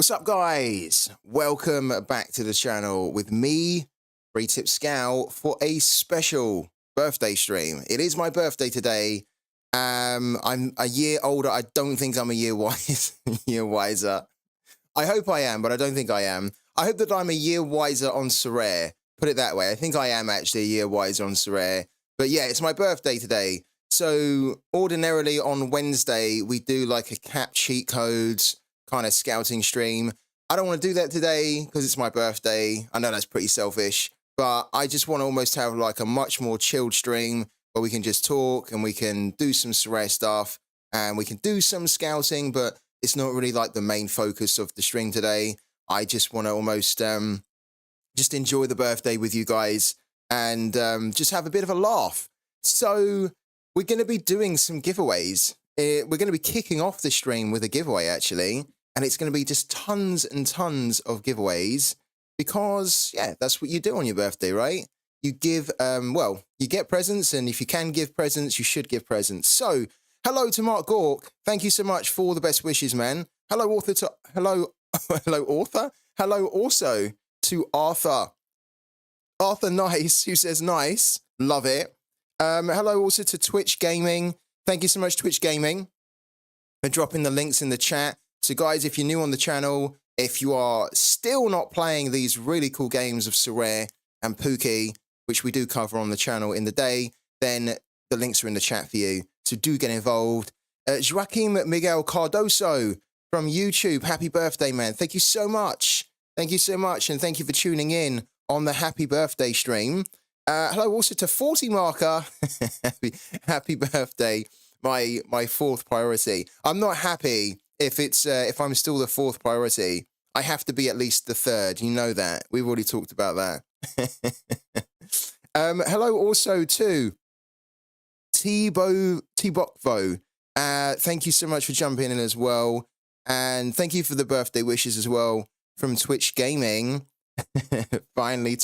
What's up, guys? Welcome back to the channel with me, Free Tip Scout, for a special birthday stream. It is my birthday today. I'm a year older. I don't think I'm a year wiser. I hope I am, but I don't think I am. I hope that I'm a year wiser on Sorare. Put it that way. I think I am actually a year wiser on Sorare. But yeah, it's my birthday today. So ordinarily on Wednesday, we do like a cap cheat codes kind of scouting stream. I don't want to do that today because it's my birthday. I know that's pretty selfish, but I just want to almost have like a much more chilled stream where we can just talk and we can do some Sorare stuff and we can do some scouting, but it's not really like the main focus of the stream today. I just want to almost just enjoy the birthday with you guys and just have a bit of a laugh. So we're going to be doing some giveaways. We're going to be kicking off the stream with a giveaway, actually. And it's going to be just tons and tons of giveaways because, yeah, that's what you do on your birthday, right? You give, well, you get presents, and if you can give presents, you should give presents. So, hello to Mark Gork. Thank you so much for the best wishes, man. Hello, author to, hello, hello, author. Hello also to Arthur. Arthur Nice, who says nice. Love it. Hello also to Twitch Gaming. Thank you so much, Twitch Gaming, for dropping the links in the chat. So guys, if you're new on the channel, if you are still not playing these really cool games of Sorare and Pooky, which we do cover on the channel in the day, then the links are in the chat for you. So do get involved. Joaquim Miguel Cardoso from YouTube, happy birthday, man. Thank you so much. Thank you so much, and thank you for tuning in on the happy birthday stream. Hello also to 40 Marker. happy birthday, my fourth priority. I'm not happy if I'm still the fourth priority. I have to be at least the third. You know that. We've already talked about that. Hello also to T-Bokvo. Thank you so much for jumping in as well. And thank you for the birthday wishes as well from Twitch Gaming. Finally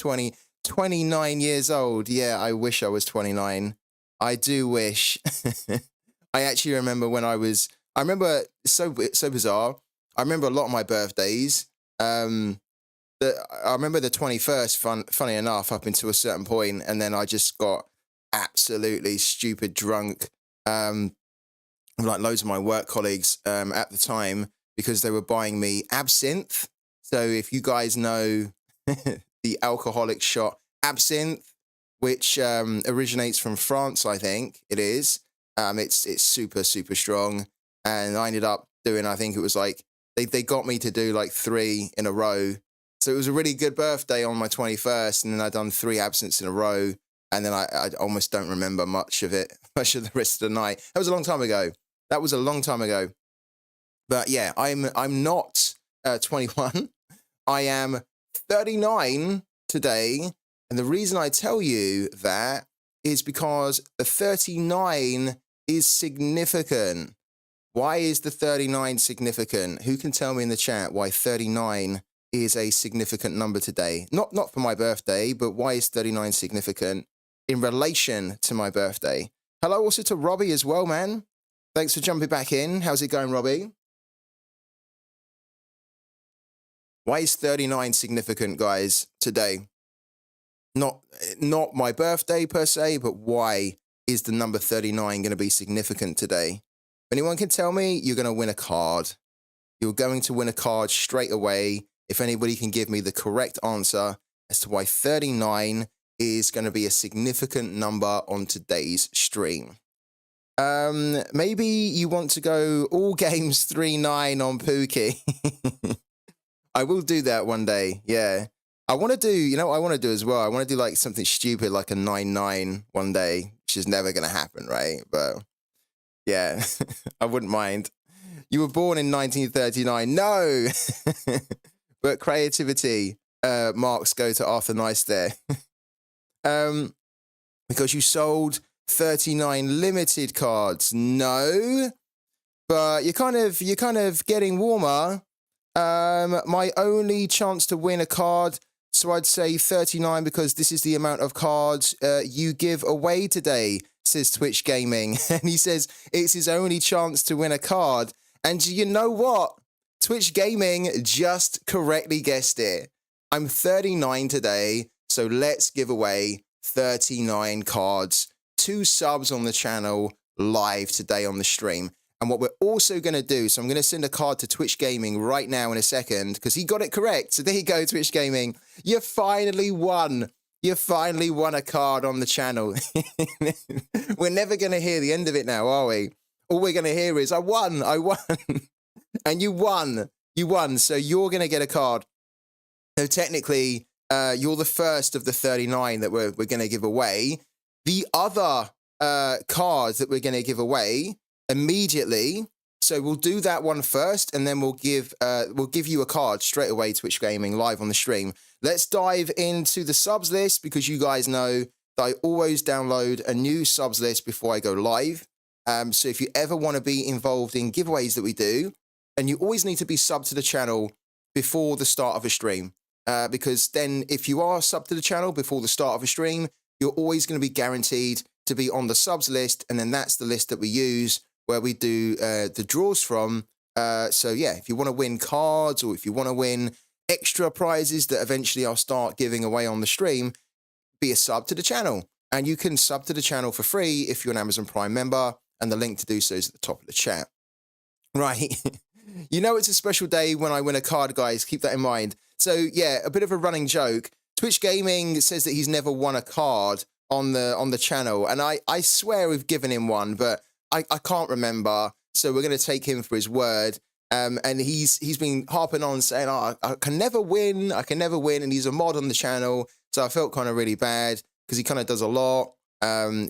29 years old. Yeah, I wish I was 29. I do wish. I actually remember when I remember, it's so bizarre. I remember a lot of my birthdays. I remember the 21st, funny enough, up until a certain point, and then I just got absolutely stupid drunk. Like loads of my work colleagues at the time, because they were buying me absinthe. So if you guys know the alcoholic shot absinthe, which originates from France, I think it is. It's super, super strong. And I ended up doing, I think it was like, they got me to do like 3 in a row. So it was a really good birthday on my 21st. And then I'd done 3 absinthes in a row. And then I almost don't remember much of it, much of the rest of the night. That was a long time ago. That was a long time ago. But yeah, I'm not 21. I am 39 today. And the reason I tell you that is because the 39 is significant. Why is the 39 significant? Who can tell me in the chat why 39 is a significant number today? Not for my birthday, but why is 39 significant in relation to my birthday? Hello also to Robbie as well, man. Thanks for jumping back in. How's it going, Robbie? Why is 39 significant, guys, today? Not my birthday per se, but why is the number 39 going to be significant today? If anyone can tell me, you're going to win a card. You're going to win a card straight away if anybody can give me the correct answer as to why 39 is going to be a significant number on today's stream. Maybe you want to go all games 3-9 on Pooky. I will do that one day, yeah. I want to do, you know what I want to do as well? I want to do like something stupid like a 9-9 one day, which is never going to happen, right? But yeah, I wouldn't mind. You were born in 1939. No! But creativity, marks go to Arthur Nice there. Because you sold 39 limited cards. No, but you're kind of getting warmer. My only chance to win a card, so I'd say 39 because this is the amount of cards you give away today, says Twitch Gaming. And he says it's his only chance to win a card. And you know what? Twitch Gaming just correctly guessed it. I'm 39 today, so let's give away 39 cards, 2 subs on the channel live today on the stream. And what we're also going to do, so I'm going to send a card to Twitch Gaming right now in a second, because he got it correct. So there you go, Twitch Gaming. You finally won. You finally won a card on the channel. We're never going to hear the end of it now, are we? All we're going to hear is, I won. And you won. You won. So you're going to get a card. So technically, you're the first of the 39 that we're going to give away. The other cards that we're going to give away immediately. So we'll do that one first, and then we'll give you a card straight away, Twitch Gaming, live on the stream. Let's dive into the subs list, because you guys know that I always download a new subs list before I go live. So if you ever want to be involved in giveaways that we do, and you always need to be subbed to the channel before the start of a stream, because then if you are subbed to the channel before the start of a stream, you're always going to be guaranteed to be on the subs list, and then that's the list that we use where we do the draws from. So yeah, if you want to win cards, or if you want to win extra prizes that eventually I'll start giving away on the stream, be a sub to the channel. And you can sub to the channel for free if you're an Amazon Prime member, and the link to do so is at the top of the chat. Right. You know it's a special day when I win a card, guys. Keep that in mind. So yeah, a bit of a running joke. Twitch Gaming says that he's never won a card on the channel, and I swear we've given him one, but I can't remember. So we're going to take him for his word. And he's been harping on saying, oh, I can never win, and he's a mod on the channel. So I felt kind of really bad, because he kind of does a lot.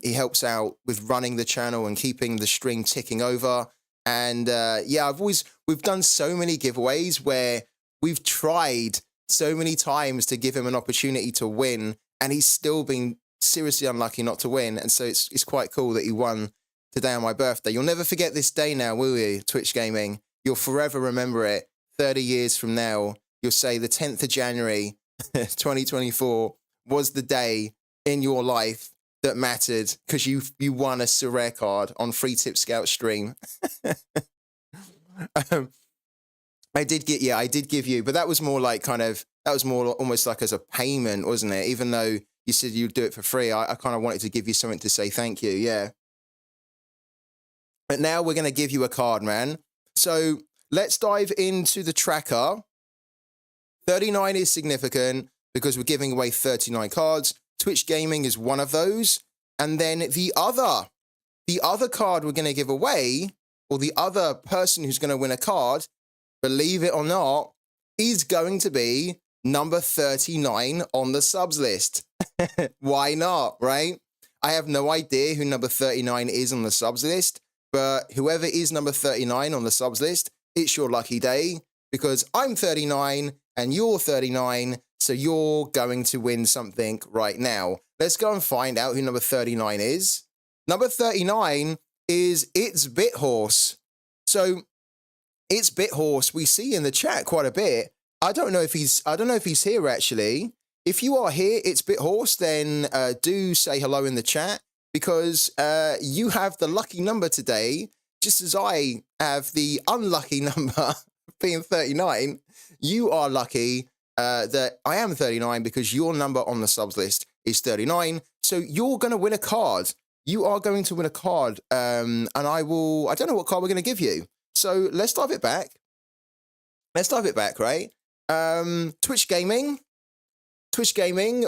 He helps out with running the channel and keeping the stream ticking over. And yeah, we've done so many giveaways where we've tried so many times to give him an opportunity to win, and he's still been seriously unlucky not to win. And so it's quite cool that he won today on my birthday. You'll never forget this day now, will you, Twitch Gaming? You'll forever remember it. 30 years from now, you'll say the 10th of January, 2024 was the day in your life that mattered, because you won a Sorare card on Free Tip Scout stream. I did give you, but that was more like almost like as a payment, wasn't it? Even though you said you'd do it for free, I kind of wanted to give you something to say thank you, yeah. But now we're going to give you a card, man. So let's dive into the tracker. 39 is significant because we're giving away 39 cards. Twitch Gaming is one of those. And then the other card we're going to give away, or the other person who's going to win a card, believe it or not, is going to be number 39 on the subs list. Why not, right? I have no idea who number 39 is on the subs list, but whoever is number 39 on the subs list, it's your lucky day, because I'm 39 and you're 39, so you're going to win something right now. Let's go and find out who number 39 is. Number 39 is It's Bithorse. So It's Bithorse, we see in the chat quite a bit. I don't know if he's here actually. If you are here, It's Bithorse, then do say hello in the chat, because you have the lucky number today, just as I have the unlucky number being 39. You are lucky that I am 39, because your number on the subs list is 39. So you're going to win a card. You are going to win a card, and I don't know what card we're going to give you. So let's dive it back. Right? Twitch Gaming,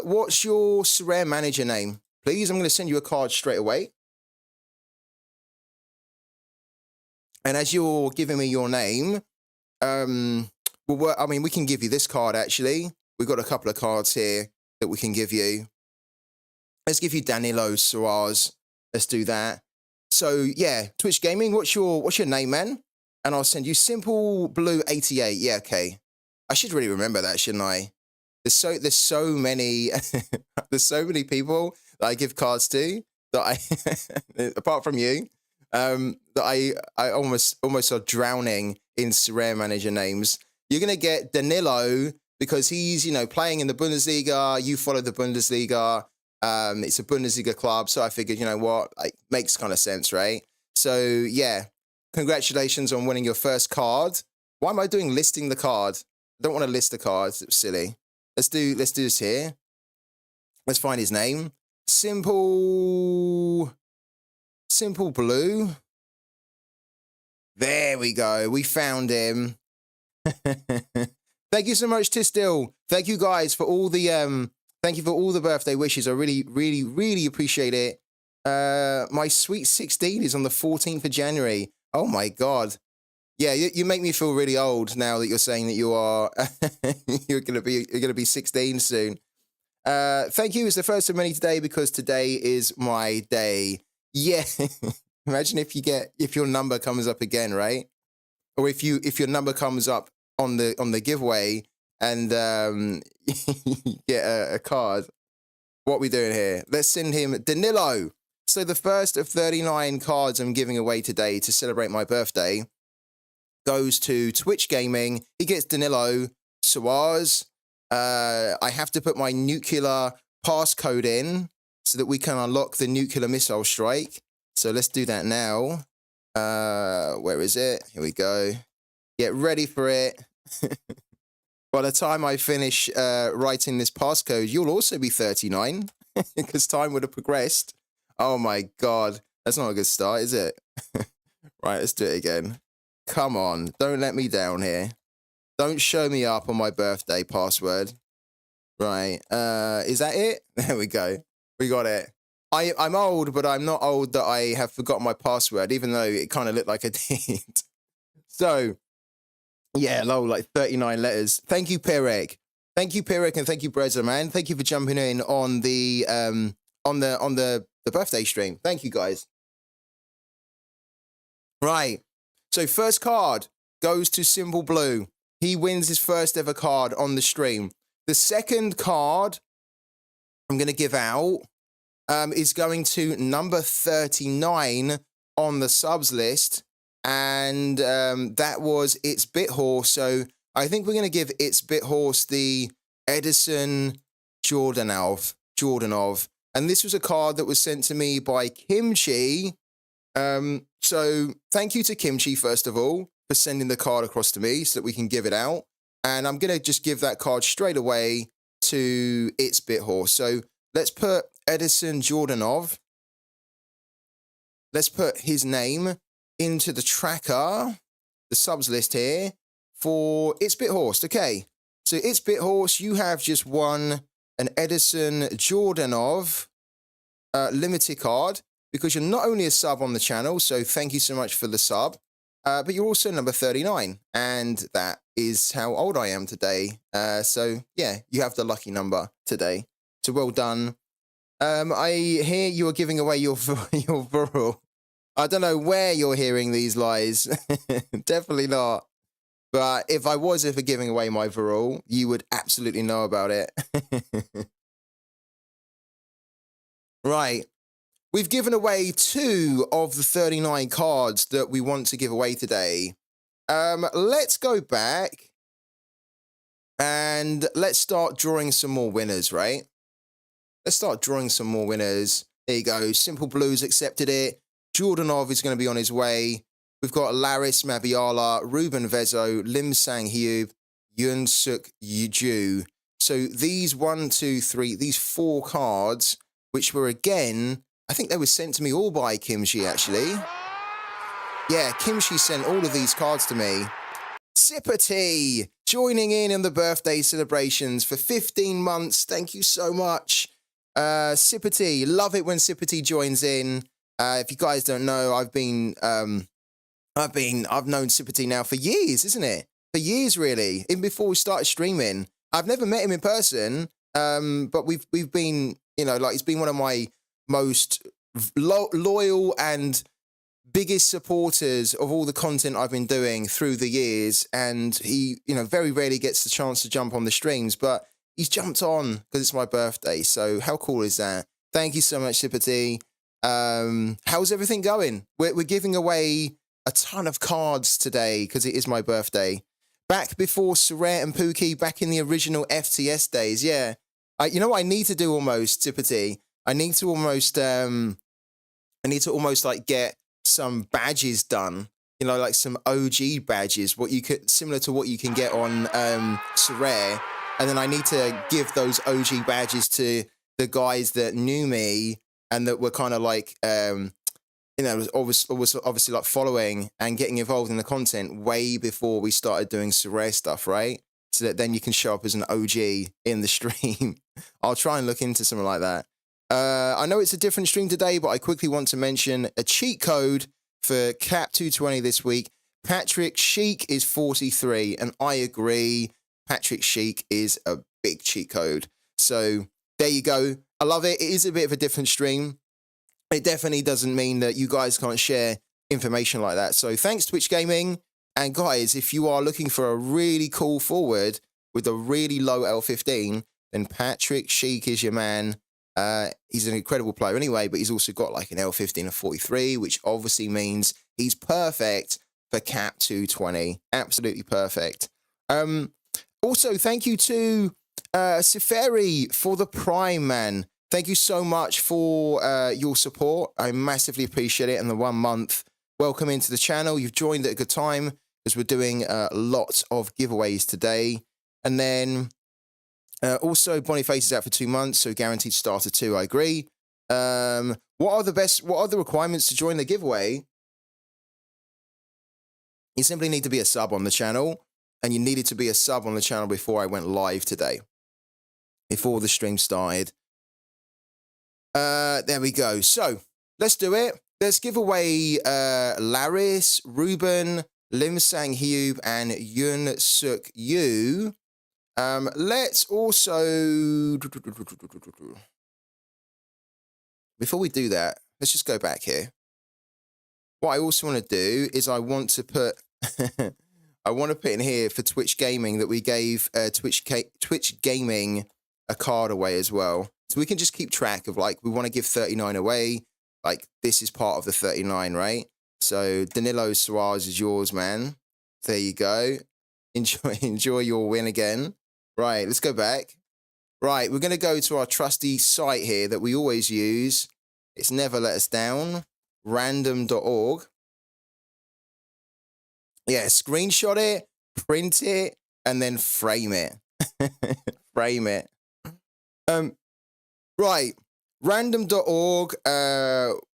what's your Sorare manager name? Please, I'm going to send you a card straight away. And as you're giving me your name, we can give you this card, actually. We've got a couple of cards here that we can give you. Let's give you Danilo Sorare. Let's do that. So, yeah, Twitch Gaming, what's your name, man? And I'll send you Simple Blue 88. Yeah, okay. I should really remember that, shouldn't I? There's so many there's so many people that I give cards to that I apart from you, that I almost are drowning in Sorare manager names. You're gonna get Danilo because he's, playing in the Bundesliga. You follow the Bundesliga. It's a Bundesliga club, so I figured, you know what, makes kind of sense, right? So yeah, congratulations on winning your first card. Why am I doing listing the card? I don't want to list the cards. It's silly. Let's do this here. Let's find his name. Simple Blue. There we go. We found him. Thank you so much, Tistil. Thank you guys for all the thank you for all the birthday wishes. I really, really, really appreciate it. My sweet 16 is on the 14th of January. Oh my God. Yeah, you make me feel really old now that you're saying that you are you're gonna be 16 soon. Thank you. It's the first of many today because today is my day. Yeah. Imagine if your number comes up again, right? Or if your number comes up on the giveaway and you get a card. What are we doing here? Let's send him Danilo. So the first of 39 cards I'm giving away today to celebrate my birthday goes to Twitch Gaming. He gets Danilo Suarez. I have to put my nuclear passcode in so that we can unlock the nuclear missile strike. So let's do that now. Where is it? Here we go. Get ready for it. By the time I finish writing this passcode, you'll also be 39 because time would have progressed. Oh my God. That's not a good start, is it? Right, let's do it again. Come on. Don't let me down here. Don't show me up on my birthday password. Right. Is that it? There we go. We got it. I'm old, but I'm not old that I have forgotten my password, even though it kind of looked like I did. So, yeah, lol, like 39 letters. Thank you, Pirek. Thank you, Pirek, and thank you, Breza, man. Thank you for jumping in on the birthday stream. Thank you, guys. Right. So first card goes to Simple Blue. He wins his first ever card on the stream. The second card I'm going to give out is going to number 39 on the subs list. And that was It's Bit Horse. So I think we're going to give It's Bit Horse the Edison Jordanov. And this was a card that was sent to me by Kimchi. So thank you to Kimchi, first of all, for sending the card across to me so that we can give it out. And I'm going to just give that card straight away to It's Bit Horse. So let's put Edison Jordanov. Let's put his name into the tracker, the subs list here, for It's Bit Horse. Okay, so It's Bit Horse, you have just won an Edison Jordanov limited card because you're not only a sub on the channel, so thank you so much for the sub, but you're also number 39, and that is how old I am today. So yeah, you have the lucky number today. So well done. I hear you are giving away your Virul. I don't know where you're hearing these lies. Definitely not. But if I was ever giving away my Virul, you would absolutely know about it. Right. We've given away 2 of the 39 cards that we want to give away today. Let's go back and let's start drawing some more winners, right? Let's start drawing some more winners. There you go. Simple Blues accepted it. Jordanov is going to be on his way. We've got Laris Mabiala, Ruben Vezo, Lim Sang Hyub, Yun Suk Yuju. So these these 4 cards, which were again, I think they were sent to me all by Kimchi, actually. Yeah, Kimchi sent all of these cards to me. Sippity, joining in the birthday celebrations for 15 months. Thank you so much. Sippity, love it when Sippity joins in. If you guys don't know, I've known Sippity now for years, isn't it? For years, really. Even before we started streaming. I've never met him in person, but we've been, you know, like, he's been one of my most loyal and biggest supporters of all the content I've been doing through the years. And he, you know, very rarely gets the chance to jump on the streams, but he's jumped on because it's my birthday. So how cool is that? Thank you so much, Sippity. How's everything going? We're giving away a ton of cards today because it is my birthday. Back before Sorare and Pooky, back in the original FTS days. Yeah. You know what I need to do almost, Tippity? I need to almost like get some badges done. you know, like some OG badges, what you could, similar to what you can get on Sorare. And then I need to give those OG badges to the guys that knew me and that were kind of like, you know, was obviously like following and getting involved in the content way before we started doing Sorare stuff, right? So that then you can show up as an OG in the stream. I'll try and look into something like that. I know it's a different stream today, but I quickly want to mention a cheat code for Cap 220 this week. Patrick Sheik is 43, and I agree. Patrick Sheik is a big cheat code. So there you go. I love it. It is a bit of a different stream. It definitely doesn't mean that you guys can't share information like that. So thanks, Twitch Gaming. And guys, if you are looking for a really cool forward with a really low L15, then Patrick Sheik is your man. He's an incredible player anyway, but he's also got like an L15 of 43, which obviously means he's perfect for Cap 220. Absolutely perfect. Also, thank you to Siferi for the Prime, man. Thank you so much for your support. I massively appreciate it. And the 1 month, welcome into the channel. You've joined at a good time because we're doing lots of giveaways today. And then also Boniface is out for 2 months, so guaranteed starter 2. I agree. What are the requirements to join the giveaway? You simply need to be a sub on the channel, and you needed to be a sub on the channel before I went live today, before the stream started. There we go. So let's do it. Let's give away Laris, Ruben, Lim Sang Hyub, and Yun Suk Yu. Let's also, before we do that, let's just go back here. What I also want to do is I want to put in here for Twitch Gaming that we gave Twitch Gaming a card away as well. So we can just keep track of, like, we want to give 39 away. Like, this is part of the 39, right? So Danilo Suarez is yours, man. There you go. Enjoy your win again. Right, let's go back. Right, we're going to go to our trusty site here that we always use. It's never let us down. Random.org. Yeah, screenshot it, print it, and then frame it. Frame it. Right, random.org.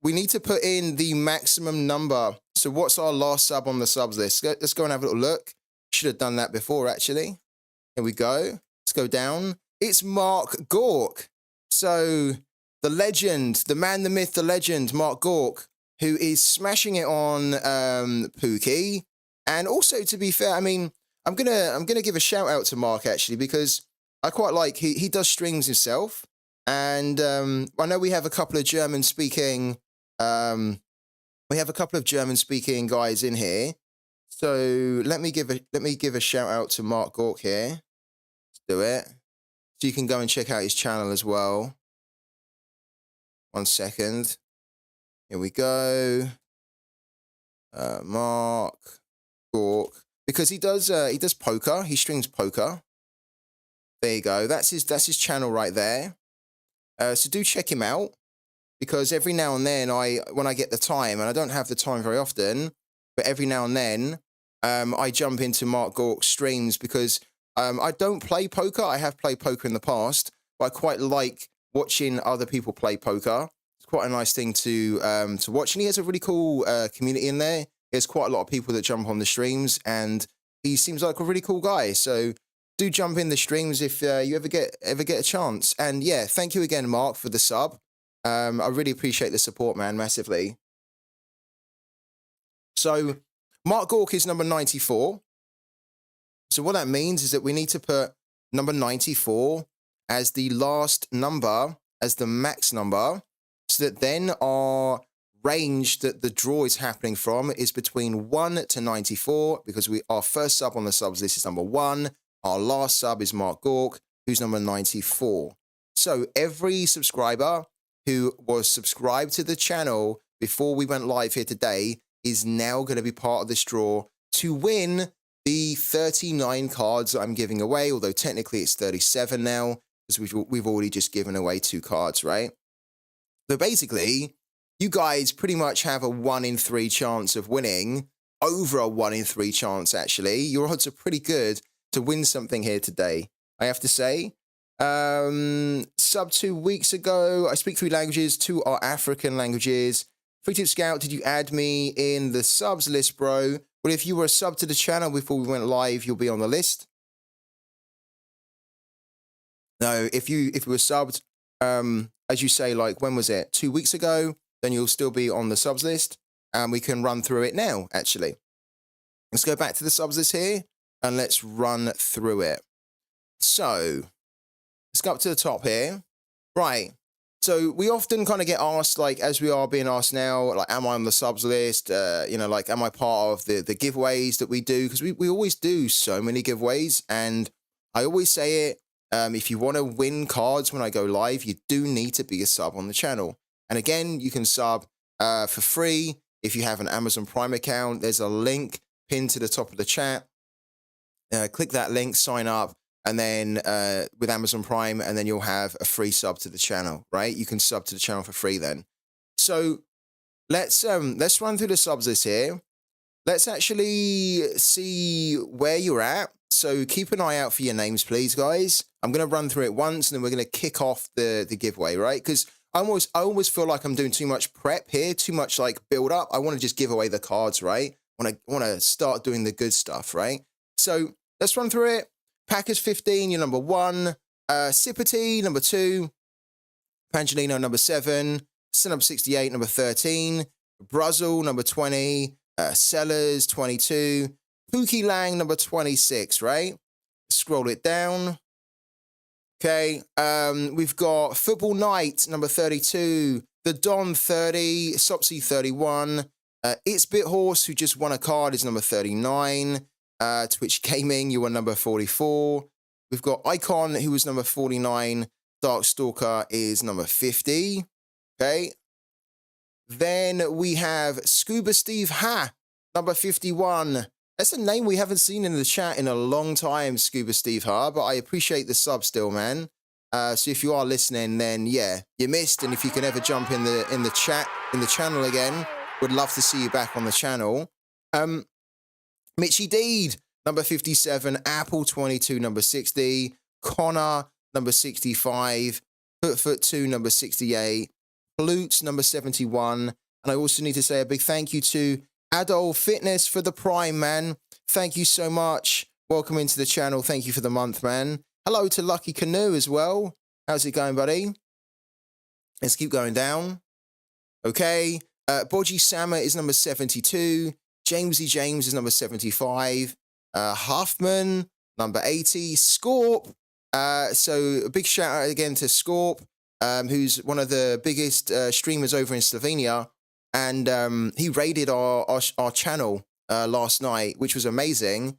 We need to put in the maximum number. So what's our last sub on the subs list? Let's go and have a little look. Should have done that before, actually. Here we go. Let's go down. It's Mark Gork. So the legend, the man, the myth, the legend, Mark Gork, who is smashing it on Pooky. And also, to be fair, I mean, I'm gonna give a shout out to Mark, actually, because I quite like he does streams himself. And I know we have a couple of German speaking guys in here. So let me give a shout out to Mark Gork here. Let's do it. So you can go and check out his channel as well. 1 second. Here we go. Mark Gork, because he does poker. He streams poker. There you go. That's his channel right there. So do check him out, because every now and then when I get the time, and I don't have the time very often, but every now and then I jump into Mark Gork's streams, because I don't play poker. I have played poker in the past, but I quite like watching other people play poker. It's quite a nice thing to watch, and he has a really cool community in there. There's quite a lot of people that jump on the streams, and he seems like a really cool guy. So do jump in the streams if you ever get a chance. And yeah, thank you again, Mark, for the sub. I really appreciate the support, man, massively. So Mark Gork is number 94. So what that means is that we need to put number 94 as the last number, as the max number, so that then our range that the draw is happening from is between 1 to 94, because our first sub on the subs list is number 1. Our last sub is Mark Gork, who's number 94. So every subscriber who was subscribed to the channel before we went live here today is now going to be part of this draw to win the 39 cards that I'm giving away, although technically it's 37 now, because we've already just given away 2 cards, right? So basically, you guys pretty much have a 1 in 3 chance of winning over a 1 in 3 chance, actually. Your odds are pretty good to win something here today, I have to say. Sub 2 weeks ago, I speak 3 languages, 2 are African languages. Free Tip Scout, did you add me in the subs list, bro? Well, if you were a sub to the channel before we went live, you'll be on the list. No, if you were subbed, as you say, like, when was it? 2 weeks ago, then you'll still be on the subs list, and we can run through it now, actually. Let's go back to the subs list here, and let's run through it. So, let's go up to the top here. Right. So we often kind of get asked, like, as we are being asked now, like, am I on the subs list? Like, am I part of the giveaways that we do? Because we always do so many giveaways, and I always say it, if you want to win cards when I go live, you do need to be a sub on the channel. And again, you can sub for free if you have an Amazon Prime account. There's a link pinned to the top of the chat. Click that link, sign up, and then with Amazon Prime, and then you'll have a free sub to the channel, right? You can sub to the channel for free then. So let's run through the subs list here. Let's actually see where you're at. So keep an eye out for your names, please, guys. I'm going to run through it once, and then we're going to kick off the giveaway, right? Because I always feel like I'm doing too much prep here, too much like build up. I want to just give away the cards, right? I want to start doing the good stuff, right? So let's run through it. Packers 15, you're number 1. Sipity, number 2. Pangelino, number 7. Sinub 68, number 13. Bruzzle, number 20. Sellers, 22. Pooky Lang, number 26, right? Scroll it down. Okay, we've got Football Night, number 32. The Don, 30. Sopsy, 31. It's Bit Horse, who just won a card, is number 39. Twitch Gaming, you were number 44. We've got Icon, who was number 49. Darkstalker is number 50. Okay. Then we have Scuba Steve Ha, number 51. That's a name we haven't seen in the chat in a long time, Scuba Steve Ha, but I appreciate the sub still, man. So if you are listening, then yeah, you missed. And if you can ever jump in the chat, in the channel again, would love to see you back on the channel. Mitchy Deed, number 57. Apple 22, number 60. Connor, number 65. Footfoot 2, number 68. Plutes, number 71. And I also need to say a big thank you to Adol Fitness for the Prime, man. Thank you so much. Welcome into the channel. Thank you for the month, man. Hello to Lucky Canoe as well. How's it going, buddy? Let's keep going down. Okay. Bodgy Sama is number 72. Jamesy James is number 75. Huffman, number 80. Scorp. So a big shout out again to Scorp, who's one of the biggest streamers over in Slovenia. And he raided our channel last night, which was amazing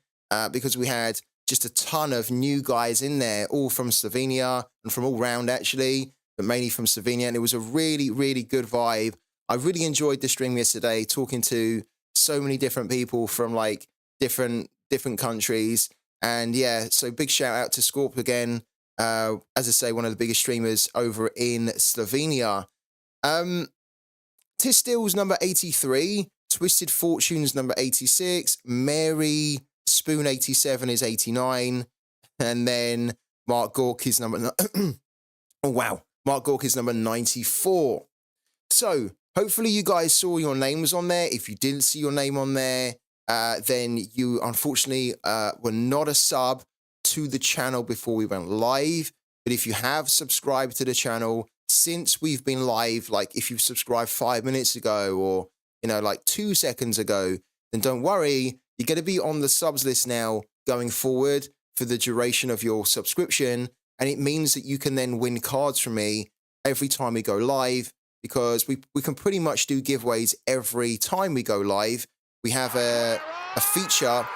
because we had just a ton of new guys in there, all from Slovenia and from all round, actually, but mainly from Slovenia. And it was a really, really good vibe. I really enjoyed the stream yesterday, talking to so many different people from like different countries. And yeah, so big shout out to Scorp again. As I say, one of the biggest streamers over in Slovenia. Tistill's number 83. Twisted Fortunes number 86. Mary Spoon 87 is 89. And then Mark Gork is number... oh, wow. Mark Gork is number 94. So hopefully you guys saw your names on there. If you didn't see your name on there, then you unfortunately were not a sub to the channel before we went live. But if you have subscribed to the channel since we've been live, like if you've subscribed 5 minutes ago or, you know, like 2 seconds ago, then don't worry. You're going to be on the subs list now going forward for the duration of your subscription. And it means that you can then win cards from me every time we go live, because we can pretty much do giveaways every time we go live. We have a feature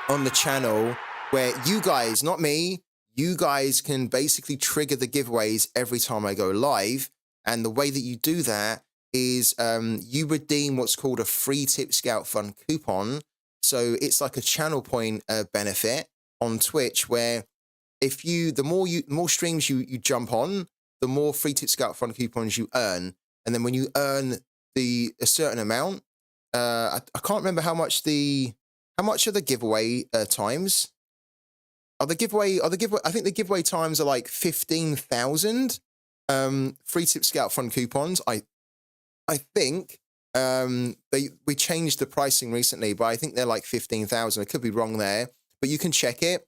on the channel where you guys, not me, you guys can basically trigger the giveaways every time I go live. And the way that you do that is you redeem what's called a free Tip Scout Fund coupon. So it's like a channel point benefit on Twitch, where if the more streams you jump on, the more free Tip Scout Fund coupons you earn. And then when you earn a certain amount, I can't remember how much are the giveaway times. I think the giveaway times are like 15,000 free tip scout fund coupons. I think we changed the pricing recently, but I think they're like 15,000. I could be wrong there, but you can check it.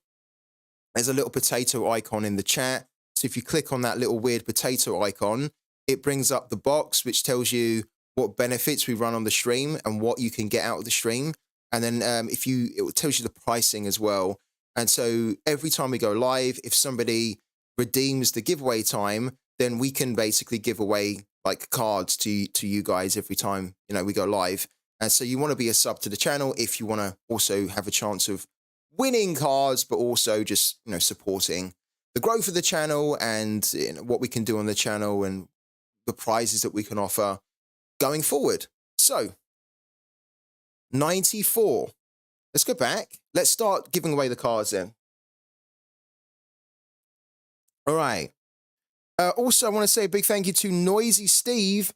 There's a little potato icon in the chat. So if you click on that little weird potato icon, it brings up the box, which tells you what benefits we run on the stream and what you can get out of the stream. And then it tells you the pricing as well. And so every time we go live, if somebody redeems the giveaway time, then we can basically give away like cards to you guys every time, we go live. And so you want to be a sub to the channel if you want to also have a chance of winning cards, but also just, supporting the growth of the channel and what we can do on the channel and the prizes that we can offer going forward. So 94. Let's go back. Let's start giving away the cards then. All right. Also, I want to say a big thank you to Noisy Steve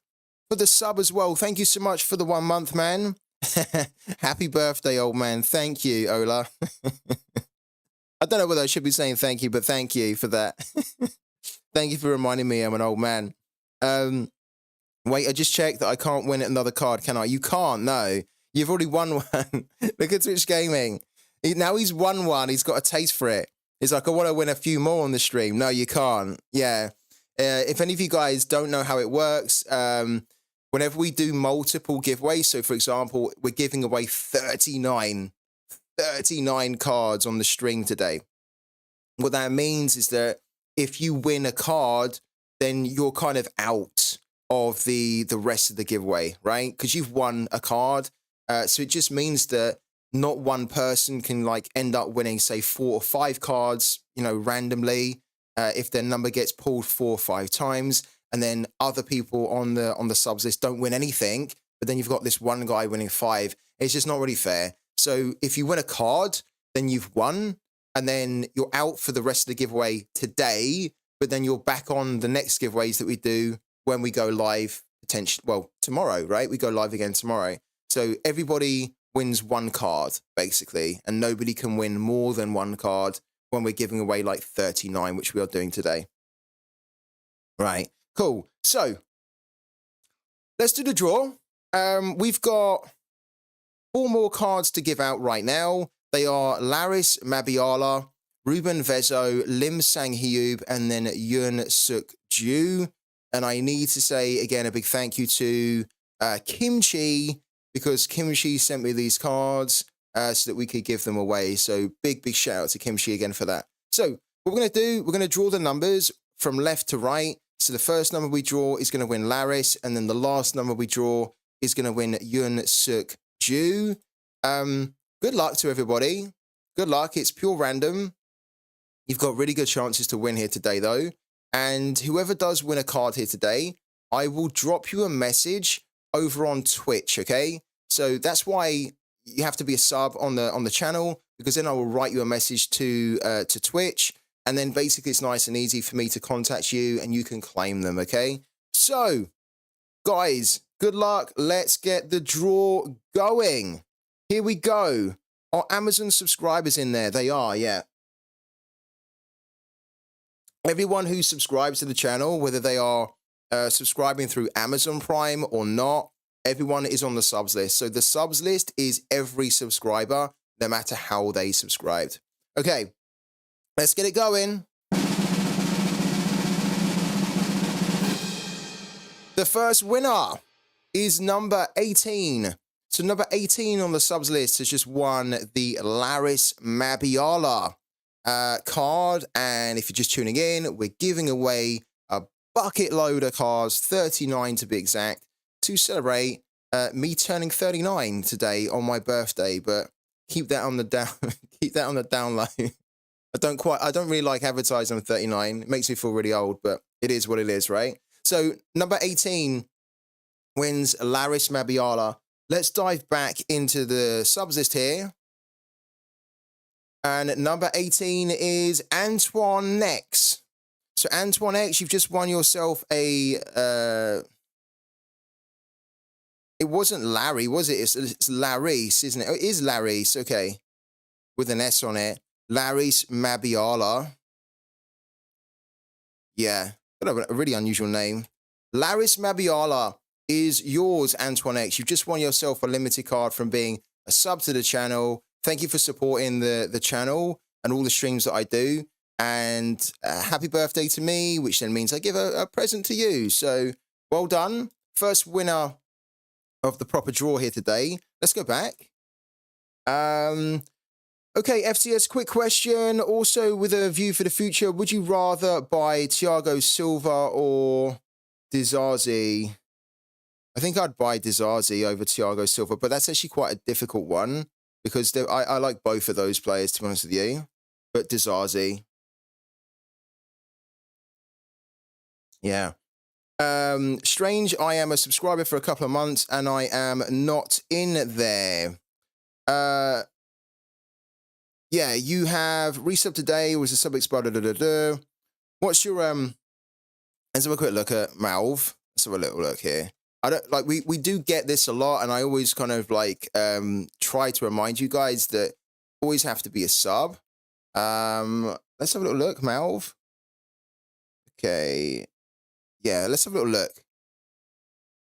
for the sub as well. Thank you so much for the 1 month, man. Happy birthday, old man. Thank you, Ola. I don't know whether I should be saying thank you, but thank you for that. Thank you for reminding me I'm an old man. Wait, I just checked that I can't win another card, can I? You can't, no. You've already won one. Look at Twitch Gaming. Now he's won one. He's got a taste for it. He's like, I want to win a few more on the stream. No, you can't. Yeah. If any of you guys don't know how it works, whenever we do multiple giveaways, so for example, we're giving away 39 cards on the string today. What that means is that if you win a card, then you're kind of out of the rest of the giveaway, right? Because you've won a card. So it just means that not one person can like end up winning, say, 4 or 5 cards, randomly, if their number gets pulled 4 or 5 times, and then other people on the subs list don't win anything, but then you've got this one guy winning 5. It's just not really fair. So if you win a card, then you've won, and then you're out for the rest of the giveaway today, but then you're back on the next giveaways that we do when we go live, tomorrow, right? We go live again tomorrow. So everybody wins 1 card, basically, and nobody can win more than 1 card when we're giving away like 39, which we are doing today. Right, cool. So let's do the draw. We've got 4 more cards to give out right now. They are Laris Mabiala, Ruben Vezo, Lim Sang-hyub, and then Yun Suk Ju. And I need to say, again, a big thank you to Kimchi, because Kimchi sent me these cards so that we could give them away. So big shout out to Kimchi again for that. So what we're going to do, we're going to draw the numbers from left to right. So the first number we draw is going to win Laris, and then the last number we draw is going to win Yun Suk Ju. Good luck to everybody. Good luck. It's pure random. You've got really good chances to win here today, though. And whoever does win a card here today, I will drop you a message over on Twitch, okay? So that's why you have to be a sub on the channel, because then I will write you a message to Twitch, and then basically it's nice and easy for me to contact you and you can claim them, okay? So, guys, good luck. Let's get the draw going. Here we go. Are Amazon subscribers in there? They are, yeah. Everyone who subscribes to the channel, whether they are subscribing through Amazon Prime or not, everyone is on the subs list. So the subs list is every subscriber, no matter how they subscribed. Okay, let's get it going. The first winner is number 18. So number 18 on the subs list has just won the Laris Mabiala card. And if you're just tuning in, we're giving away a bucket load of cards, 39 to be exact, to celebrate me turning 39 today on my birthday. But keep that on the down, keep that on the down low. I don't really like advertising on 39. It makes me feel really old, but it is what it is, right? So number 18 wins Laris Mabiala. Let's dive back into the subs list here. And number 18 is Antoine X. So Antoine X, you've just won yourself a... it it wasn't Larry, was it? It's Laris, isn't it? Oh, it is Laris, okay. With an S on it. Laris Mabiala. Yeah, got a really unusual name. Laris Mabiala is yours, Antoine X. You've just won yourself a limited card from being a sub to the channel. Thank you for supporting the channel and all the streams that I do. And happy birthday to me, which then means I give a present to you. So well done. First winner of the proper draw here today. Let's go back. Okay, FCS, quick question. Also, with a view for the future, would you rather buy Thiago Silva or Dizazi? I think I'd buy Dizazi over Thiago Silva, but that's actually quite a difficult one because I like both of those players, to be honest with you. But Dizazi. Yeah. Strange, I am a subscriber for a couple of months and I am not in there. Yeah, you have resub today, was a sub expired, What's your, let's have a quick look at Malv. Let's have a little look here. I don't, like, we do get this a lot, and I always kind of, like, try to remind you guys that always have to be a sub. Let's have a little look, Malv. Okay. Yeah, let's have a little look.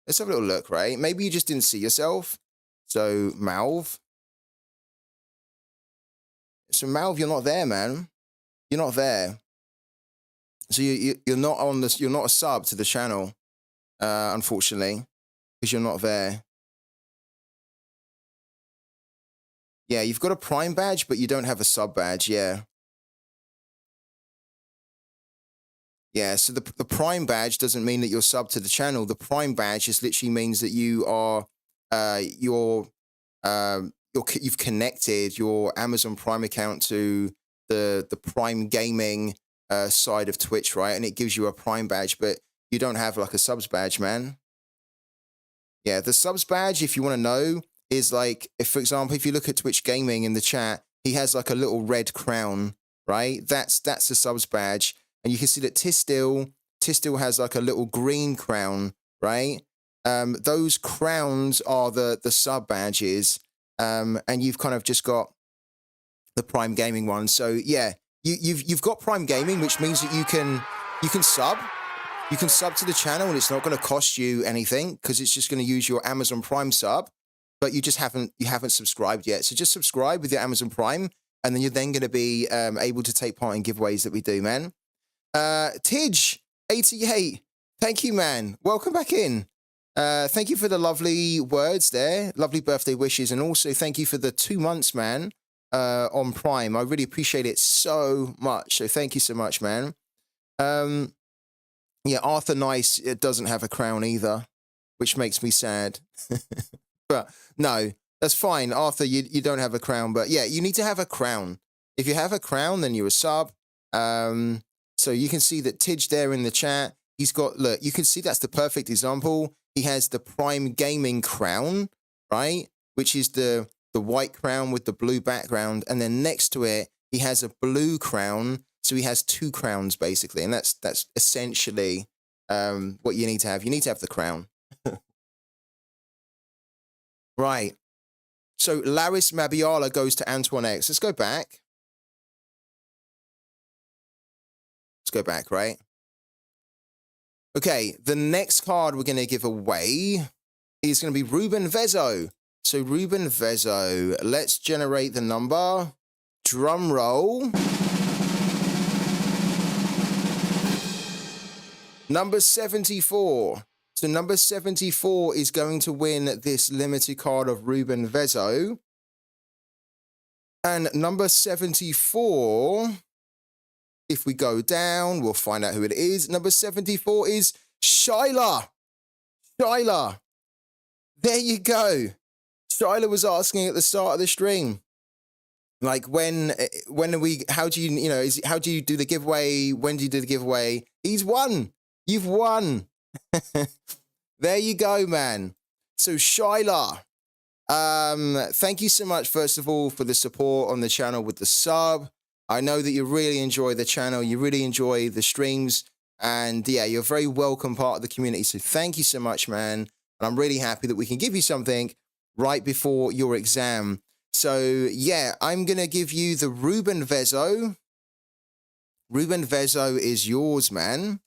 Let's have a little look, right? Maybe you just didn't see yourself. So, Malv. So, Malv, you're not there, man. You're not there. So you're not on this. You're not a sub to the channel, unfortunately, because you're not there. Yeah, you've got a Prime badge, but you don't have a sub badge. Yeah. Yeah. So the Prime badge doesn't mean that you're sub to the channel. The Prime badge just literally means that you are you've connected your Amazon Prime account to the Prime Gaming side of Twitch, right? And it gives you a Prime badge, but you don't have like a subs badge, man. Yeah, the subs badge, if you want to know, is like, if for example, if you look at Twitch Gaming in the chat, he has like a little red crown, right? That's the subs badge. And you can see that Tistil has like a little green crown, right? Those crowns are the sub badges. And you've kind of just got the Prime Gaming one. So yeah, you've got Prime Gaming, which means that you can sub. You can sub to the channel and it's not going to cost you anything because it's just going to use your Amazon Prime sub, but you haven't subscribed yet. So just subscribe with your Amazon Prime and then you're then going to be able to take part in giveaways that we do, man. Tidge88, thank you, man. Welcome back in. Thank you for the lovely words there, lovely birthday wishes, and also thank you for the 2 months, man, on Prime. I really appreciate it so much. So thank you so much, man. Yeah, Arthur Nice, it doesn't have a crown either, which makes me sad. But no, that's fine. Arthur, you don't have a crown, but yeah, you need to have a crown. If you have a crown, then you're a sub. So you can see that Tidge there in the chat, he's got, look, you can see that's the perfect example. He has the Prime Gaming crown, right? Which is the white crown with the blue background. And then next to it, he has a blue crown. So he has 2 crowns, basically. And that's essentially what you need to have. You need to have the crown. Right. So Laris Mabiala goes to Antoine X. Let's go back. Let's go back, right? Okay, the next card we're going to give away is going to be Ruben Vezo. So Ruben Vezo, let's generate the number. Drum roll. Number 74. So number 74 is going to win this limited card of Ruben Vezo. And number 74, if we go down, we'll find out who it is. Number 74 is Shyla. Shyla. There you go. Shyla was asking at the start of the stream, like, when are we, how do you, how do you do the giveaway? When do you do the giveaway? He's won. You've won. There you go, man. So Shyla, thank you so much, first of all, for the support on the channel with the sub. I know that you really enjoy the channel. You really enjoy the streams. And yeah, you're a very welcome part of the community. So thank you so much, man. And I'm really happy that we can give you something right before your exam. So, yeah, I'm going to give you the Ruben Vezo. Ruben Vezo is yours, man.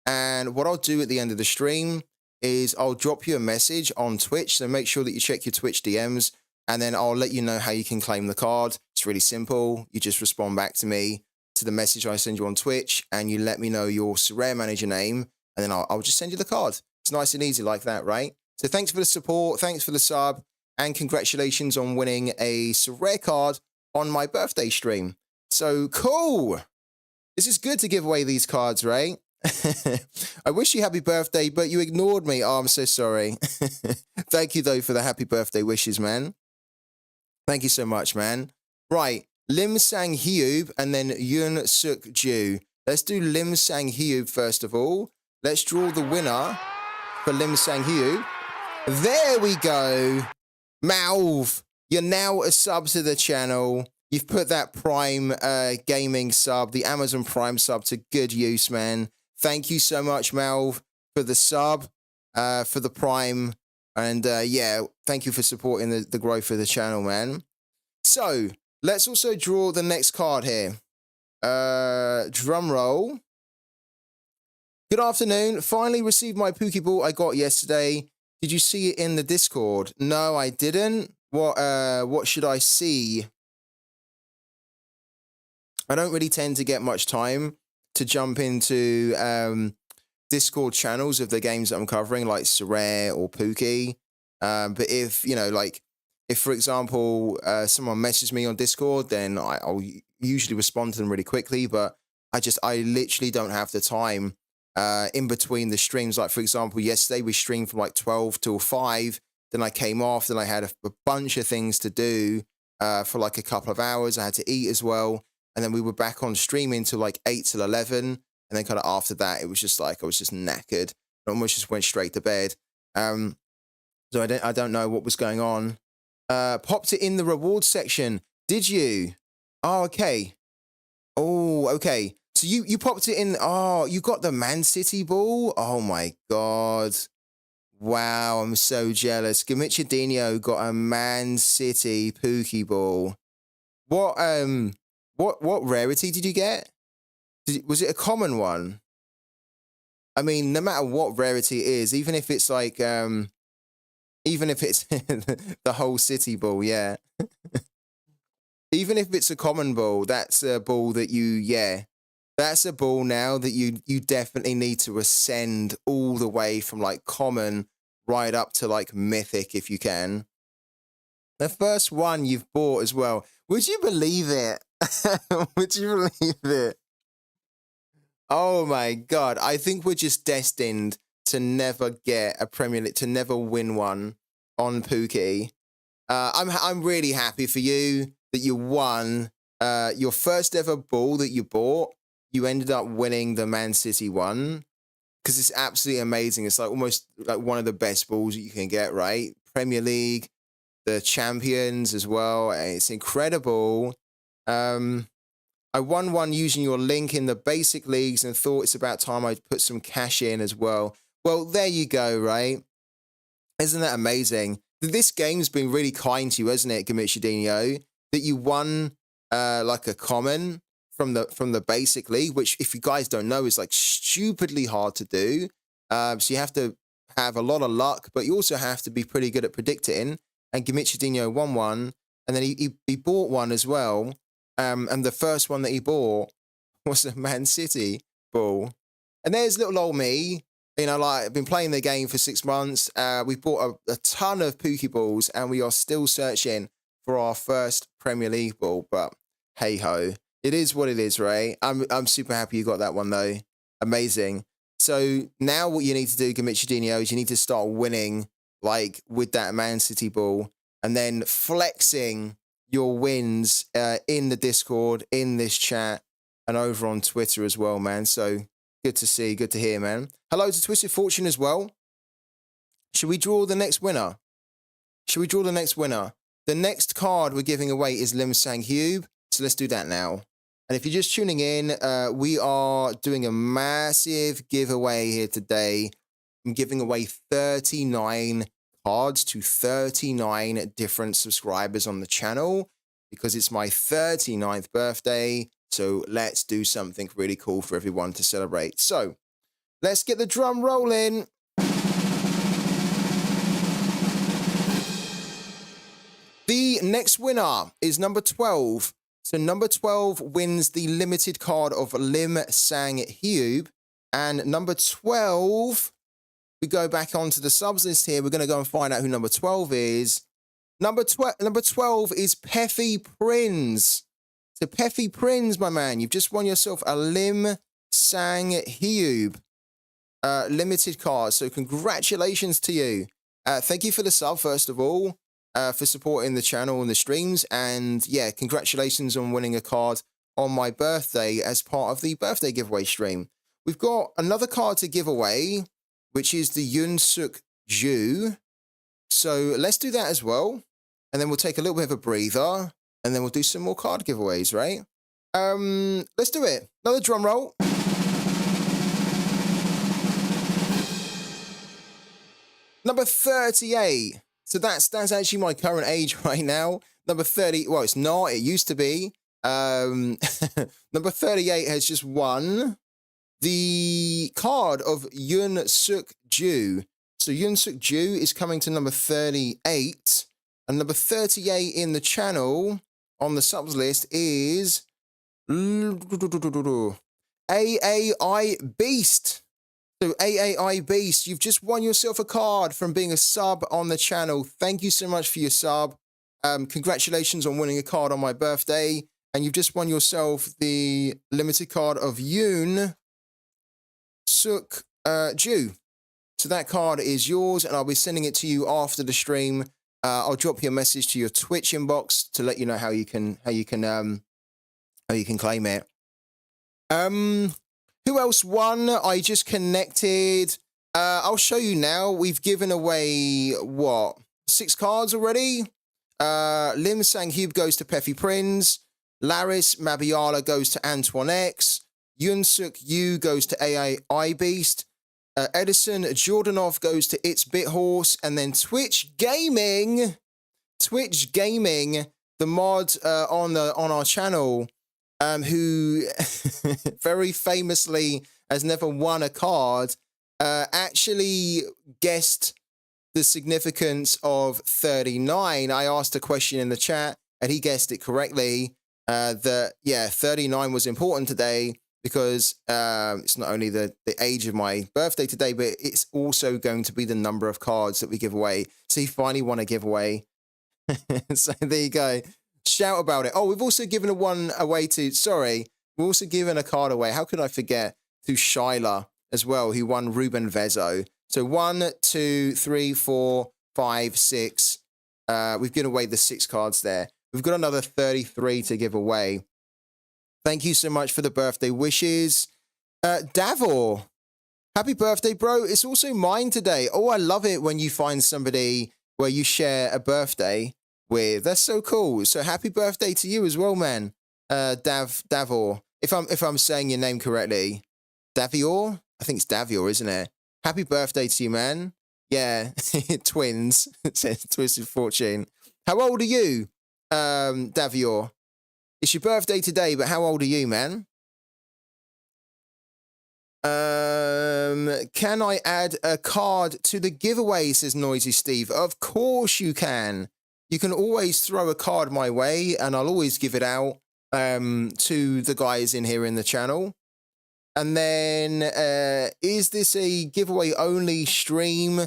And what I'll do at the end of the stream is I'll drop you a message on Twitch. So make sure that you check your Twitch DMs, and then I'll let you know how you can claim the card. It's really simple. You just respond back to me to the message I send you on Twitch, and you let me know your Sorare manager name, and then I'll just send you the card. It's nice and easy like that, right? So thanks for the support. Thanks for the sub, and congratulations on winning a Sorare card on my birthday stream. So cool. This is good to give away these cards, right? I wish you happy birthday, but you ignored me. Oh, I'm so sorry. Thank you, though, for the happy birthday wishes, man. Thank you so much, man. Right, Lim Sang Hyub and then Yun Suk Ju. Let's do Lim Sang Hyub first of all. Let's draw the winner for Lim Sang Hyub. There we go. Malv, you're now a sub to the channel. You've put that Prime gaming sub, the Amazon Prime sub, to good use, man. Thank you so much, Malv, for the sub, for the Prime. And yeah, thank you for supporting the growth of the channel, man. So, let's also draw the next card here. Drum roll. Good afternoon. Finally received my Pooky Ball I got yesterday. Did you see it in the Discord? No, I didn't. What should I see? I don't really tend to get much time to jump into Discord channels of the games that I'm covering, like Sorare or Pooky. But if, you know, like, if, for example, someone messages me on Discord, then I'll usually respond to them really quickly. But I literally don't have the time in between the streams. Like, for example, yesterday we streamed from like 12 till 5. Then I came off. Then I had a bunch of things to do for like a couple of hours. I had to eat as well. And then we were back on streaming till like 8 till 11. And then kind of after that, it was just like, I was just knackered. I almost just went straight to bed. So I don't know what was going on. Popped it in the rewards section. Did you? Oh, okay. Oh, okay. So you popped it in. Oh, you got the Man City ball? Oh my God. Wow, I'm so jealous. Gamichadinho got a Man City Pooky ball. What rarity did you get? Was it a common one? I mean, no matter what rarity it is, even if it's like, even if it's the whole city ball, yeah. Even if it's a common ball, that's a ball that that's a ball now that you definitely need to ascend all the way from like common right up to like mythic if you can. The first one you've bought as well. Would you believe it? Would you believe it? Oh my God. I think we're just destined to never get a Premier League, to never win one on Pooky. I'm really happy for you that you won your first ever ball that you bought. You ended up winning the Man City one because it's absolutely amazing. It's like almost like one of the best balls that you can get, right? Premier League, the champions as well. It's incredible. I won one using your link in the basic leagues and thought it's about time I put some cash in as well. Well, there you go, right? Isn't that amazing? This game's been really kind to you, hasn't it, Gamichadinho? That you won like a common from the basic league, which, if you guys don't know, is like stupidly hard to do. So you have to have a lot of luck, but you also have to be pretty good at predicting. And Gamichadinho won one, and then he bought one as well. And the first one that he bought was a Man City ball. And there's little old me. You know, like, I've been playing the game for 6 months. We bought a ton of Pooky balls, and we are still searching for our first Premier League ball. But hey ho, it is what it is, right? I'm super happy you got that one though. Amazing. So now what you need to do, Gamichadinho, is you need to start winning like with that Man City ball, and then flexing your wins in the Discord, in this chat, and over on Twitter as well, man. So good to see, good to hear, man. Hello to Twisted Fortune as well. Should we draw the next winner? Should we draw the next winner? The next card we're giving away is Lim Sang Hyub, so let's do that now. And if you're just tuning in, we are doing a massive giveaway here today I'm giving away 39 cards to 39 different subscribers on the channel because it's my 39th birthday. So let's do something really cool for everyone to celebrate. So let's get the drum rolling. The next winner is number 12. So number 12 wins the limited card of Lim Sang Hyub. And number 12, we go back onto the subs list here. We're going to go and find out who number 12 is. Number 12 is Peffy Prinz. So Peffy Prinz, my man, you've just won yourself a Lim Sang Hyub limited card. So congratulations to you. Thank you for the sub, first of all, for supporting the channel and the streams. And yeah, congratulations on winning a card on my birthday as part of the birthday giveaway stream. We've got another card to give away, which is the Yun Suk Ju. So let's do that as well. And then we'll take a little bit of a breather. And then we'll do some more card giveaways, right? Let's do it. Another drum roll. Number 38. So that's actually my current age right now. Number 30. Well, it's not. It used to be. Number 38 has just won the card of Yun Suk Ju. So Yun Suk Ju is coming to number 38. And number 38 in the channel on the subs list is AAI Beast. So AAI Beast, you've just won yourself a card from being a sub on the channel. Thank you so much for your sub. Congratulations on winning a card on my birthday. And you've just won yourself the limited card of Yoon Suk Ju. So that card is yours, and I'll be sending it to you after the stream. I'll drop you a message to your Twitch inbox to let you know how you can claim it. Who else won? I just connected. I'll show you now. We've given away what? 6 cards already. Lim Sang Hyub goes to Peffy Prinz. Laris Mabiala goes to Antoine X. Yun Suk Yu goes to AI Beast. Edison Jordanov goes to It's Bit Horse, and then Twitch Gaming, the mod on our channel, who very famously has never won a card, actually guessed the significance of 39. I asked a question in the chat, and he guessed it correctly. That yeah, 39 was important today. Because it's not only the age of my birthday today, but it's also going to be the number of cards that we give away. So he finally won a giveaway. So there you go. Shout about it. Oh, we've also given one away to, sorry, we've also given a card away. How could I forget? To Shyla as well, who won Ruben Vezo. So 1, 2, 3, 4, 5, 6. We've given away the 6 cards there. We've got another 33 to give away. Thank you so much for the birthday wishes. Davor, happy birthday, bro. It's also mine today. Oh, I love it when you find somebody where you share a birthday with. That's so cool. So happy birthday to you as well, man. Davor. If I'm saying your name correctly. Davior? I think it's Davior, isn't it? Happy birthday to you, man. Yeah, twins. It says Twisted Fortune. How old are you, Davior? It's your birthday today, but how old are you, man? Can I add a card to the giveaway, says Noisy Steve. Of course you can. You can always throw a card my way, and I'll always give it out to the guys in here in the channel. And then, is this a giveaway-only stream?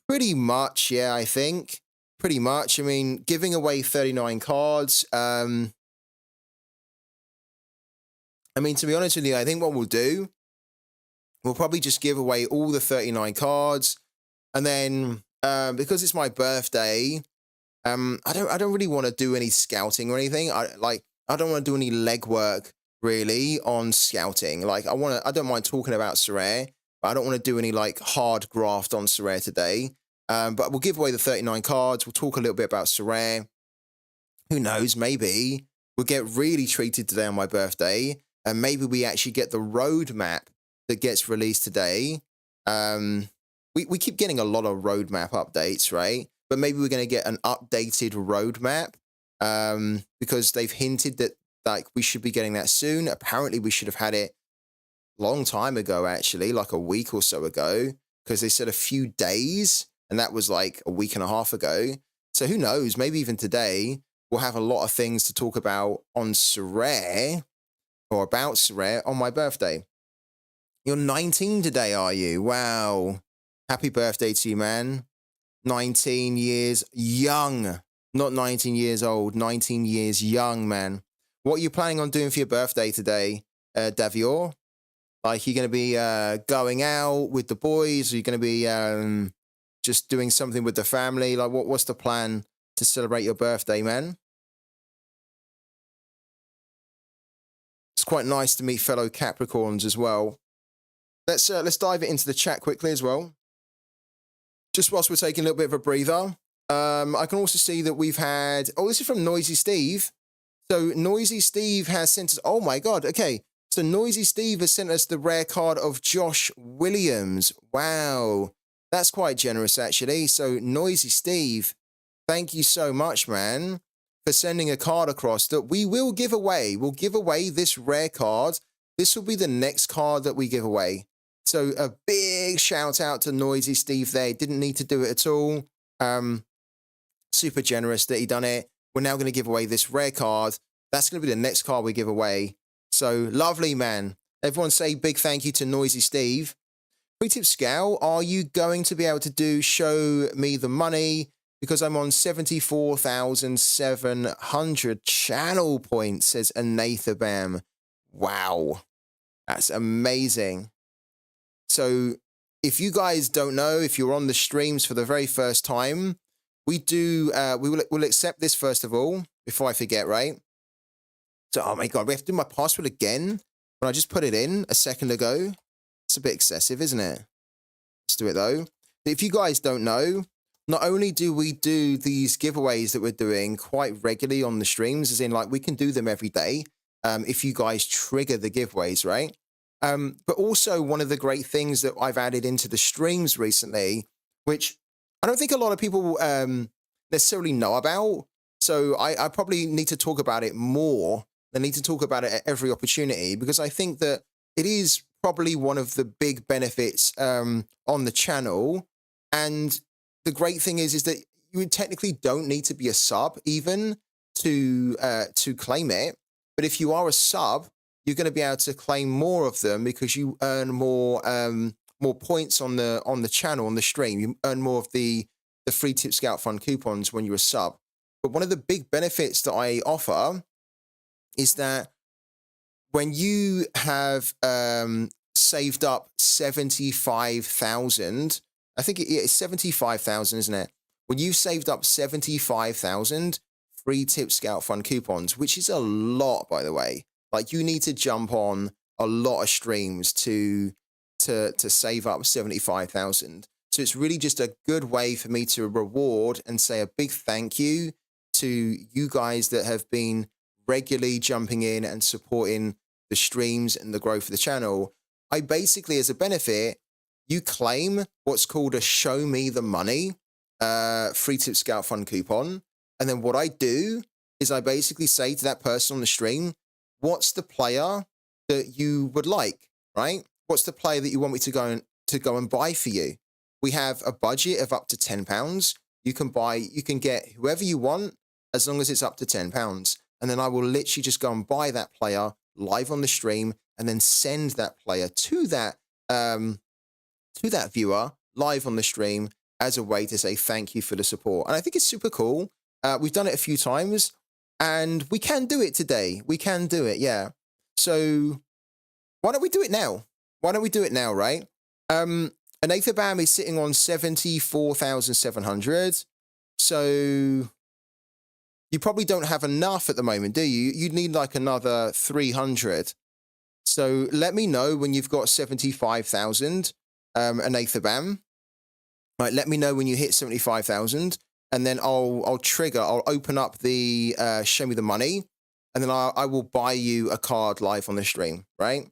Pretty much, yeah, I think. Pretty much. I mean, giving away 39 cards. I mean, to be honest with you, I think what we'll do, we'll probably just give away all the 39 cards. And then, because it's my birthday, I don't really want to do any scouting or anything. I don't want to do any legwork really on scouting. Like, I don't mind talking about Sorare, but I don't want to do any like hard graft on Sorare today. But we'll give away the 39 cards. We'll talk a little bit about Sorare. Who knows? Maybe we'll get really treated today on my birthday. And maybe we actually get the roadmap that gets released today. We we keep getting a lot of roadmap updates, right? But maybe we're going to get an updated roadmap because they've hinted that like we should be getting that soon. Apparently, we should have had it long time ago, actually, like a week or so ago, because they said a few days, and that was like a week and a half ago. So who knows? Maybe even today we'll have a lot of things to talk about on Sorare or about Sorare on my birthday. You're 19 today, are you? Wow. Happy birthday to you, man. 19 years young. Not 19 years old, 19 years young, man. What are you planning on doing for your birthday today, Davior? Like, you're going to be going out with the boys? Are you going to be just doing something with the family? Like, what's the plan to celebrate your birthday, man? It's quite nice to meet fellow Capricorns as well. Let's dive it into the chat quickly as well. Just whilst we're taking a little bit of a breather. I can also see that we've had... Oh, this is from Noisy Steve. So Noisy Steve has sent us... Oh, my God. Okay. So Noisy Steve has sent us the rare card of Josh Williams. Wow. That's quite generous, actually. So Noisy Steve, thank you so much, man, for sending a card across that we will give away. We'll give away this rare card. This will be the next card that we give away. So a big shout out to Noisy Steve there. Didn't need to do it at all. Super generous that he done it. We're now going to give away this rare card. That's going to be the next card we give away. So lovely, man. Everyone say big thank you to Noisy Steve. Pre-tip Scout, are you going to be able to do show me the money? Because I'm on 74,700 channel points, says Anathabam. Wow. That's amazing. So if you guys don't know, if you're on the streams for the very first time, we'll accept this first of all, before I forget, right? So, oh my God, we have to do my password again when I just put it in a second ago. It's a bit excessive, isn't it? Let's do it though. If you guys don't know, not only do we do these giveaways that we're doing quite regularly on the streams, as in like we can do them every day if you guys trigger the giveaways, right? But also one of the great things that I've added into the streams recently, which I don't think a lot of people necessarily know about. So I probably need to talk about it more. I need to talk about it at every opportunity because I think that it is probably one of the big benefits on the channel. And the great thing is that you technically don't need to be a sub even to claim it. But if you are a sub, you're going to be able to claim more of them because you earn more points on the channel, on the stream. You earn more of the free Tip Scout Fund coupons when you're a sub. But one of the big benefits that I offer is that when you have saved up 75,000, I think it's 75,000, isn't it? When you've saved up 75,000 free Tip Scout Fund coupons, which is a lot, by the way. Like, you need to jump on a lot of streams to save up 75,000. So it's really just a good way for me to reward and say a big thank you to you guys that have been regularly jumping in and supporting the streams and the growth of the channel. I basically, as a benefit, you claim what's called a show me the money free Tip Scout Fund coupon. And then what I do is I basically say to that person on the stream, what's the player that you would like, right? What's the player that you want me to go and buy for you? We have a budget of up to £10. You can get whoever you want as long as it's up to £10. And then I will literally just go and buy that player live on the stream and then send that player to that viewer live on the stream as a way to say thank you for the support. And I think it's super cool. We've done it a few times and we can do it today. We can do it, yeah. So why don't we do it now? Why don't we do it now, right? Anathabam is sitting on 74,700. So you probably don't have enough at the moment, do you? You'd need like another 300. So let me know when you've got 75,000, Anathabam. Right, let me know when you hit 75,000, and then I'll open up the show me the money, and then I will buy you a card live on the stream, right?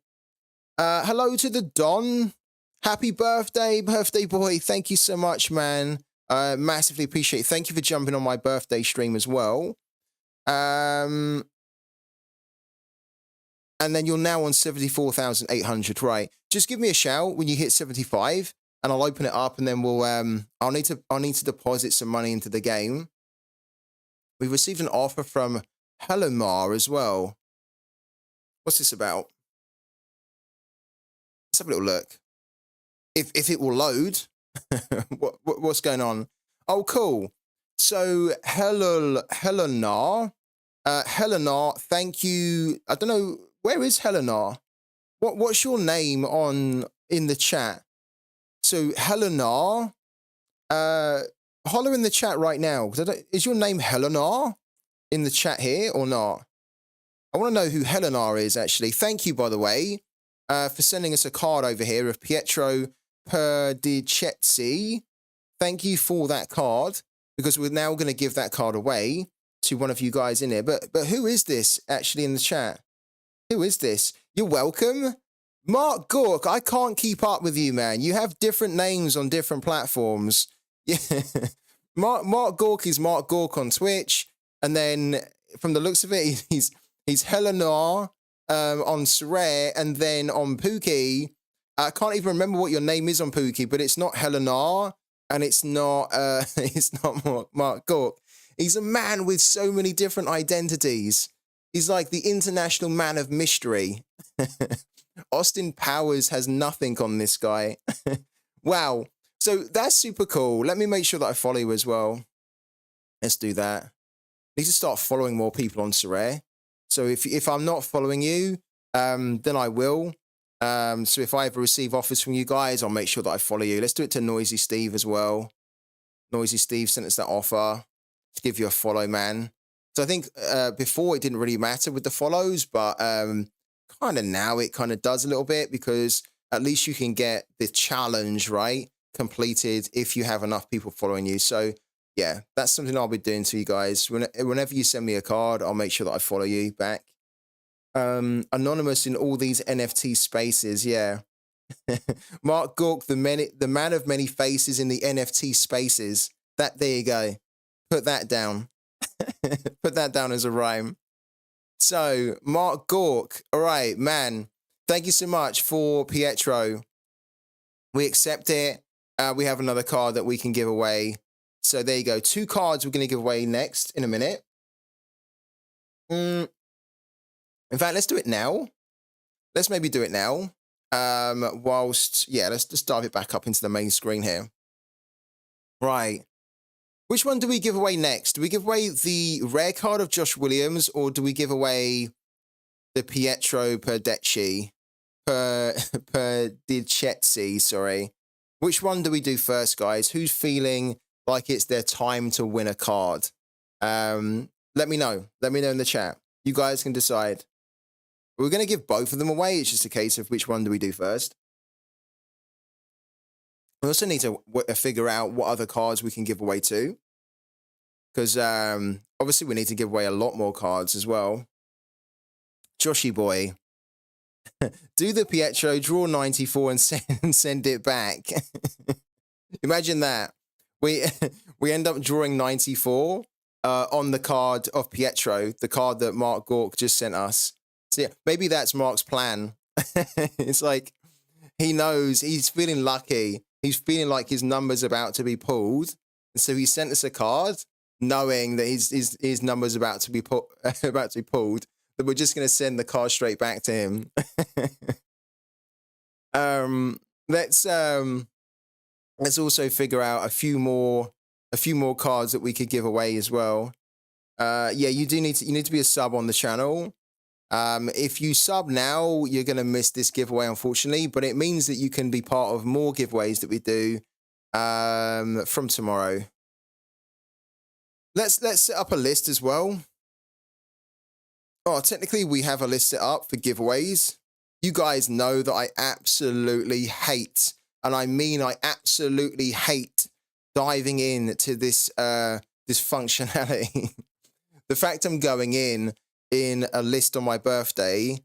Hello to the Don. Happy birthday boy. Thank you so much, man. Massively appreciate it. Thank you for jumping on my birthday stream as well. And then you're now on 74,800, right? Just give me a shout when you hit 75 and I'll open it up and then we'll I'll need to deposit some money into the game. We've received an offer from Helomar as well. What's this about? Let's have a little look. If it will load. What's going on? Oh, cool. So Helenar, thank you. I don't know, where is Helenar? What's your name in the chat? So Helenar, holler in the chat right now. Is your name Helenar in the chat here or not? I want to know who Helenar is actually. Thank you, by the way, for sending us a card over here of Pietro Perdicetti. Thank you for that card, because we're now going to give that card away to one of you guys in here. But who is this actually in the chat? Who is this? You're welcome. Mark Gork, I can't keep up with you, man. You have different names on different platforms. Yeah. Mark Gork is Mark Gork on Twitch. And then from the looks of it, he's Helenar on Sorare, and then on Pooky. I can't even remember what your name is on Pooky, but it's not Helenar, and it's not Mark Gork. He's a man with so many different identities. He's like the international man of mystery. Austin Powers has nothing on this guy. Wow. So that's super cool. Let me make sure that I follow you as well. Let's do that. I need to start following more people on Sorare. So if I'm not following you, then I will. So if I ever receive offers from you guys, I'll make sure that I follow you. Let's do it to Noisy Steve as well. Noisy Steve sent us that offer to give you a follow, man. So I think before it didn't really matter with the follows, but kind of now it kind of does a little bit, because at least you can get the challenge, right, completed if you have enough people following you. So yeah, that's something I'll be doing to you guys. Whenever you send me a card, I'll make sure that I follow you back. Anonymous in all these NFT spaces, yeah. Mark Gork, the man of many faces in the NFT spaces. There you go. Put that down. Put that down as a rhyme. So, Mark Gork, all right, man. Thank you so much for Pietro. We accept it. We have another card that we can give away. So there you go. 2 cards we're going to give away next in a minute. In fact, let's do it now. Let's maybe do it now. Let's just dive it back up into the main screen here. Right. Which one do we give away next? Do we give away the rare card of Josh Williams, or do we give away the Pietro Perdicetti, sorry. Which one do we do first, guys? Who's feeling like it's their time to win a card? Let me know. Let me know in the chat. You guys can decide. We're going to give both of them away. It's just a case of which one do we do first. We also need to figure out what other cards we can give away too. Because obviously we need to give away a lot more cards as well. Joshy boy. Do the Pietro, draw 94 and send it back. Imagine that. We end up drawing 94 on the card of Pietro, the card that Mark Gork just sent us. So yeah, maybe that's Mark's plan. It's like he knows, he's feeling lucky. He's feeling like his number's about to be pulled. And so he sent us a card knowing that his number's about to be pulled, that we're just going to send the card straight back to him. Let's also figure out a few more cards that we could give away as well. Yeah, you need to be a sub on the channel. If you sub now, you're going to miss this giveaway, unfortunately, but it means that you can be part of more giveaways that we do from tomorrow. Let's set up a list as well. Oh, technically we have a list set up for giveaways. You guys know that I absolutely hate, and I mean I absolutely hate diving into this this functionality. The fact I'm going in a list on my birthday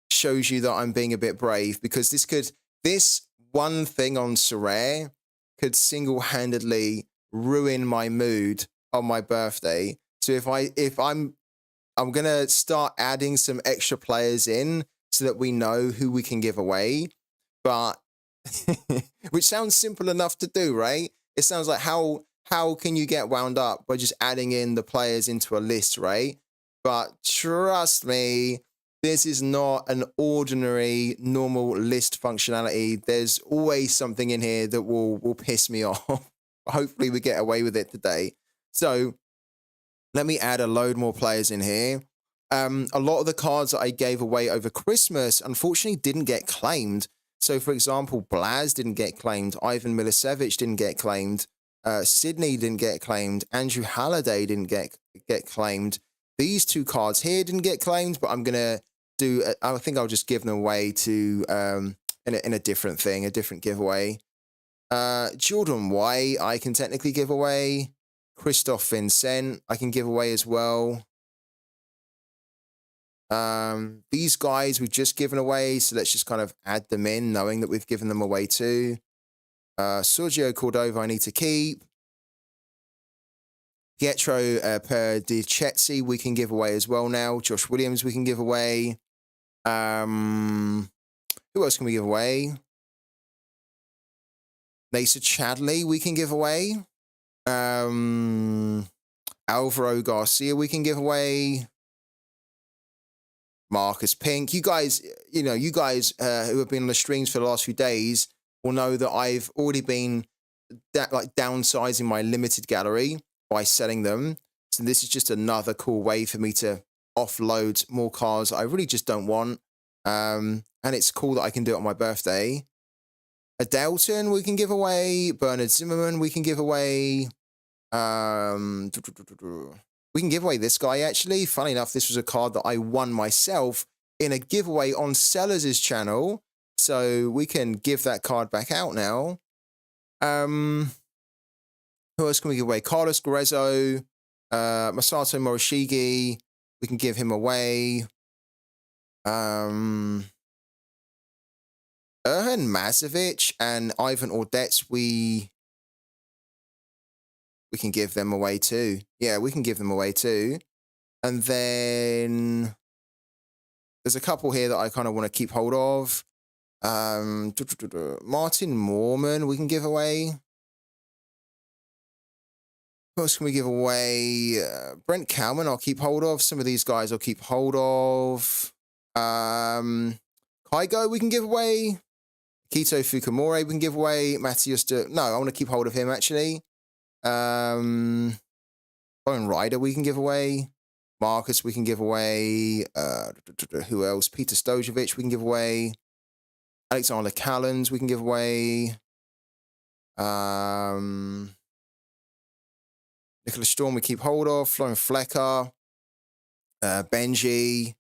shows you that I'm being a bit brave, because this one thing on Sorare could single-handedly ruin my mood on my birthday. So I'm gonna start adding some extra players in so that we know who we can give away. But which sounds simple enough to do, right? It sounds like how can you get wound up by just adding in the players into a list, right? But trust me, this is not an ordinary normal list functionality. There's always something in here that will piss me off. Hopefully we get away with it today. So let me add a load more players in here. A lot of the cards that I gave away over Christmas, unfortunately, didn't get claimed. So, for example, Blaz didn't get claimed. Ivan Milicevic didn't get claimed. Sydney didn't get claimed. Andrew Halliday didn't get claimed. These two cards here didn't get claimed, but I'm going to do... I think I'll just give them away to... in a different thing, a different giveaway. Jordan White, I can technically give away. Christophe Vincent, I can give away as well. These guys we've just given away, so let's just kind of add them in, knowing that we've given them away too. Sergio Cordova, I need to keep. Pietro Perdichezzi, we can give away as well now. Josh Williams, we can give away. Who else can we give away? Nasa Chadley, we can give away. Alvaro Garcia, we can give away. Marcus Pink. You guys, who have been on the streams for the last few days will know that I've already been downsizing my limited gallery by selling them. So this is just another cool way for me to offload more cards I really just don't want. And it's cool that I can do it on my birthday. Adelton, we can give away. Bernard Zimmerman, we can give away. We can give away this guy, actually. Funny enough, this was a card that I won myself in a giveaway on Sellers' channel. So we can give that card back out now. Who else can we give away? Carlos Guerrero, Masato Morishige. We can give him away. Erhan Mazovic and Ivan Ordets, we can give them away too. Yeah, we can give them away too. And then there's a couple here that I kind of want to keep hold of. Martin Moorman, we can give away. Who else can we give away? Brent Kalman, I'll keep hold of. Some of these guys I'll keep hold of. Kaigo, we can give away. Kito Fukumore, we can give away. Matthias no, I want to keep hold of him, actually. Owen Ryder, we can give away. Marcus, we can give away. Who else? Peter Stojovic, we can give away. Alexander Callens, we can give away. Nicholas Storm, we keep hold of. Florian Flecker. Benji.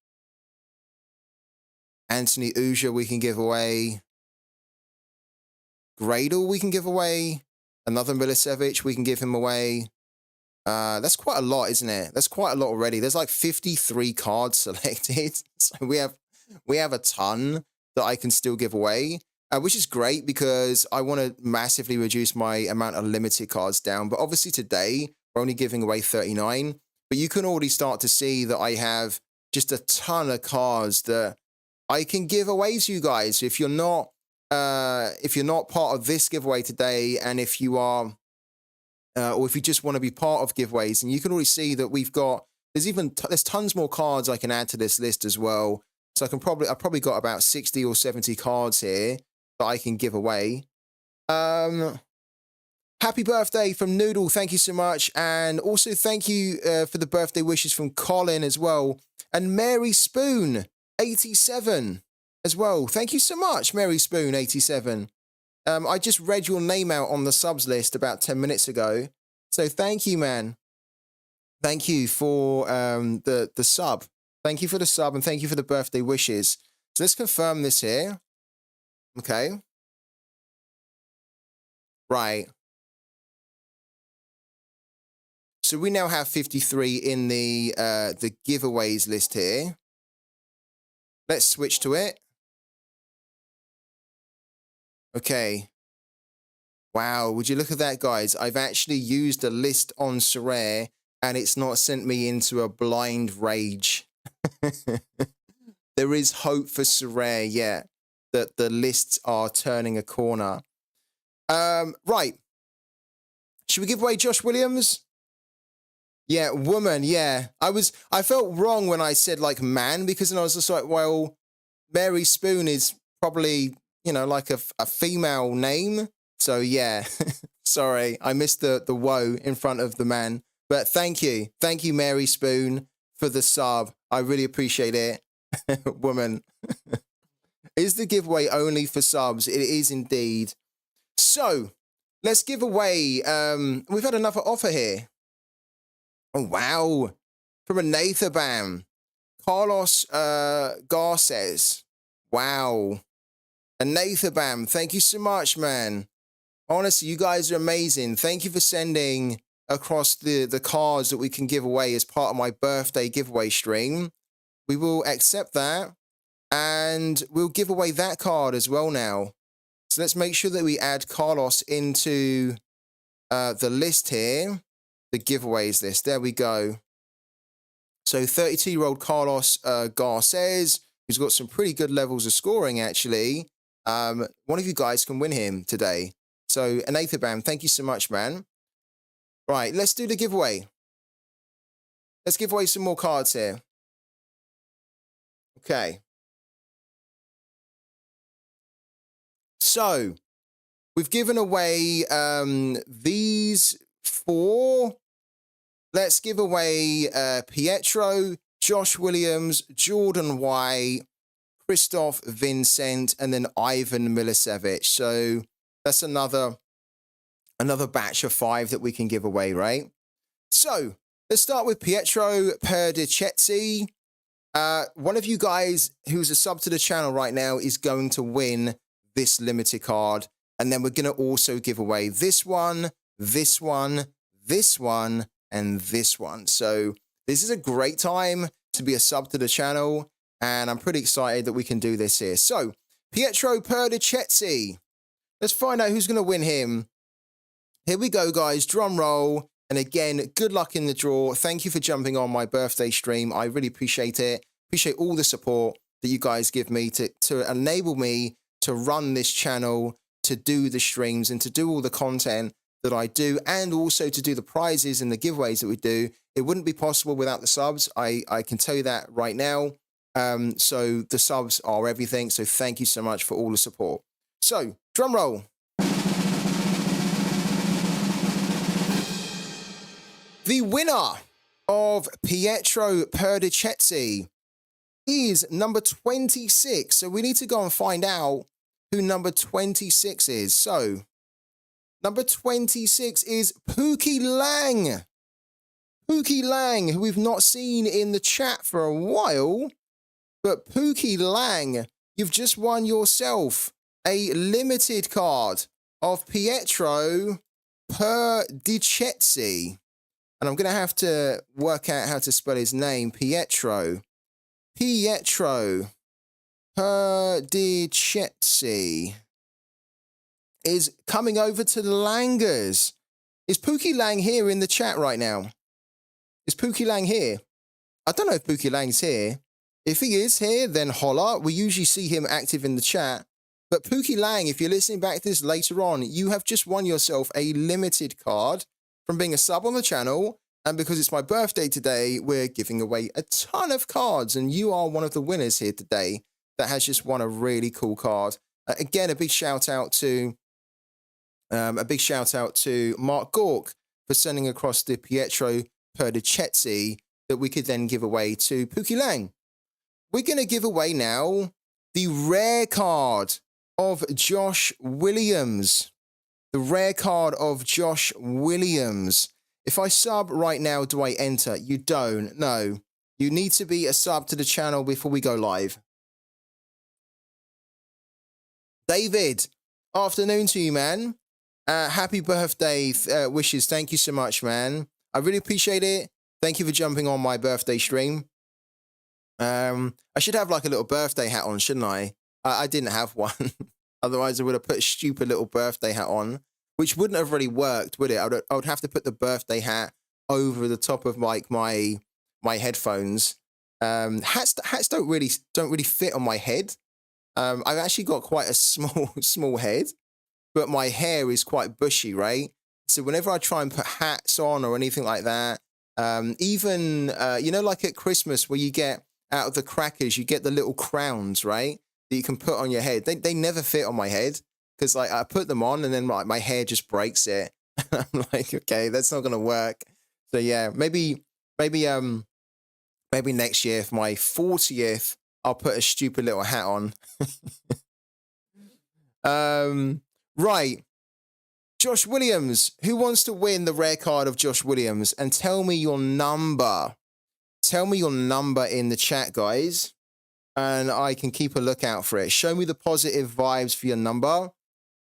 Anthony Uja, we can give away. Gradle, we can give away. Another Milicevic, we can give him away. That's quite a lot, isn't it? That's quite a lot already. There's like 53 cards selected. So we have a ton that I can still give away, which is great because I want to massively reduce my amount of limited cards down. But obviously today, we're only giving away 39. But you can already start to see that I have just a ton of cards that I can give away to you guys. If you're not part of this giveaway today, and if you are, or if you just want to be part of giveaways, and you can already see that there's tons more cards I can add to this list as well. So I've probably got about 60 or 70 cards here that I can give away. Happy birthday from Noodle. Thank you so much. And also thank you for the birthday wishes from Colin as well. And Mary Spoon, 87 as well. Thank you so much, Mary Spoon, 87. I just read your name out on the subs list about 10 minutes ago. So thank you, man. Thank you for the sub. Thank you for the sub and thank you for the birthday wishes. So let's confirm this here. Okay. Right. So we now have 53 in the giveaways list here. Let's switch to it. Okay. Wow, would you look at that, guys? I've actually used a list on Sorare, and it's not sent me into a blind rage. There is hope for Sorare, yeah, that the lists are turning a corner. Right. Should we give away Josh Williams? Yeah, woman, yeah. I felt wrong when I said like man, because then I was just like, well, Mary Spoon is probably, like a female name. So yeah, sorry, I missed the woe in front of the man. But thank you, Mary Spoon, for the sub. I really appreciate it, woman. Is the giveaway only for subs? It is indeed. So let's give away. We've had another offer here. Oh wow, from a Nathabam, Carlos Garces. Wow, a Nathabam. Thank you so much, man. Honestly, you guys are amazing. Thank you for sending across the cards that we can give away as part of my birthday giveaway stream. We will accept that, and we'll give away that card as well now. So let's make sure that we add Carlos into the list here, the giveaways list. There we go. So 32-year-old Carlos Garces, who's got some pretty good levels of scoring, actually. One of you guys can win him today. So, Anathabam, thank you so much, man. Right, let's do the giveaway. Let's give away some more cards here. Okay. So, we've given away these four. Let's give away Pietro, Josh Williams, Jordan White, Christoph Vincent, and then Ivan Milicevic. So that's another batch of 5 that we can give away, right? So let's start with Pietro Perdichetzi. One of you guys who's a sub to the channel right now is going to win this limited card. And then we're going to also give away this one, this one, this one, and this one. So this is a great time to be a sub to the channel, and I'm pretty excited that we can do this here. So Pietro Perdichetzi. Let's find out who's going to win him. Here we go, guys. Drum roll. And again, good luck in the draw. Thank you for jumping on my birthday stream. I really appreciate it. Appreciate all the support that you guys give me to enable me to run this channel, to do the streams, and to do all the content that I do, and also to do the prizes and the giveaways that we do. It wouldn't be possible without the subs. I can tell you that right now. So the subs are everything. So thank you so much for all the support. So, drum roll. The winner of Pietro Perdichetzi is number 26. So we need to go and find out who number 26 is. So, number 26 is Pooky Lang. Pooky Lang, who we've not seen in the chat for a while. But Pooky Lang, you've just won yourself a limited card of Pietro Perdichetzi. And I'm going to have to work out how to spell his name. Pietro Perdichetzi is coming over to the Langers. Is Pooky Lang here in the chat right now? Is Pooky Lang here? I don't know if Pooky Lang's here. If he is here, then holla. We usually see him active in the chat. But Pooky Lang, if you're listening back to this later on, you have just won yourself a limited card from being a sub on the channel. And because it's my birthday today, we're giving away a ton of cards. And you are one of the winners here today that has just won a really cool card. Again, a big shout out to Mark Gork for sending across the Pietro Perdichetzi that we could then give away to Pooky Lang. We're going to give away now the rare card of Josh Williams. The rare card of Josh Williams. If I sub right now, do I enter? You don't. No. You need to be a sub to the channel before we go live. David, afternoon to you, man. Happy birthday wishes. Thank you so much, man. I really appreciate it. Thank you for jumping on my birthday stream. I should have like a little birthday hat on, shouldn't I? I didn't have one. Otherwise, I would have put a stupid little birthday hat on, which wouldn't have really worked, would it? I would have to put the birthday hat over the top of like my headphones. Hats don't really fit on my head. I've actually got quite a small head, but my hair is quite bushy, right? So whenever I try and put hats on or anything like that, even you know, like at Christmas where you get out of the crackers, you get the little crowns, right? That you can put on your head. They never fit on my head because like I put them on and then my hair just breaks it. I'm like, okay, that's not gonna work. So yeah, maybe maybe next year for my 40th, I'll put a stupid little hat on. Right. Josh Williams. Who wants to win the rare card of Josh Williams? And tell me your number. Tell me your number in the chat, guys. And I can keep a lookout for it. Show me the positive vibes for your number.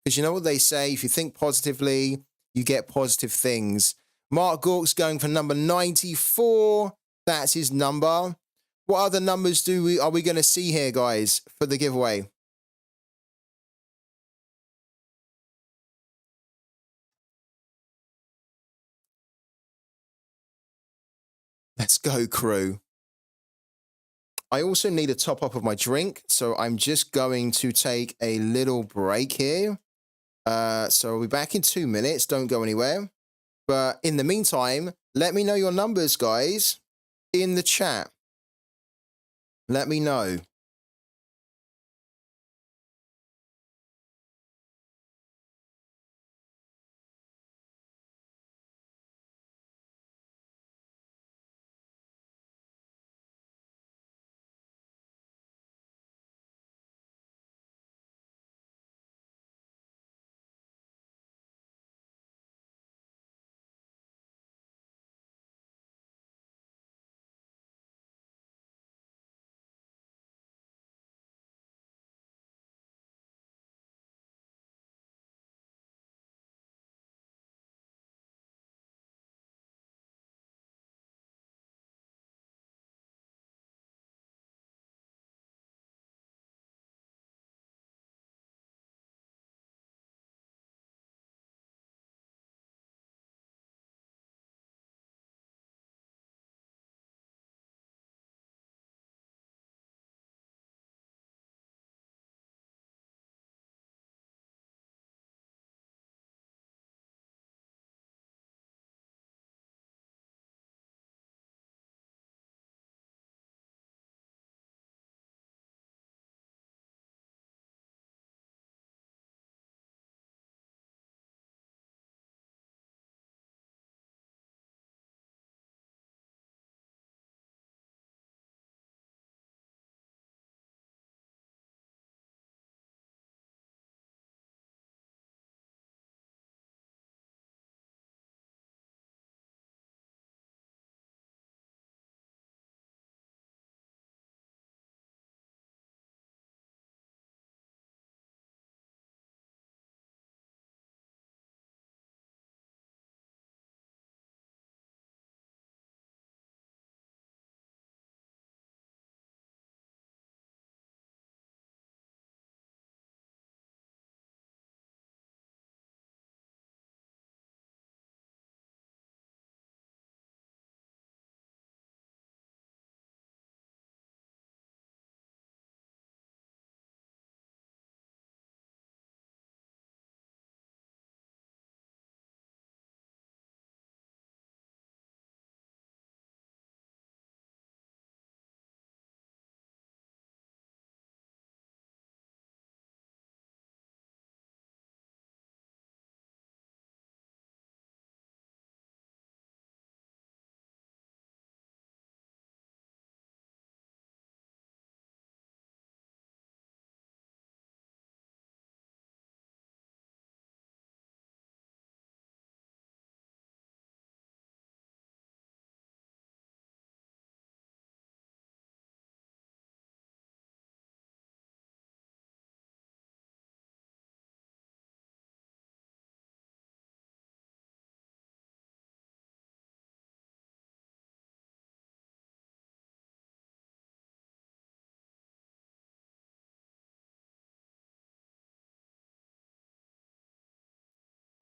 Because you know what they say, if you think positively, you get positive things. Mark Gork's going for number 94. That's his number. What other numbers are we going to see here, guys, for the giveaway? Let's go, crew. I also need a top up of my drink, so I'm just going to take a little break here. So I'll be back in 2 minutes. Don't go anywhere. But in the meantime, let me know your numbers, guys, in the chat. Let me know.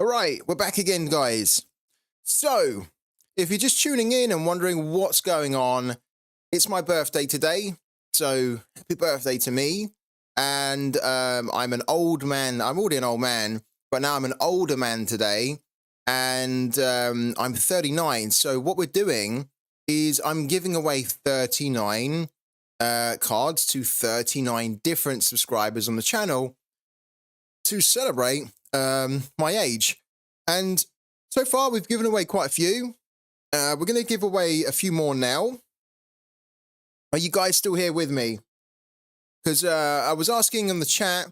All right, we're back again, guys. So, if you're just tuning in and wondering what's going on, it's my birthday today. So, happy birthday to me. And I'm an old man. I'm already an old man, but now I'm an older man today. And I'm 39. So, what we're doing is I'm giving away 39 cards to 39 different subscribers on the channel to celebrate my age. And so far, we've given away quite a few. We're going to give away a few more now. Are you guys still here with me? Because I was asking in the chat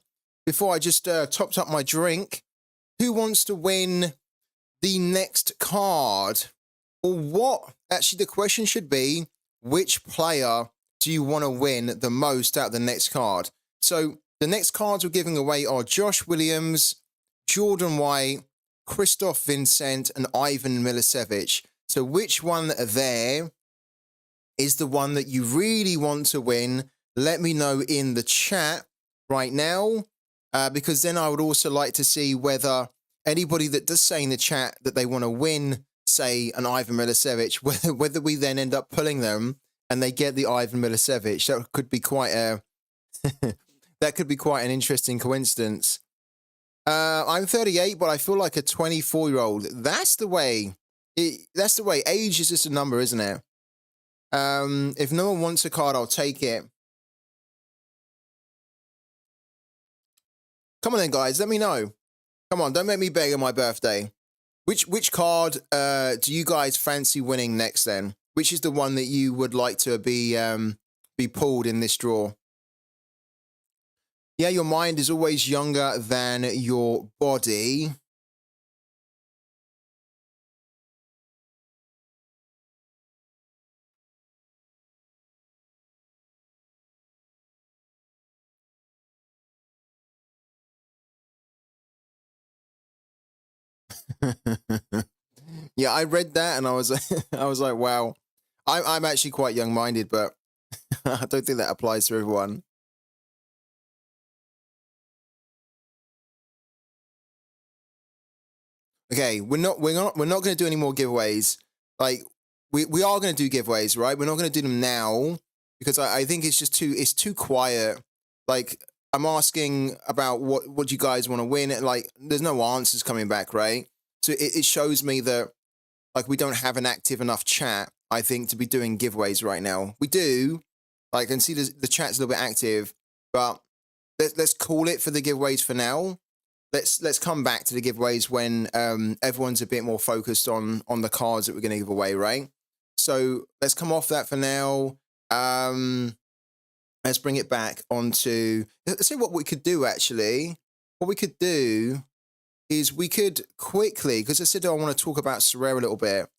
before I just topped up my drink, who wants to win the next card? Or what? Actually, the question should be, which player do you want to win the most out of the next card? So the next cards we're giving away are Josh Williams, Jordan White, Christoph Vincent, and Ivan Milicevic. So which one there is the one that you really want to win? Let me know in the chat right now, because then I would also like to see whether anybody that does say in the chat that they want to win, say, an Ivan Milicevic, whether we then end up pulling them and they get the Ivan Milicevic. That could be quite a that could be quite an interesting coincidence. I'm 38, but I feel like a 24-year-old. That's the way. That's the way. Age is just a number, isn't it? If no one wants a card, I'll take it. Come on then, guys. Let me know. Come on, don't make me beg on my birthday. Which card do you guys fancy winning next then? Which is the one that you would like to be pulled in this draw? Yeah, your mind is always younger than your body. Yeah, I read that and I was I was like, wow. I'm actually quite young-minded, but I don't think that applies to everyone. Okay, we're not going to do any more giveaways. Like we are going to do giveaways, right? We're not going to do them now because I think it's just too quiet. Like I'm asking about what you guys want to win. Like there's no answers coming back, right? So it shows me that like we don't have an active enough chat, I think, to be doing giveaways right now. We do. Like I can see the chat's a little bit active, but let's call it for the giveaways for now. Let's come back to the giveaways when everyone's a bit more focused on the cards that we're going to give away, right? So let's come off that for now. Let's bring it back onto. Let's see what we could do actually. What we could do is we could quickly, because I said I want to talk about Sorare a little bit.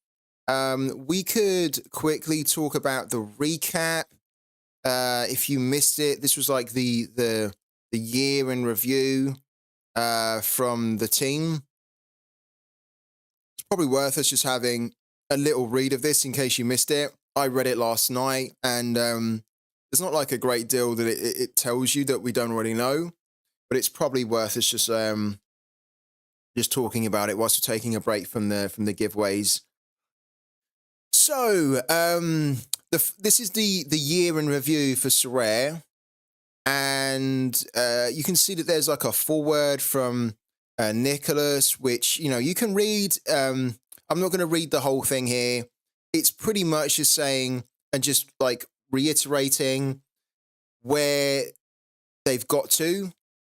We could quickly talk about the recap. If you missed it, this was like the year in review from the team. It's probably worth us just having a little read of this in case you missed it. I read it last night, and it's not like a great deal that it tells you that we don't already know, but it's probably worth us just talking about it whilst we're taking a break from the giveaways. So this is the year in review for Sorare. And you can see that there's like a foreword from Nicholas, which, you know, you can read. I'm not going to read the whole thing here. It's pretty much just saying and just like reiterating where they've got to.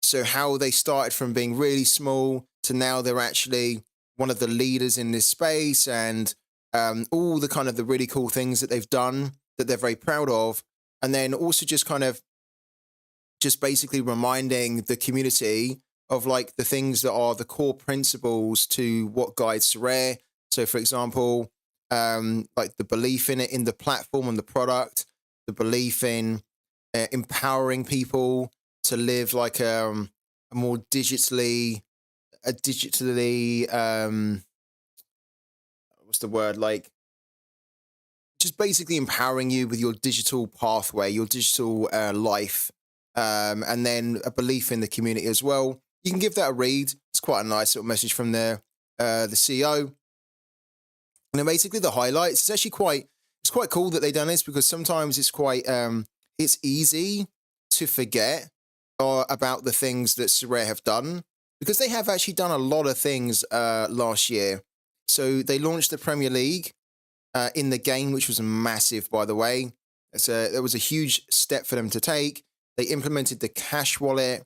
So how they started from being really small to now they're actually one of the leaders in this space, and all the kind of the really cool things that they've done that they're very proud of. And then also just kind of just basically reminding the community of like the things that are the core principles to what guides Sorare. So for example, like the belief in it, in the platform and the product, the belief in empowering people to live like a more digitally, what's the word? Like just basically empowering you with your digital pathway, your digital life. And then a belief in the community as well. you can give that a read. It's quite a nice little message from the CEO. And then basically the highlights. It's actually quite cool that they've done this, because sometimes it's easy to forget about the things that Sorare have done, because they have actually done a lot of things last year. So they launched the Premier League in the game, which was massive, by the way. That was a huge step for them to take. They implemented the cash wallet,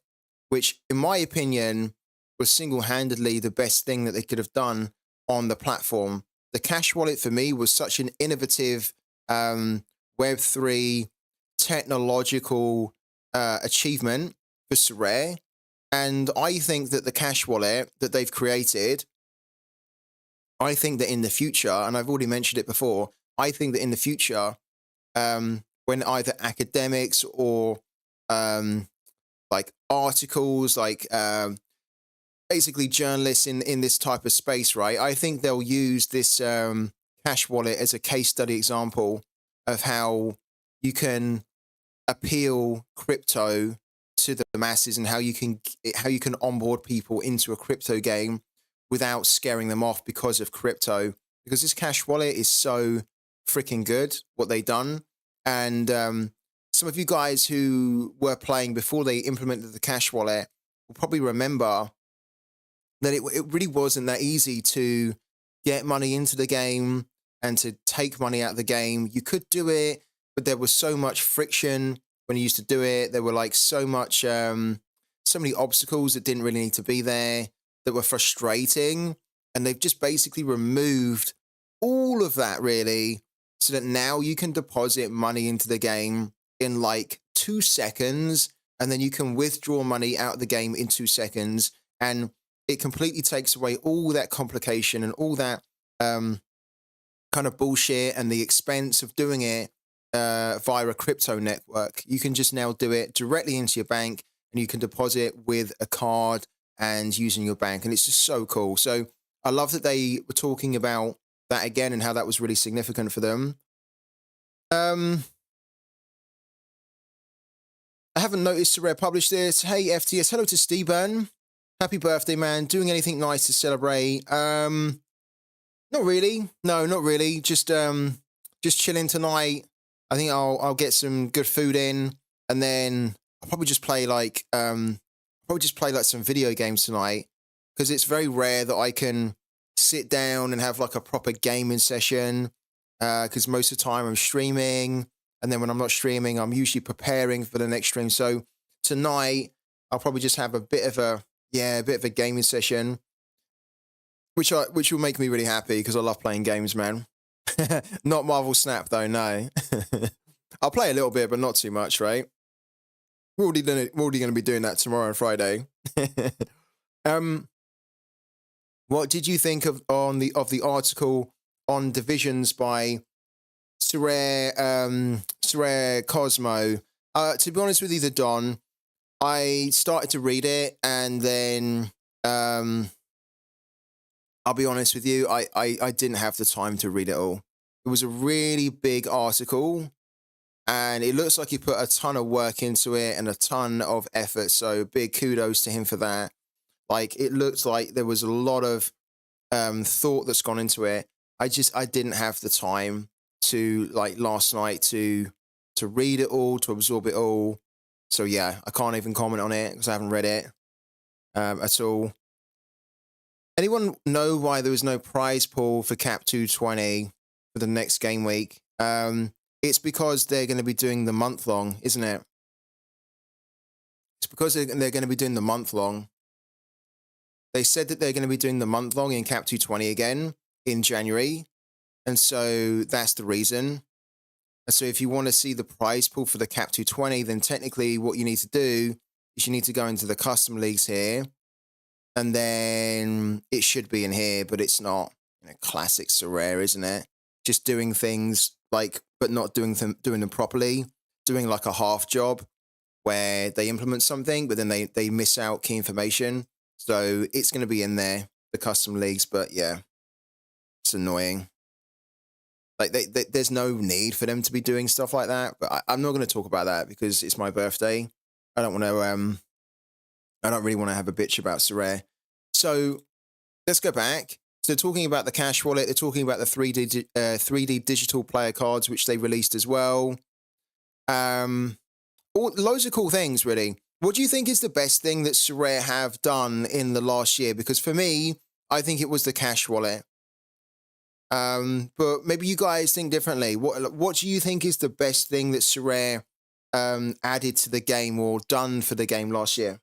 which, in my opinion, was single-handedly the best thing that they could have done on the platform. The cash wallet, for me, was such an innovative Web3 technological achievement for Sorare. And I think that the cash wallet that they've created, I think that in the future, and I've already mentioned it before, I think that in the future, when either academics or like articles, like basically journalists in this type of space, right? I think they'll use this cash wallet as a case study example of how you can appeal crypto to the masses, and how you can onboard people into a crypto game without scaring them off because of crypto. Because this cash wallet is so freaking good, what they've done. And some of you guys who were playing before they implemented the cash wallet will probably remember that it really wasn't that easy to get money into the game and to take money out of the game. You could do it, but there was so much friction when you used to do it. There were like so many obstacles that didn't really need to be there, that were frustrating. And they've just basically removed all of that, really, so that now you can deposit money into the game in like 2 seconds, and then you can withdraw money out of the game in 2 seconds. And it completely takes away all that complication and all that kind of bullshit and the expense of doing it via a crypto network. You can just now do it directly into your bank, and you can deposit with a card and using your bank. And it's just so cool. So I love that they were talking about that again and how that was really significant for them. I haven't noticed Sorare published this. Hey, FTS. Hello to Steven. Happy birthday, man. Doing anything nice to celebrate? Not really. No, not really. Just chilling tonight. I think I'll get some good food in, and then I'll probably just play like some video games tonight, because it's very rare that I can sit down and have like a proper gaming session, because most of the time I'm streaming, and then when I'm not streaming, I'm usually preparing for the next stream. So tonight I'll probably just have a bit of a gaming session, which will make me really happy, because I love playing games, man. Not Marvel Snap though, no. I'll play a little bit, but not too much, right? We're already going to be doing that tomorrow and Friday. What did you think of the article on divisions by Sorare Cosmo? To be honest with you, Don, I started to read it, and then I'll be honest with you, I didn't have the time to read it all. It was a really big article, and it looks like he put a ton of work into it and a ton of effort. So big kudos to him for that. Like, it looked like there was a lot of thought that's gone into it. I didn't have the time to, like, last night to read it all, to absorb it all. So yeah, I can't even comment on it because I haven't read it at all. Anyone know why there was no prize pool for Cap 220 for the next game week? It's because they're going to be doing the month-long, isn't it? It's because they're going to be doing the month-long. They said that they're going to be doing the month-long in Cap 220 again in January. And so that's the reason. And so if you want to see the prize pool for the Cap 220, then technically what you need to do is you need to go into the custom leagues here. And then it should be in here, but it's not. Classic Sorare, isn't it? Just doing things like, but not doing them properly. Doing like a half job where they implement something, but then they miss out key information. So it's going to be in there, the custom leagues. But yeah, it's annoying. Like there's no need for them to be doing stuff like that. But I'm not going to talk about that because it's my birthday. I don't want to I don't really want to have a bitch about Sorare. So let's go back. So they're talking about the cash wallet. They're talking about the 3D digital player cards, which they released as well. Loads of cool things, really. What do you think is the best thing that Sorare have done in the last year? Because for me, I think it was the cash wallet. But maybe you guys think differently. What do you think is the best thing that Sorare added to the game or done for the game last year?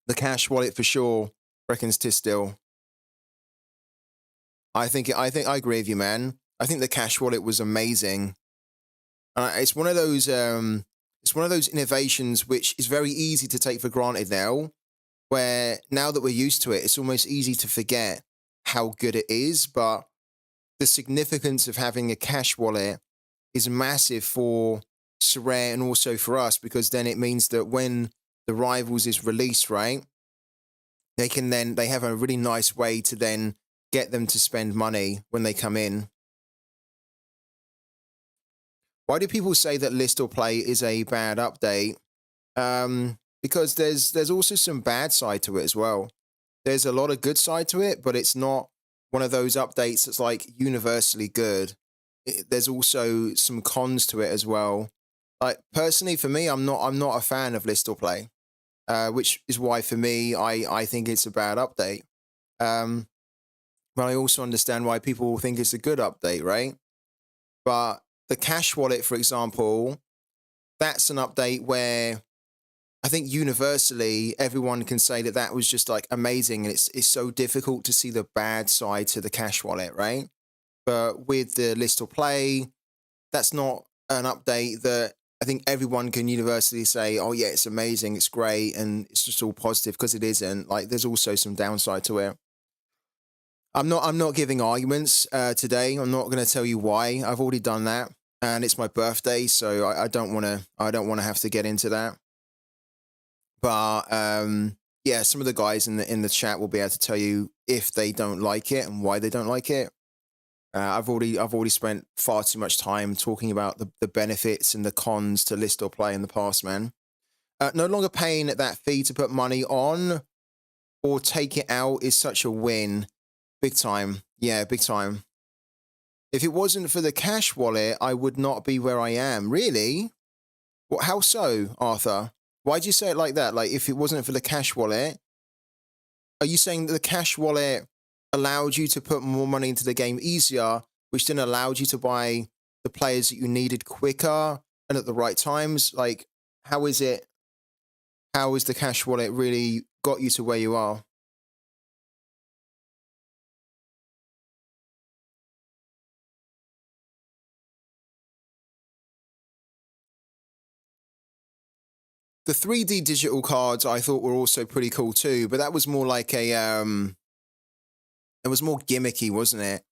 The cash wallet for sure. Reckons tis still. I think I agree with you, man. I think the cash wallet was amazing. It's one of those innovations which is very easy to take for granted now. Where now that we're used to it, it's almost easy to forget how good it is. But the significance of having a cash wallet is massive for Sorare and also for us because then it means that when the Rivals is released, right, they have a really nice way to then get them to spend money when they come in. Why do people say that List or Play is a bad update? Because there's also some bad side to it as well. There's a lot of good side to it, but it's not one of those updates that's like universally good. There's also some cons to it as well. Like personally, for me, I'm not a fan of List or Play, which is why for me, I think it's a bad update. Um, but I also understand why people think it's a good update, right? But the cash wallet, for example, that's an update where I think universally everyone can say that that was just like amazing, and it's so difficult to see the bad side to the cash wallet, right? But with the List or Play, that's not an update that I think everyone can universally say, oh yeah, it's amazing, it's great, and it's just all positive because it isn't. Like there's also some downside to it. I'm not giving arguments today. I'm not going to tell you why. I've already done that, and it's my birthday, so I don't want to. I don't want to have to get into that. But yeah, some of the guys in the chat will be able to tell you if they don't like it and why they don't like it. I've already spent far too much time talking about the benefits and the cons to List or Play in the past, man. No longer paying that fee to put money on or take it out is such a win. Big time. Yeah, big time. If it wasn't for the cash wallet, I would not be where I am. Really? What? How so, Arthur? Why'd you say it like that? Like, if it wasn't for the cash wallet, are you saying that the cash wallet allowed you to put more money into the game easier, which then allowed you to buy the players that you needed quicker and at the right times? Like, how is it? How is the cash wallet really got you to where you are? The 3D digital cards I thought were also pretty cool too, but that was more like it was more gimmicky, wasn't it?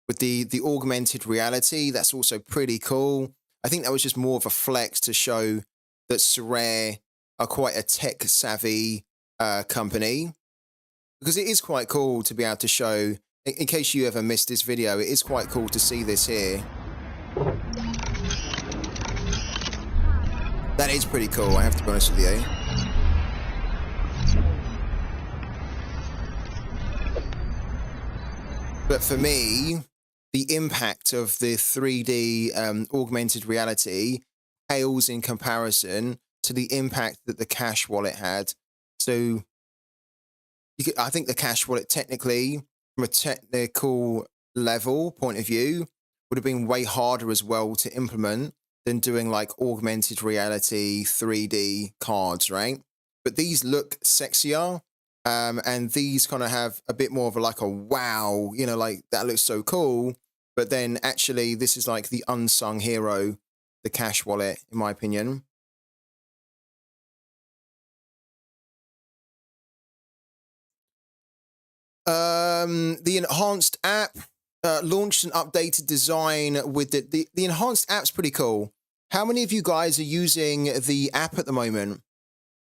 With the augmented reality, that's also pretty cool. I think that was just more of a flex to show that Sorare are quite a tech savvy company, because it is quite cool to be able to show. In case you ever missed this video, it is quite cool to see this here. That is pretty cool, I have to be honest with you. But for me, the impact of the 3D augmented reality pales in comparison to the impact that the cash wallet had. So I think the cash wallet technically, from a technical level point of view, would have been way harder as well to implement than doing like augmented reality 3D cards, right? But these look sexier. And these kind of have a bit more of like a wow, like that looks so cool. But then actually, this is like the unsung hero, the cash wallet, in my opinion. The enhanced app launched an updated design with the enhanced app's pretty cool. How many of you guys are using the app at the moment?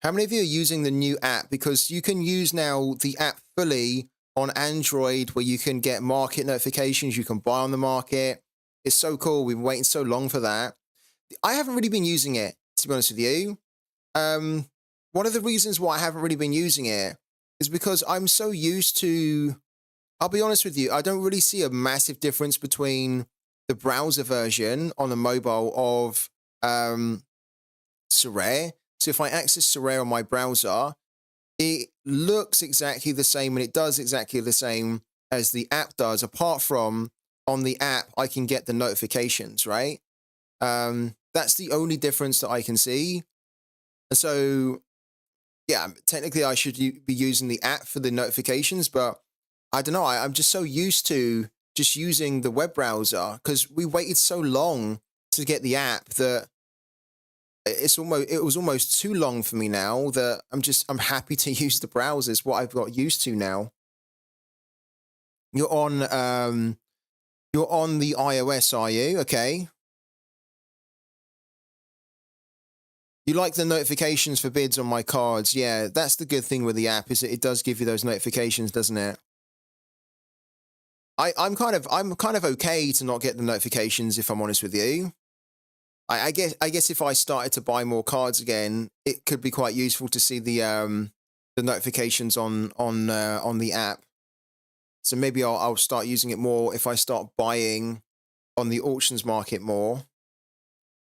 How many of you are using the new app? Because you can use now the app fully on Android, where you can get market notifications, you can buy on the market. It's so cool. We've been waiting so long for that. I haven't really been using it, to be honest with you. One of the reasons why I haven't really been using it is because I'm so used to, I'll be honest with you, I don't really see a massive difference between the browser version on the mobile of Sorare. So if I access Sorare on my browser, it looks exactly the same and it does exactly the same as the app does, apart from on the app, I can get the notifications, right? That's the only difference that I can see. And so, yeah, technically I should be using the app for the notifications, but I don't know. I'm just so used to just using the web browser because we waited so long to get the app that it was almost too long for me now that I'm happy to use the browser is what I've got used to now. You're on you're on the iOS, are you? Okay. You like the notifications for bids on my cards. Yeah, that's the good thing with the app is that it does give you those notifications, doesn't it? I'm kind of okay to not get the notifications if I'm honest with you. I guess if I started to buy more cards again, it could be quite useful to see the notifications on the app. So maybe I'll start using it more if I start buying on the auctions market more.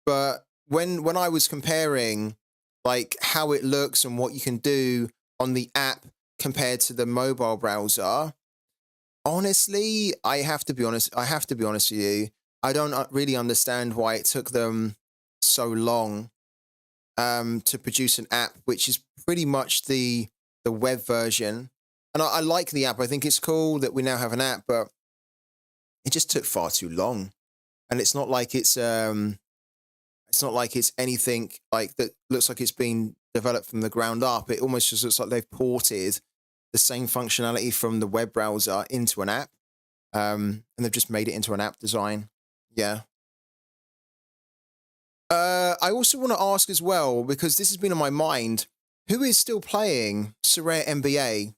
But when I was comparing like how it looks and what you can do on the app compared to the mobile browser, honestly, I have to be honest. I have to be honest with you. I don't really understand why it took them so long to produce an app, which is pretty much the web version. And I like the app. I think it's cool that we now have an app, but it just took far too long. And it's not like it's anything like that looks like it's been developed from the ground up. It almost just looks like they've ported the same functionality from the web browser into an app. And they've just made it into an app design. Yeah. I also want to ask as well, because this has been on my mind, who is still playing Sorare NBA?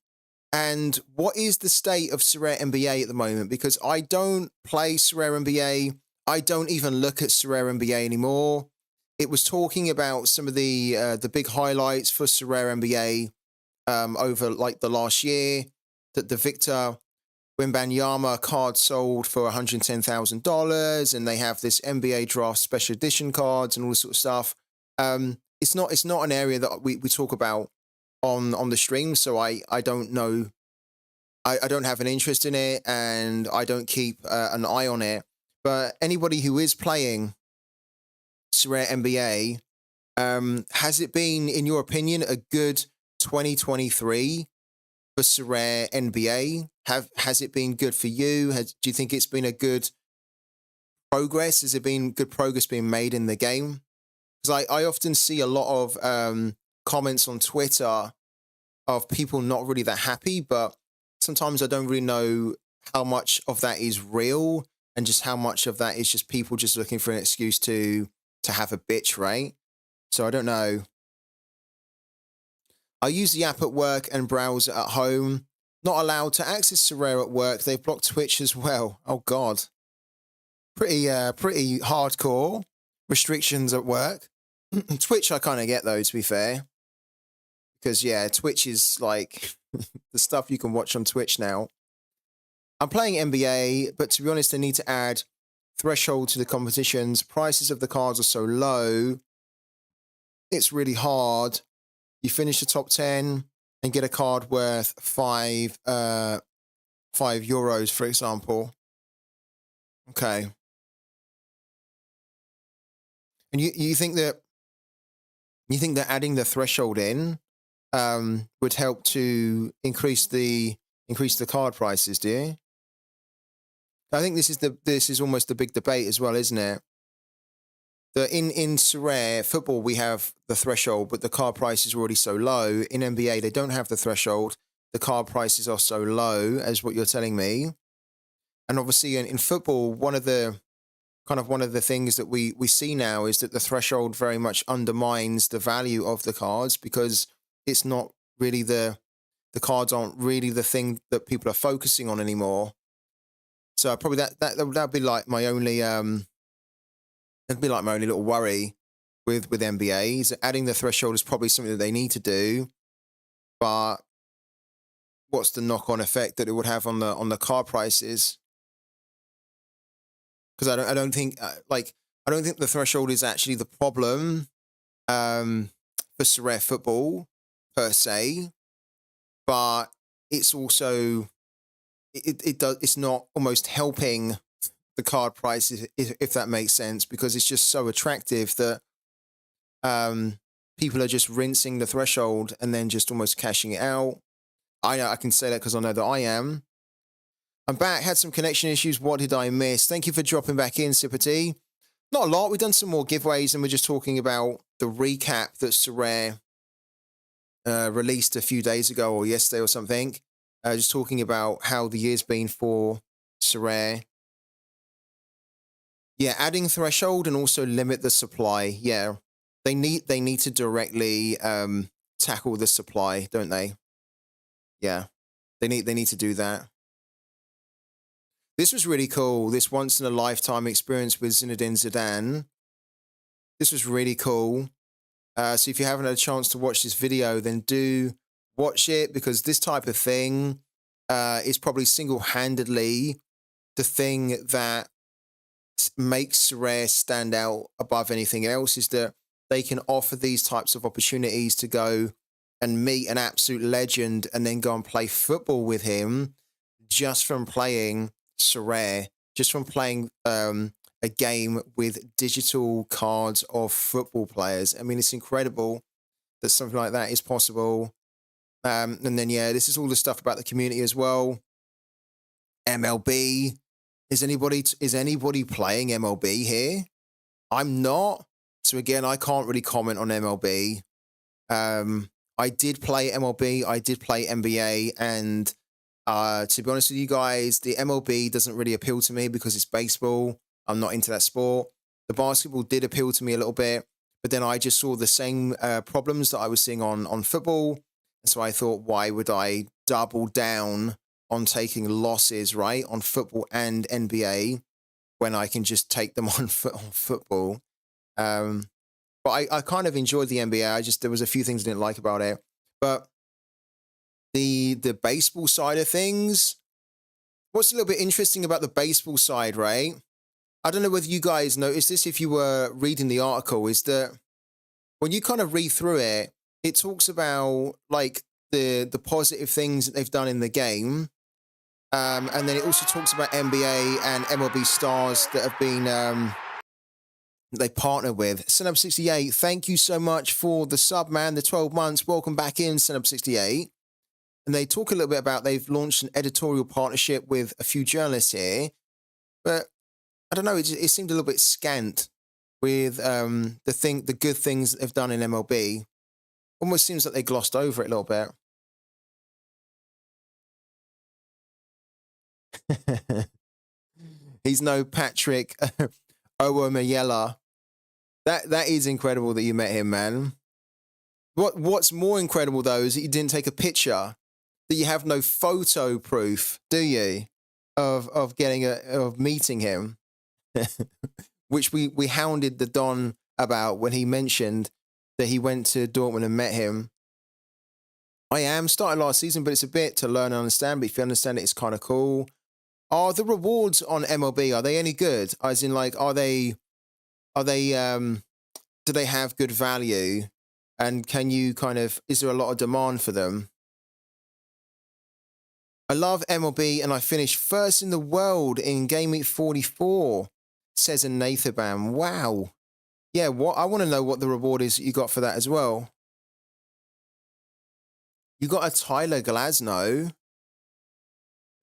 And what is the state of Sorare NBA at the moment? Because I don't play Sorare NBA. I don't even look at Sorare NBA anymore. It was talking about some of the big highlights for Sorare NBA over like the last year, that the Victor Wembanyama card sold for $110,000, and they have this NBA draft special edition cards and all this sort of stuff. It's not an area that we talk about on the stream, so I don't know. I don't have an interest in it, and I don't keep an eye on it. But anybody who is playing Sorare NBA, has it been, in your opinion, a good 2023 for Sorare NBA? Has it been good for you? Do you think it's been a good progress? Has it been good progress being made in the game? Because I often see a lot of comments on Twitter of people not really that happy, but sometimes I don't really know how much of that is real and just how much of that is just people just looking for an excuse to have a bitch, right? So I don't know. I use the app at work and browse at home. Not allowed to access Sorare at work. They've blocked Twitch as well. Oh God. Pretty hardcore restrictions at work. Twitch I kind of get though, to be fair. Because yeah, Twitch is like the stuff you can watch on Twitch now. I'm playing NBA, but to be honest, I need to add threshold to the competitions. Prices of the cards are so low. It's really hard. You finish the top 10 and get a card worth €5, for example. Okay. And you think that adding the threshold in would help to increase the card prices, do you? I think this is almost the big debate as well, isn't it? That in Sorare football we have the threshold, but the card price is already so low. In NBA they don't have the threshold. The card prices are so low, as what you're telling me. And obviously in football, one of the things that we see now is that the threshold very much undermines the value of the cards, because it's not really the cards aren't really the thing that people are focusing on anymore. So probably that'd be like my only that'd be like my only little worry with NBA. Is adding the threshold is probably something that they need to do, but what's the knock-on effect that it would have on the car prices? Because I don't think I don't think the threshold is actually the problem for Sorare football per se, but it's also it's not almost helping the card prices if that makes sense, because it's just so attractive that people are just rinsing the threshold and then just almost cashing it out. I know I can say that because I know that I am. I'm back. Had some connection issues. What did I miss? Thank you for dropping back in, Sipperty. Not a lot. We've done some more giveaways, and we're just talking about the recap that Sorare released a few days ago or yesterday or something. Just talking about how the year's been for Sorare. Yeah, adding threshold and also limit the supply. Yeah, they need to directly tackle the supply, don't they? Yeah, they need to do that. This was really cool. This once in a lifetime experience with Zinedine Zidane. This was really cool. So if you haven't had a chance to watch this video, then do watch it, because this type of thing is probably single-handedly the thing that makes Sorare stand out above anything else, is that they can offer these types of opportunities to go and meet an absolute legend and then go and play football with him just from playing Sorare, just from playing a game with digital cards of football players. I mean, it's incredible that something like that is possible. And then, yeah, this is all the stuff about the community as well. MLB. Is anybody playing MLB here? I'm not. So again, I can't really comment on MLB. I did play MLB. I did play NBA. And to be honest with you guys, the MLB doesn't really appeal to me because it's baseball. I'm not into that sport. The basketball did appeal to me a little bit, but then I just saw the same problems that I was seeing on football. And so I thought, why would I double down on taking losses, right, on football and NBA when I can just take them on football? But I kind of enjoyed the NBA. There was a few things I didn't like about it. But the baseball side of things, what's a little bit interesting about the baseball side, right? I don't know whether you guys noticed this if you were reading the article, is that when you kind of read through it, it talks about like the positive things that they've done in the game. And then it also talks about NBA and MLB stars that have been they partner with. Senub68, thank you so much for the sub, man, the 12 months. Welcome back in, Senub68. And they talk a little bit about they've launched an editorial partnership with a few journalists here. But I don't know, it seemed a little bit scant with the good things that they've done in MLB. Almost seems like they glossed over it a little bit. He's no Patrick Owomayela. That is incredible that you met him, man. What's more incredible though is that you didn't take a picture, that you have no photo proof, do you, of meeting him, which we hounded the Don about when he mentioned that he went to Dortmund and met him. I am started last season, but it's a bit to learn and understand. But if you understand it, it's kind of cool. Are the rewards on MLB, are they any good? As in, like, do they have good value? And can you is there a lot of demand for them? I love MLB and I finished first in the world in Game Week 44, says a Nathabam. Wow. Yeah, I want to know what the reward is you got for that as well. You got a Tyler Glasnow.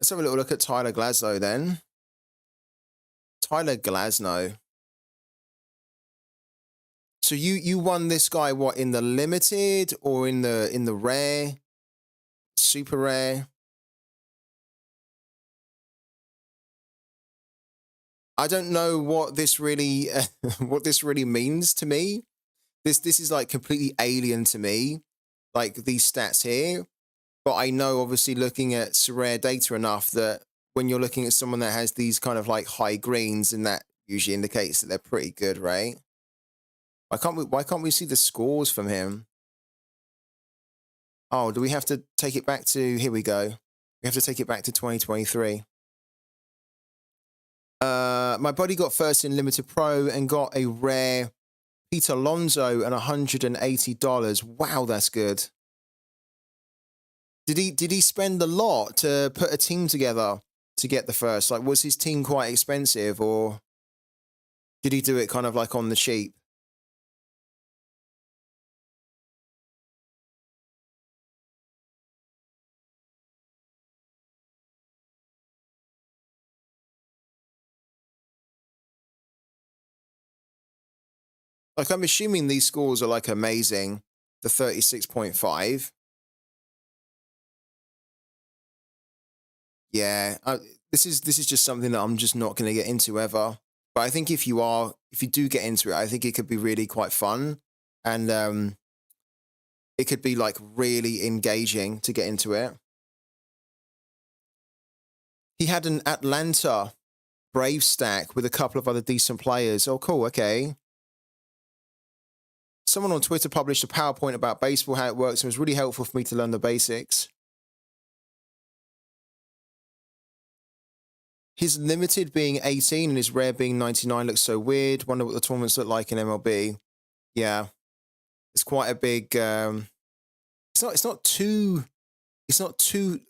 Let's have a little look at Tyler Glasnow then. Tyler Glasnow. So you won this guy what, in the limited or in the rare, super rare? I don't know what this really means to me. This is like completely alien to me, like these stats here. But I know, obviously, looking at Sorare data enough, that when you're looking at someone that has these kind of like high greens, and that usually indicates that they're pretty good, right? Why can't we see the scores from him? Oh, do we have to take it back to, here we go. We have to take it back to 2023. My buddy got first in Limited Pro and got a rare Peter Alonso and $180. Wow, that's good. Did he spend a lot to put a team together to get the first? Like, was his team quite expensive, or did he do it kind of like on the cheap? Like, I'm assuming these scores are like amazing. The 36.5. Yeah, this is just something that I'm just not going to get into ever. But I think if you do get into it, I think it could be really quite fun, and it could be like really engaging to get into it. He had an Atlanta Brave stack with a couple of other decent players. Oh, cool. Okay. Someone on Twitter published a PowerPoint about baseball, how it works, and it was really helpful for me to learn the basics. His limited being 18 and his rare being 99 looks so weird. Wonder what the tournaments look like in MLB. Yeah, it's quite a big. It's not too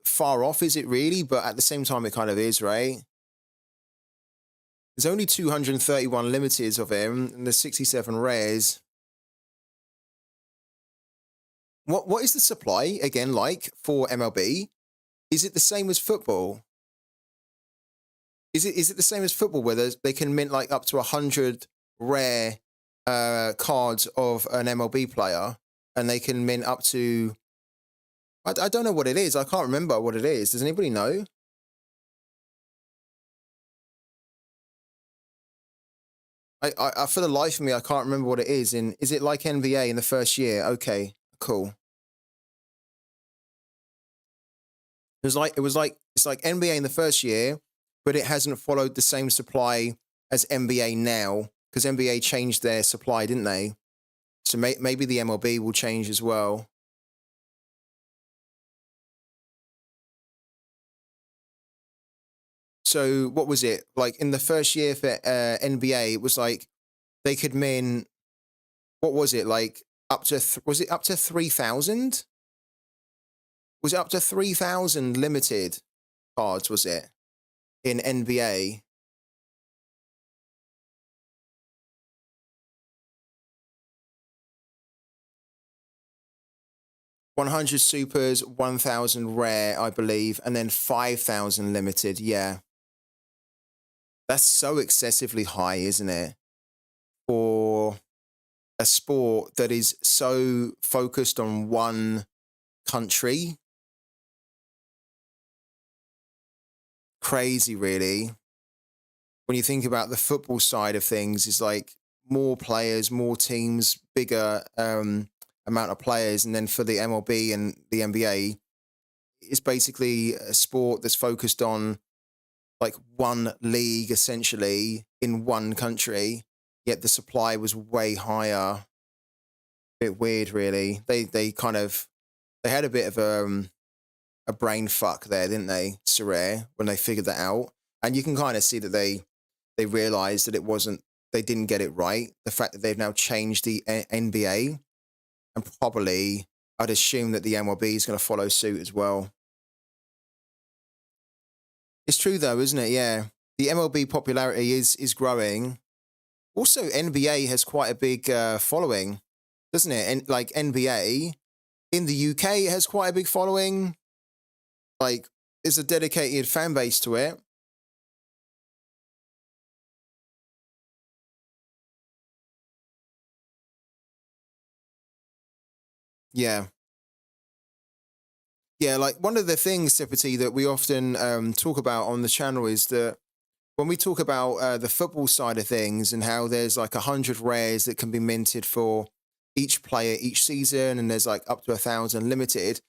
far off, is it really? But at the same time, it kind of is, right? There's only 231 limiteds of him, and there's 67 rares. What is the supply again like for MLB? Is it the same as football? Is it the same as football where they can mint like up to 100 rare cards of an MLB player, and they can mint up to, I don't know what it is. I can't remember what it is. Does anybody know? I for the life of me, I can't remember what it is. And is it like NBA in the first year? Okay, cool. It's like NBA in the first year, but it hasn't followed the same supply as NBA now, because NBA changed their supply, didn't they? So maybe the MLB will change as well. So what was it like in the first year for NBA? It was like they could min. What was it like up to? Was it up to 3,000? Was it up to 3,000 limited cards? Was it in NBA? 100 supers, 1,000 rare, I believe, and then 5,000 limited. Yeah, that's so excessively high, isn't it? For a sport that is so focused on one country. Crazy, really. When you think about the football side of things, it's like more players, more teams, bigger amount of players. And then for the MLB and the NBA, it's basically a sport that's focused on like one league essentially in one country, yet the supply was way higher. Bit weird, really. They kind of they had a bit of a brain fuck there, didn't they, Sorare, when they figured that out. And you can kind of see that they realized that it wasn't, they didn't get it right. The fact that they've now changed the NBA, and probably I'd assume that the MLB is going to follow suit as well. It's true though, isn't it? Yeah, the MLB popularity is growing. Also, NBA has quite a big following, doesn't it? And like NBA in the UK has quite a big following. Like, there's a dedicated fan base to it. Yeah. Yeah, like one of the things, Tippity, that we often talk about on the channel is that when we talk about the football side of things and how there's like 100 rares that can be minted for each player each season, and there's like up to 1,000 limited.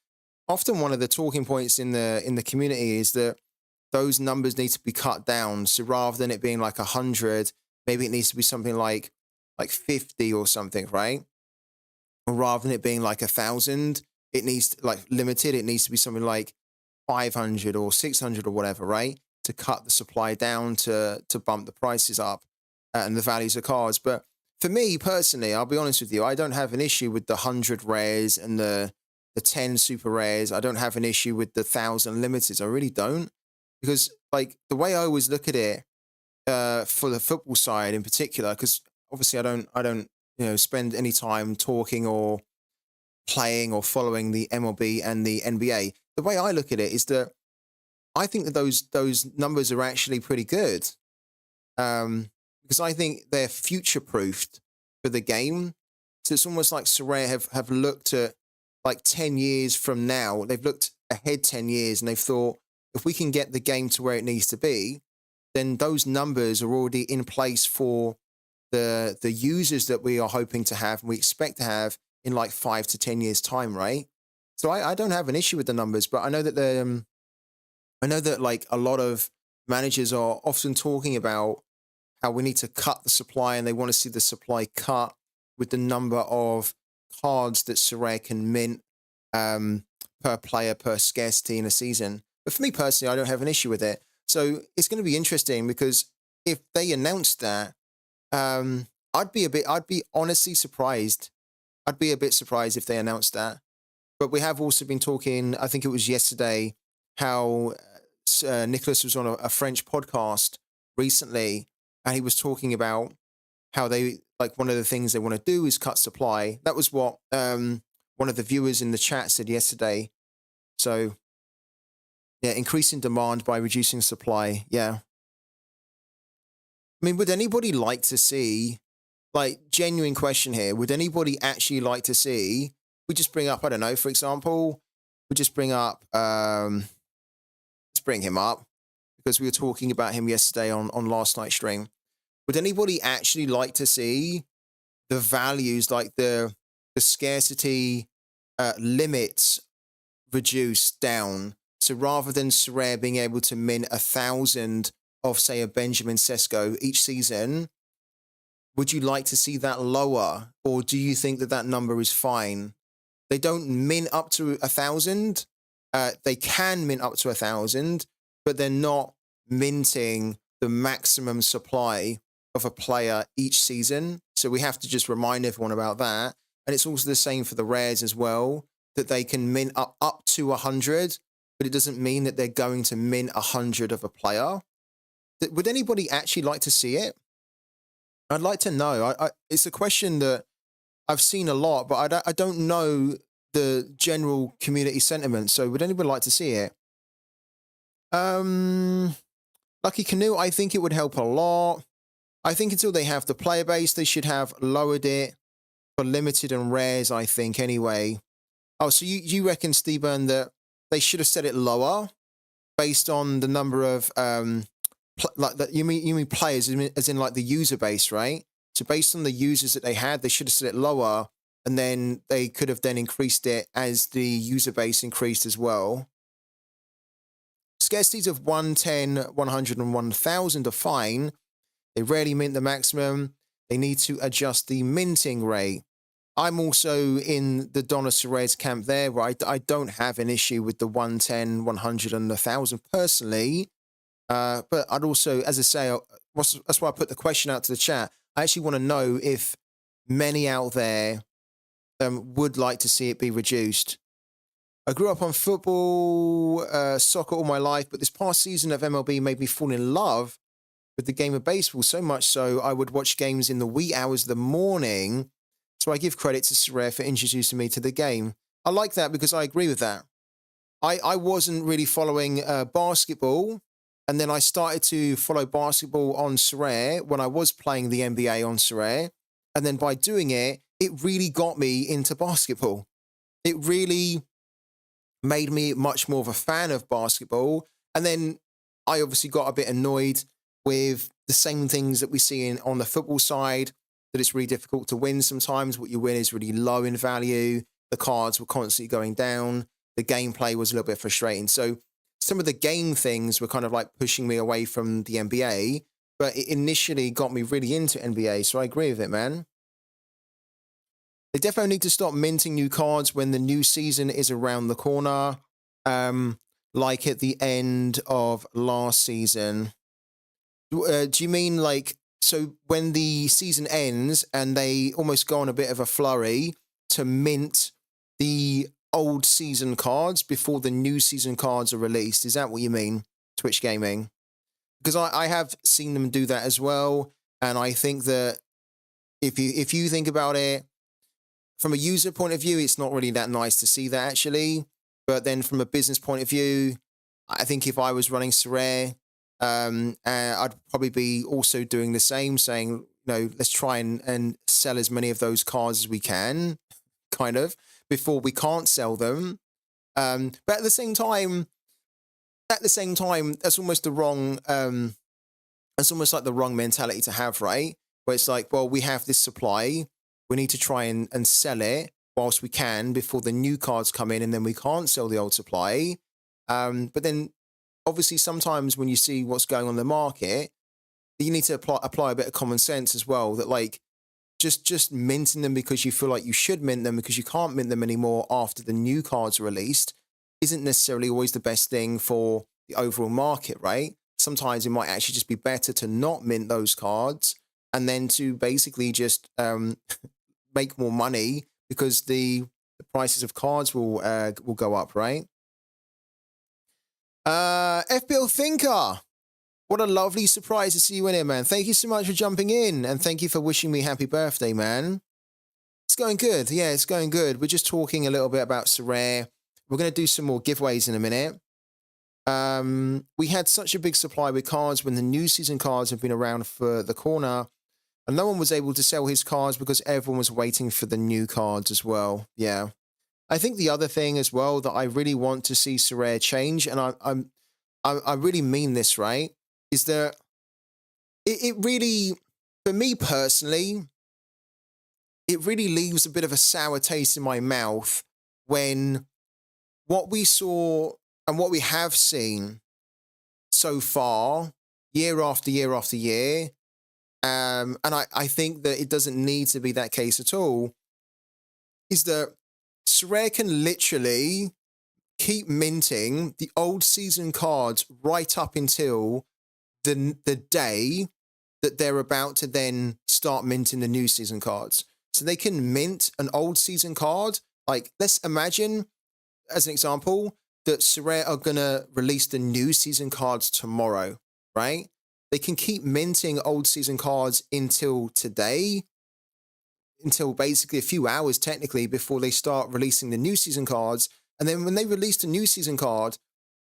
Often one of the talking points in the community is that those numbers need to be cut down. So rather than it being like 100, maybe it needs to be something like 50 or something, right? Or rather than it being like 1,000, it needs like limited. It needs to be something like 500 or 600 or whatever, right? To cut the supply down to bump the prices up and the values of cards. But for me personally, I'll be honest with you, I don't have an issue with the 100 rares and the 10 super rares. I don't have an issue with the 1,000 limiteds. I really don't, because like the way I always look at it, for the football side in particular, because obviously I don't spend any time talking or playing or following the MLB and the NBA. The way I look at it is that I think that those numbers are actually pretty good, because I think they're future proofed for the game. So it's almost like Sorare have looked at like 10 years from now. They've looked ahead 10 years and they've thought, if we can get the game to where it needs to be, then those numbers are already in place for the users that we are hoping to have and we expect to have in like 5 to 10 years time, right? So I don't have an issue with the numbers, but I know that I know that like a lot of managers are often talking about how we need to cut the supply and they want to see the supply cut with the number of cards that Sorare can mint per player per scarcity in a season. But for me personally, I don't have an issue with it. So it's going to be interesting because if they announced that, I'd be honestly surprised. I'd be a bit surprised if they announced that. But we have also been talking, I think it was yesterday, how Nicholas was on a French podcast recently, and he was talking about how they, like, one of the things they want to do is cut supply. That was what one of the viewers in the chat said yesterday. So, yeah, increasing demand by reducing supply. Yeah. I mean, would anybody like to see, like, genuine question here, would anybody actually like to see, we just bring up, I don't know, for example, we just bring up, let's bring him up because we were talking about him yesterday on last night's stream. Would anybody actually like to see the values, like the scarcity limits reduced down? So rather than Sorare being able to mint 1,000 of, say, a Benjamin Sesko each season, would you like to see that lower? Or do you think that that number is fine? They don't mint up to 1,000. They can mint up to 1,000, but they're not minting the maximum supply of a player each season. So we have to just remind everyone about that. And it's also the same for the rares as well, that they can mint up to 100, but it doesn't mean that they're going to mint 100 of a player. Would anybody actually like to see it? I'd like to know. It's a question that I've seen a lot, but I don't know the general community sentiment. So would anybody like to see it? Lucky Canoe, I think it would help a lot. I think until they have the player base, they should have lowered it for limited and rares, I think, anyway. Oh, so you reckon, Steven, that they should have set it lower based on the number of like that? You mean players, as in like the user base, right? So based on the users that they had, they should have set it lower, and then they could have then increased it as the user base increased as well. Scarcities of 110, 100, and 1,000 are fine. They rarely mint the maximum. They need to adjust the minting rate. I'm also in the Donna Sorare's camp there, where I don't have an issue with the 110, 100, and 1,000 personally. But I'd also, as I say, that's why I put the question out to the chat. I actually want to know if many out there would like to see it be reduced. I grew up on football, soccer all my life, but this past season of MLB made me fall in love with the game of baseball, so much so I would watch games in the wee hours of the morning. So I give credit to Sorare for introducing me to the game. I like that because I agree with that. I wasn't really following basketball, and then I started to follow basketball on Sorare when I was playing the NBA on Sorare. And then by doing it, it really got me into basketball. It really made me much more of a fan of basketball. And then I obviously got a bit annoyed with the same things that we see on the football side, that it's really difficult to win sometimes. What you win is really low in value. The cards were constantly going down. The gameplay was a little bit frustrating. So some of the game things were kind of like pushing me away from the NBA, but it initially got me really into NBA. So I agree with it, man. They definitely need to stop minting new cards when the new season is around the corner, like at the end of last season. Do you mean like, so when the season ends and they almost go on a bit of a flurry to mint the old season cards before the new season cards are released? Is that what you mean, Twitch Gaming? Because I have seen them do that as well, and I think that if you think about it from a user point of view, it's not really that nice to see that actually. But then from a business point of view, I think if I was running Sorare, I'd probably be also doing the same, saying, you know, let's try and sell as many of those cards as we can, kind of, before we can't sell them. But at the same time, that's almost the wrong, that's almost like the wrong mentality to have, right? Where it's like, well, we have this supply, we need to try and sell it whilst we can before the new cards come in, and then we can't sell the old supply. But then obviously sometimes when you see what's going on in the market, you need to apply a bit of common sense as well, that like just minting them because you feel like you should mint them because you can't mint them anymore after the new cards are released isn't necessarily always the best thing for the overall market, right? Sometimes it might actually just be better to not mint those cards and then to basically just make more money because the prices of cards will go up, right? FBL Thinker, what a lovely surprise to see you in here, man. Thank you so much for jumping in, and thank you for wishing me happy birthday, man. It's going good. Yeah, it's going good. We're just talking a little bit about Sorare. We're going to do some more giveaways in a minute. We had such a big supply with cards when the new season cards have been around for the corner, and no one was able to sell his cards because everyone was waiting for the new cards as well. Yeah. I think the other thing as well that I really want to see Sorare change, and I really mean this, right, is that it really, for me personally, it really leaves a bit of a sour taste in my mouth when what we saw and what we have seen so far, year after year after year, and I think that it doesn't need to be that case at all, is that Sorare can literally keep minting the old season cards right up until the day that they're about to then start minting the new season cards. So they can mint an old season card. Like, let's imagine, as an example, that Sorare are going to release the new season cards tomorrow, right? They can keep minting old season cards until today, until basically a few hours technically before they start releasing the new season cards. And then when they release the new season card,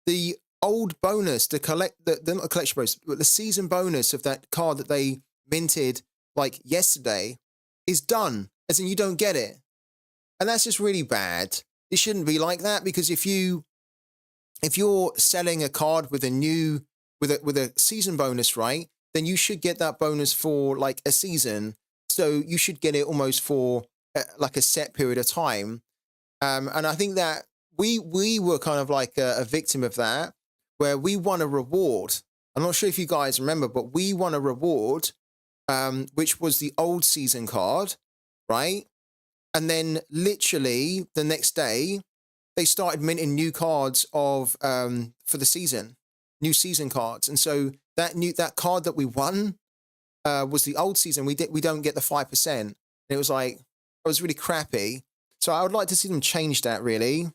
the old bonus, the not a collection bonus, but the season bonus of that card that they minted like yesterday is done, as in you don't get it. And that's just really bad. It shouldn't be like that, because if you're selling a card with a season bonus, right, then you should get that bonus for like a season. So you should get it almost for like a set period of time. And I think that we were kind of like a victim of that, where we won a reward. I'm not sure if you guys remember, but we won a reward, which was the old season card, right? And then literally the next day, they started minting new cards of for the season, new season cards. And so that card that we won was the old season. We don't get the 5%. And it was like, it was really crappy. So I would like to see them change that, really,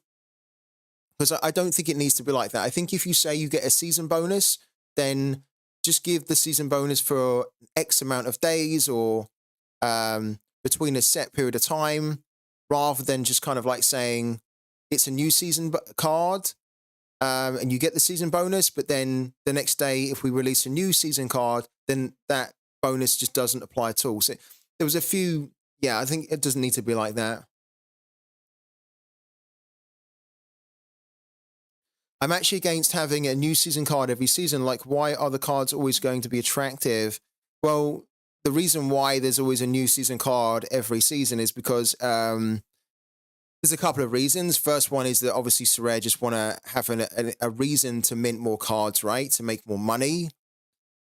because I don't think it needs to be like that. I think if you say you get a season bonus, then just give the season bonus for X amount of days or between a set period of time, rather than just kind of like saying it's a new season card and you get the season bonus, but then the next day, if we release a new season card, then that bonus just doesn't apply at all. So there was a few, yeah, I think it doesn't need to be like that. I'm actually against having a new season card every season. Like, why are the cards always going to be attractive? Well, the reason why there's always a new season card every season is because There's a couple of reasons. First one is that obviously Sorare just want to have a reason to mint more cards, right? To make more money.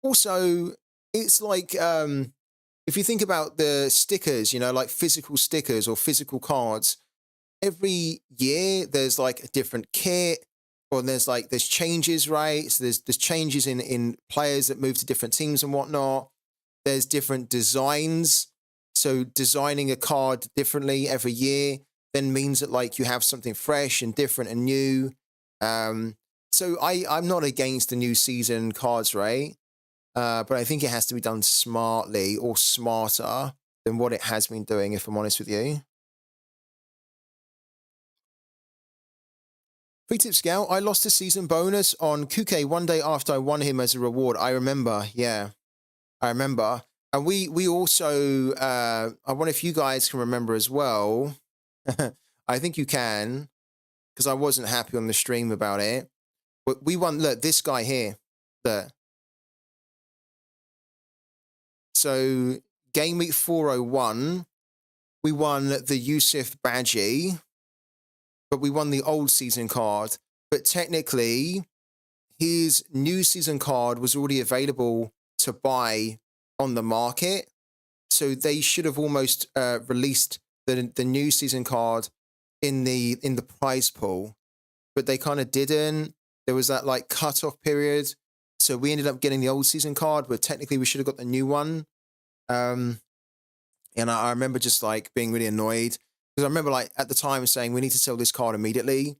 Also, it's like if you think about the stickers, you know, like physical stickers or physical cards, every year there's like a different kit, or there's changes, right? So there's changes in players that move to different teams and whatnot. There's different designs. So designing a card differently every year then means that like you have something fresh and different and new. Um, so I'm not against the new season cards, right? But I think it has to be done smartly or smarter than what it has been doing, if I'm honest with you. Free tip scout, I lost a season bonus on Kuke one day after I won him as a reward. I remember, yeah, I remember. And we also, I wonder if you guys can remember as well. I think you can, because I wasn't happy on the stream about it. But we won, look, this guy here, look. So game week 401, we won the Yusuf Badgie, but we won the old season card. But technically, his new season card was already available to buy on the market. So they should have almost released the new season card in the prize pool, but they kind of didn't. There was that like cutoff period, so we ended up getting the old season card, but technically we should have got the new one. And I remember just like being really annoyed because I remember like at the time saying we need to sell this card immediately.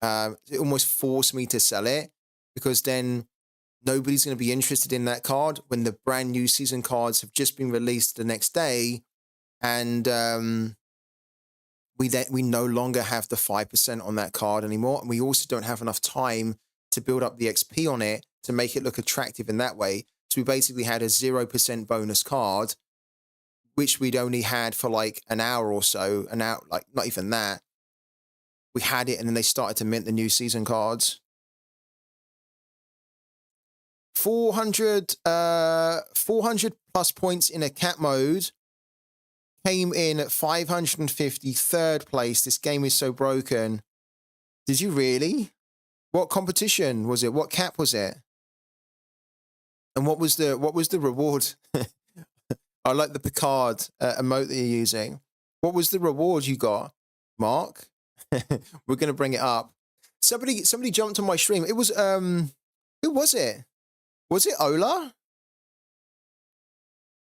It almost forced me to sell it because then nobody's going to be interested in that card when the brand new season cards have just been released the next day, and we no longer have the 5% on that card anymore, and we also don't have enough time to build up the XP on it to make it look attractive in that way. So we basically had a 0% bonus card, which we'd only had for like an hour or so, an hour, like not even that. We had it, and then they started to mint the new season cards. 400 plus points in a cat mode. Came in at 553rd place. This game is so broken. Did you really? What competition was it? What cap was it? And what was the reward? I like the Picard emote that you're using. What was the reward you got, Mark? We're gonna bring it up. Somebody jumped on my stream. It was who was it? Was it Ola?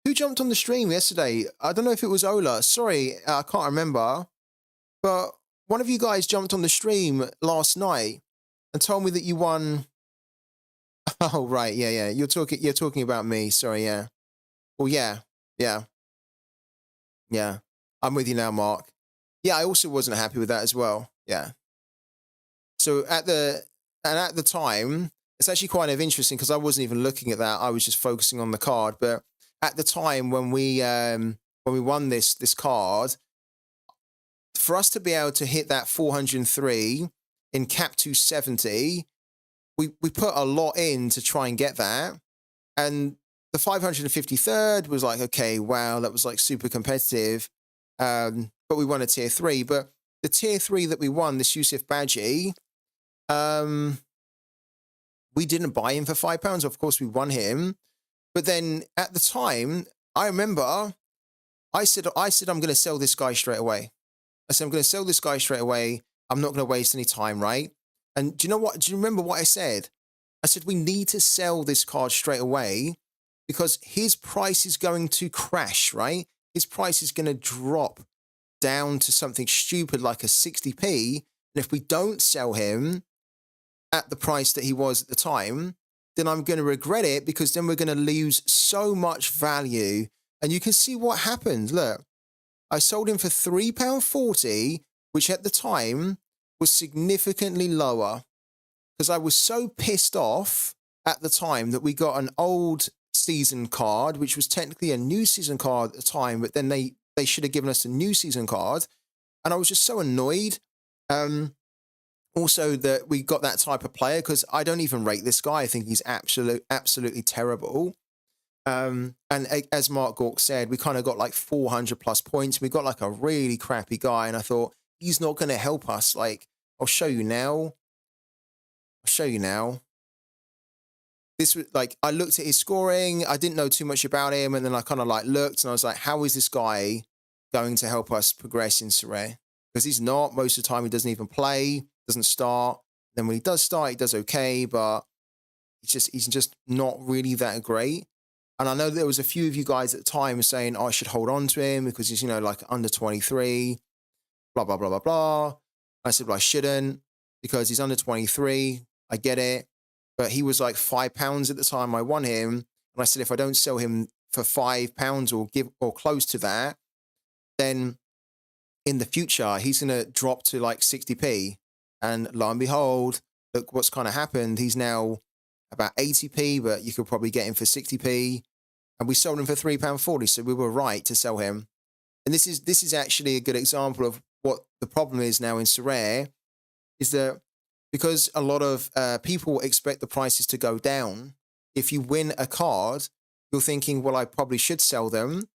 Who jumped on the stream yesterday? I don't know if it was Ola. Sorry, I can't remember. But one of you guys jumped on the stream last night and told me that you won. Oh right, yeah. You're talking about me. Sorry, yeah. Well, yeah. I'm with you now, Mark. Yeah, I also wasn't happy with that as well. Yeah. So at the time, it's actually kind of interesting because I wasn't even looking at that. I was just focusing on the card. But at the time when we won this card, for us to be able to hit that 403 in cap 270, we put a lot in to try and get that. And the 553rd was like, okay, wow, that was like super competitive. But we won a tier 3. But the tier 3 that we won, this Yusuf Badgie, we didn't buy him for £5. Of course, we won him. But then at the time, I remember I said I'm going to sell this guy straight away. I said, I'm going to sell this guy straight away. I'm not going to waste any time, right? And do you know what? Do you remember what I said? I said, we need to sell this card straight away because his price is going to crash, right? His price is going to drop down to something stupid like a 60p. And if we don't sell him at the price that he was at the time, then I'm going to regret it because then we're going to lose so much value. And you can see what happened. Look, I sold him for £3.40, which at the time was significantly lower because I was so pissed off at the time that we got an old season card, which was technically a new season card at the time, but then they should have given us a new season card. And I was just so annoyed. Also that we got that type of player because I don't even rate this guy. I think he's absolutely terrible. And as Mark Gork said, we kind of got like 400 plus points. We got like a really crappy guy. And I thought, he's not going to help us. Like, I'll show you now. I'll show you now. This was like, I looked at his scoring. I didn't know too much about him. And then I kind of like looked and I was like, how is this guy going to help us progress in Sorare? Because he's not. Most of the time, he doesn't even play, doesn't start. Then when he does start, he does okay, but he's just not really that great. And I know there was a few of you guys at the time saying, oh, I should hold on to him because he's, you know, like under 23, blah, blah, blah, blah, blah. I said, well, I shouldn't because he's under 23. I get it. But he was like £5 at the time I won him. And I said, if I don't sell him for £5 or give or close to that, then in the future, he's going to drop to like 60p. And lo and behold, look what's kind of happened. He's now about 80p, but you could probably get him for 60p. And we sold him for £3.40. So we were right to sell him. And this is actually a good example of what the problem is now in Sorare, is that because a lot of people expect the prices to go down, if you win a card, you're thinking, well, I probably should sell them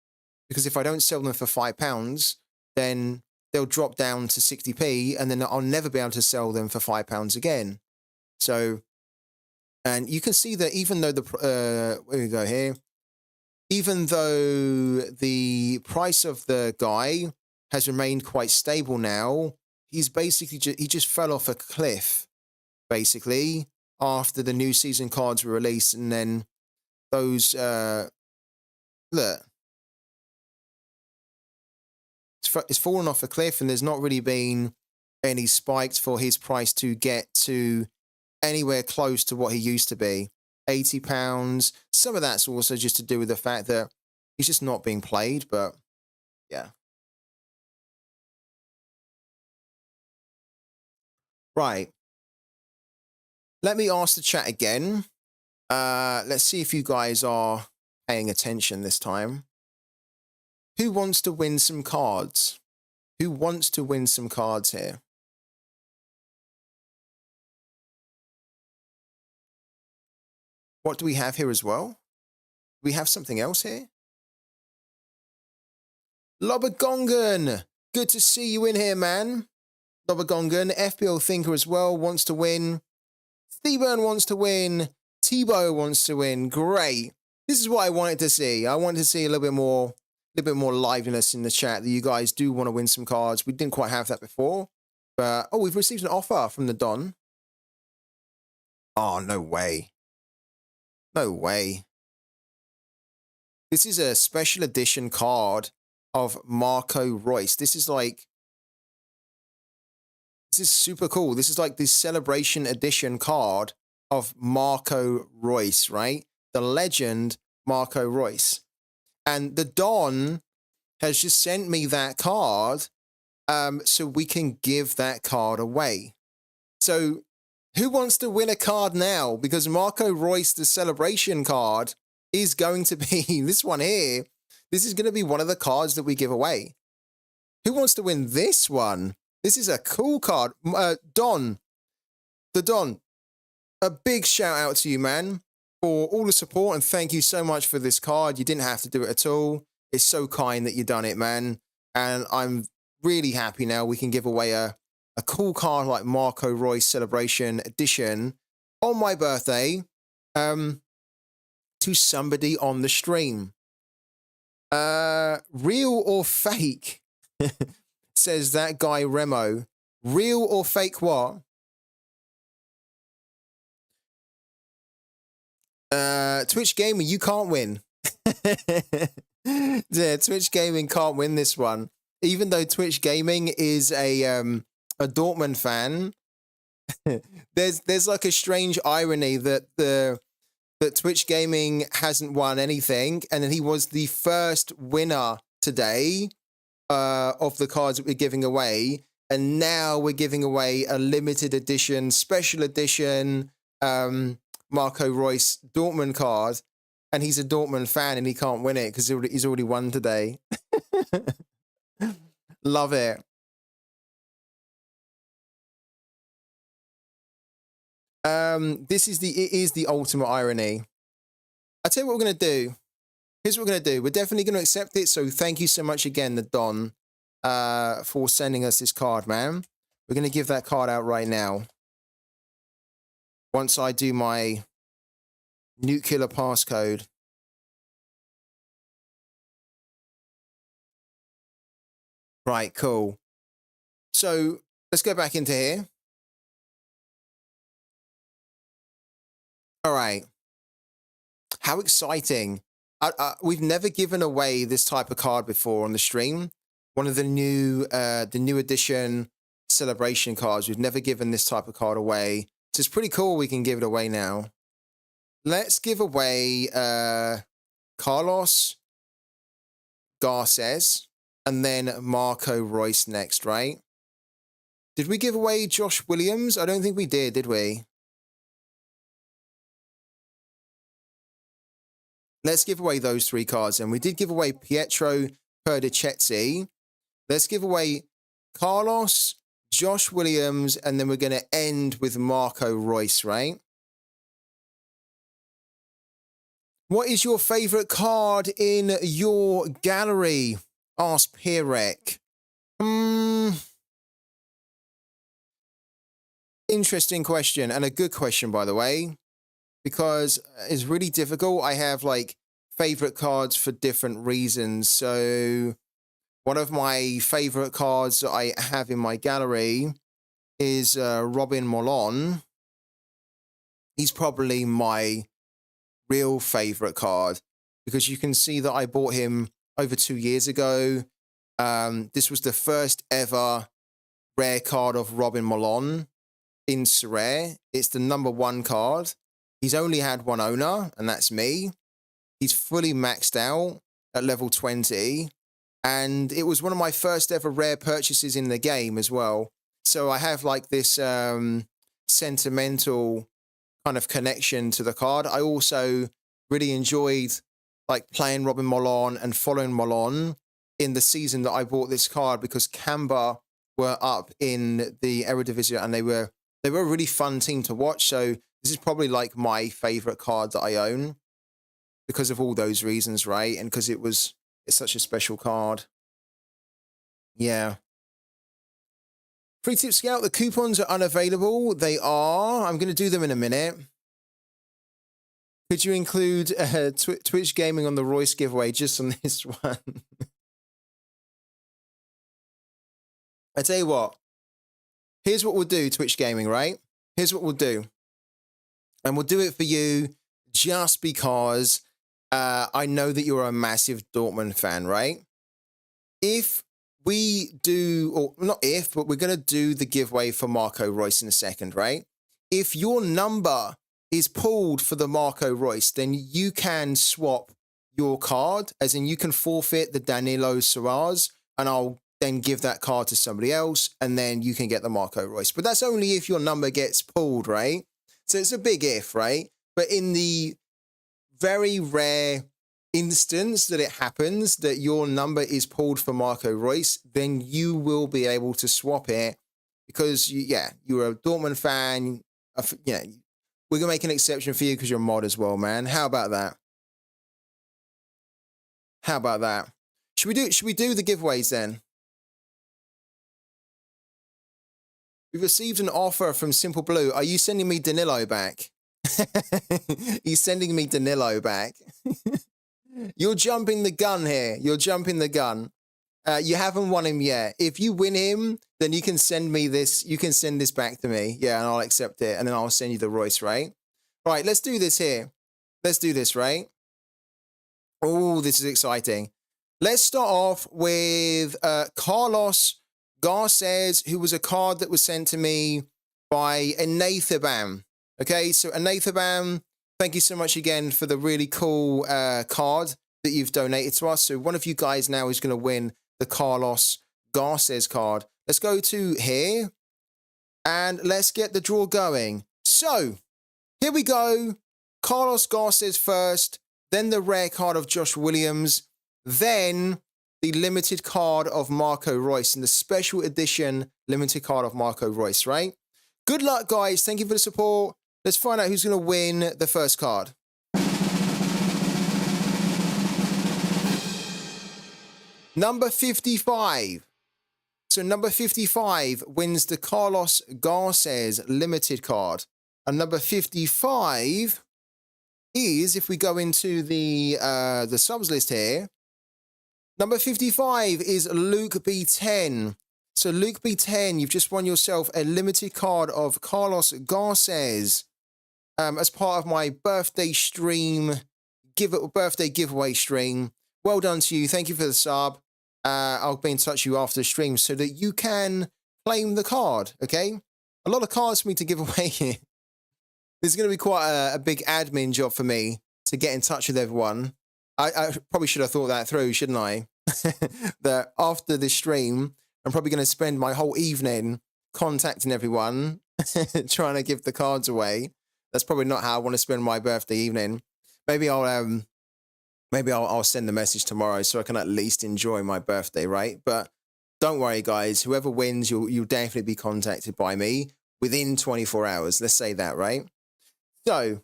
because if I don't sell them for £5, then they'll drop down to 60p and then I'll never be able to sell them for £5 again. So, and you can see that even though where we go here, even though the price of the guy has remained quite stable now, he's basically he just fell off a cliff, basically, after the new season cards were released. And then those, look, it's fallen off a cliff and there's not really been any spikes for his price to get to anywhere close to what he used to be. £80. Some of that's also just to do with the fact that he's just not being played, but yeah. Right. Let me ask the chat again. Let's see if you guys are paying attention this time. Who wants to win some cards? Who wants to win some cards here? What do we have here as well? Do we have something else here? Lobagongan! Good to see you in here, man. Lobagongan, FBL Thinker as well, wants to win. Steven wants to win. Tebow wants to win. Great. This is what I wanted to see. I wanted to see a little bit more liveliness in the chat, that you guys do want to win some cards. We didn't quite have that before. But, oh, we've received an offer from the Don. Oh, no way. No way. This is a special edition card of Marco Reus. This is super cool. This is like the celebration edition card of Marco Reus, right? The legend Marco Reus. And the Don has just sent me that card so we can give that card away. So who wants to win a card now? Because Marco Reus, the celebration card, is going to be this one here. This is going to be one of the cards that we give away. Who wants to win this one? This is a cool card. Don, the Don, a big shout out to you, man, for all the support, and thank you so much for this card. You didn't have to do it at all. It's so kind that you done it, man. And I'm really happy now we can give away a cool card like Marco Reus Celebration Edition on my birthday to somebody on the stream. Real or fake? Says that guy Remo. Real or fake what? Twitch Gaming, you can't win. Yeah, Twitch Gaming can't win this one. Even though Twitch Gaming is a Dortmund fan, there's like a strange irony that that Twitch Gaming hasn't won anything, and then he was the first winner today of the cards that we're giving away, and now we're giving away a limited edition, special edition Marco Reus Dortmund card, and he's a Dortmund fan and he can't win it because he's already won today. Love it. It is the ultimate irony. I tell you what we're gonna do. Here's what we're gonna do. We're definitely gonna accept it. So thank you so much again, the Don. for sending us this card, man. We're going to give that card out right now. Once I do my nuclear passcode. Right, cool. So let's go back into here. All right. How exciting. We've never given away this type of card before on the stream. One of the new edition celebration cards. We've never given this type of card away. So it's pretty cool we can give it away now. Let's give away Carlos Garces and then Marco Reus next, right? Did we give away Josh Williams? I don't think we did we? Let's give away those 3 cards. And we did give away Pietro Perdicetti. Let's give away Carlos, Josh Williams, and then we're going to end with Marco Reus, right? What is your favorite card in your gallery? Asked Pirek. Interesting question, and a good question, by the way, because it's really difficult. I have like favorite cards for different reasons. So one of my favorite cards that I have in my gallery is Robin Molon. He's probably my real favorite card because you can see that I bought him over 2 years ago. This was the first ever rare card of Robin Molon in Sorare. It's the #1 card. He's only had one owner, and that's me. He's fully maxed out at level 20. And it was one of my first ever rare purchases in the game as well. So I have like this sentimental kind of connection to the card. I also really enjoyed like playing Robin Molon and following Molon in the season that I bought this card because Canberra were up in the Eredivisie and they were a really fun team to watch. So this is probably like my favorite card that I own because of all those reasons, right? And because it's such a special card. Yeah. Free Tip Scout, the coupons are unavailable. They are. I'm going to do them in a minute. Could you include Twitch Gaming on the Royce giveaway just on this one? I tell you what. Here's what we'll do, Twitch Gaming, right? Here's what we'll do. And we'll do it for you just because I know that you're a massive Dortmund fan, right? If we do, or not if, but we're going to do the giveaway for Marco Reus in a second, right? If your number is pulled for the Marco Reus, then you can swap your card, as in you can forfeit the Danilo Sorare, and I'll then give that card to somebody else, and then you can get the Marco Reus. But that's only if your number gets pulled, right? So it's a big if, right? But in the very rare instance that it happens that your number is pulled for Marco Reus, then you will be able to swap it because, you're a Dortmund fan. We're going to make an exception for you because you're a mod as well, man. How about that? How about that? Should we do the giveaways then? We've received an offer from Simple Blue. Are you sending me Danilo back? He's sending me Danilo back. You're jumping the gun here. You're jumping the gun. You haven't won him yet. If you win him, then you can send me this. You can send this back to me. Yeah, and I'll accept it. And then I'll send you the Royce, right? Right, let's do this here. Let's do this, right? Oh, this is exciting. Let's start off with Carlos Garces, who was a card that was sent to me by Anathabam. Okay, so Anathabam, thank you so much again for the really cool card that you've donated to us. So one of you guys now is going to win the Carlos Garces card. Let's go to here and let's get the draw going. So here we go. Carlos Garces first, then the rare card of Josh Williams, then the limited card of Marco Reus and the special edition limited card of Marco Reus, right? Good luck, guys. Thank you for the support. Let's find out who's going to win the first card. Number 55. So number 55 wins the Carlos Garces limited card. And number 55 is, if we go into the subs list here, number 55 is Luke B10. So Luke B10, you've just won yourself a limited card of Carlos Garces as part of my birthday stream, birthday giveaway stream. Well done to you. Thank you for the sub. I'll be in touch with you after the stream so that you can claim the card, okay? A lot of cards for me to give away here. This is going to be quite a big admin job for me to get in touch with everyone. I probably should have thought that through, shouldn't I? That after this stream, I'm probably going to spend my whole evening contacting everyone, trying to give the cards away. That's probably not how I want to spend my birthday evening. Maybe I'll send the message tomorrow so I can at least enjoy my birthday, right? But don't worry, guys. Whoever wins, you'll definitely be contacted by me within 24 hours. Let's say that, right? So,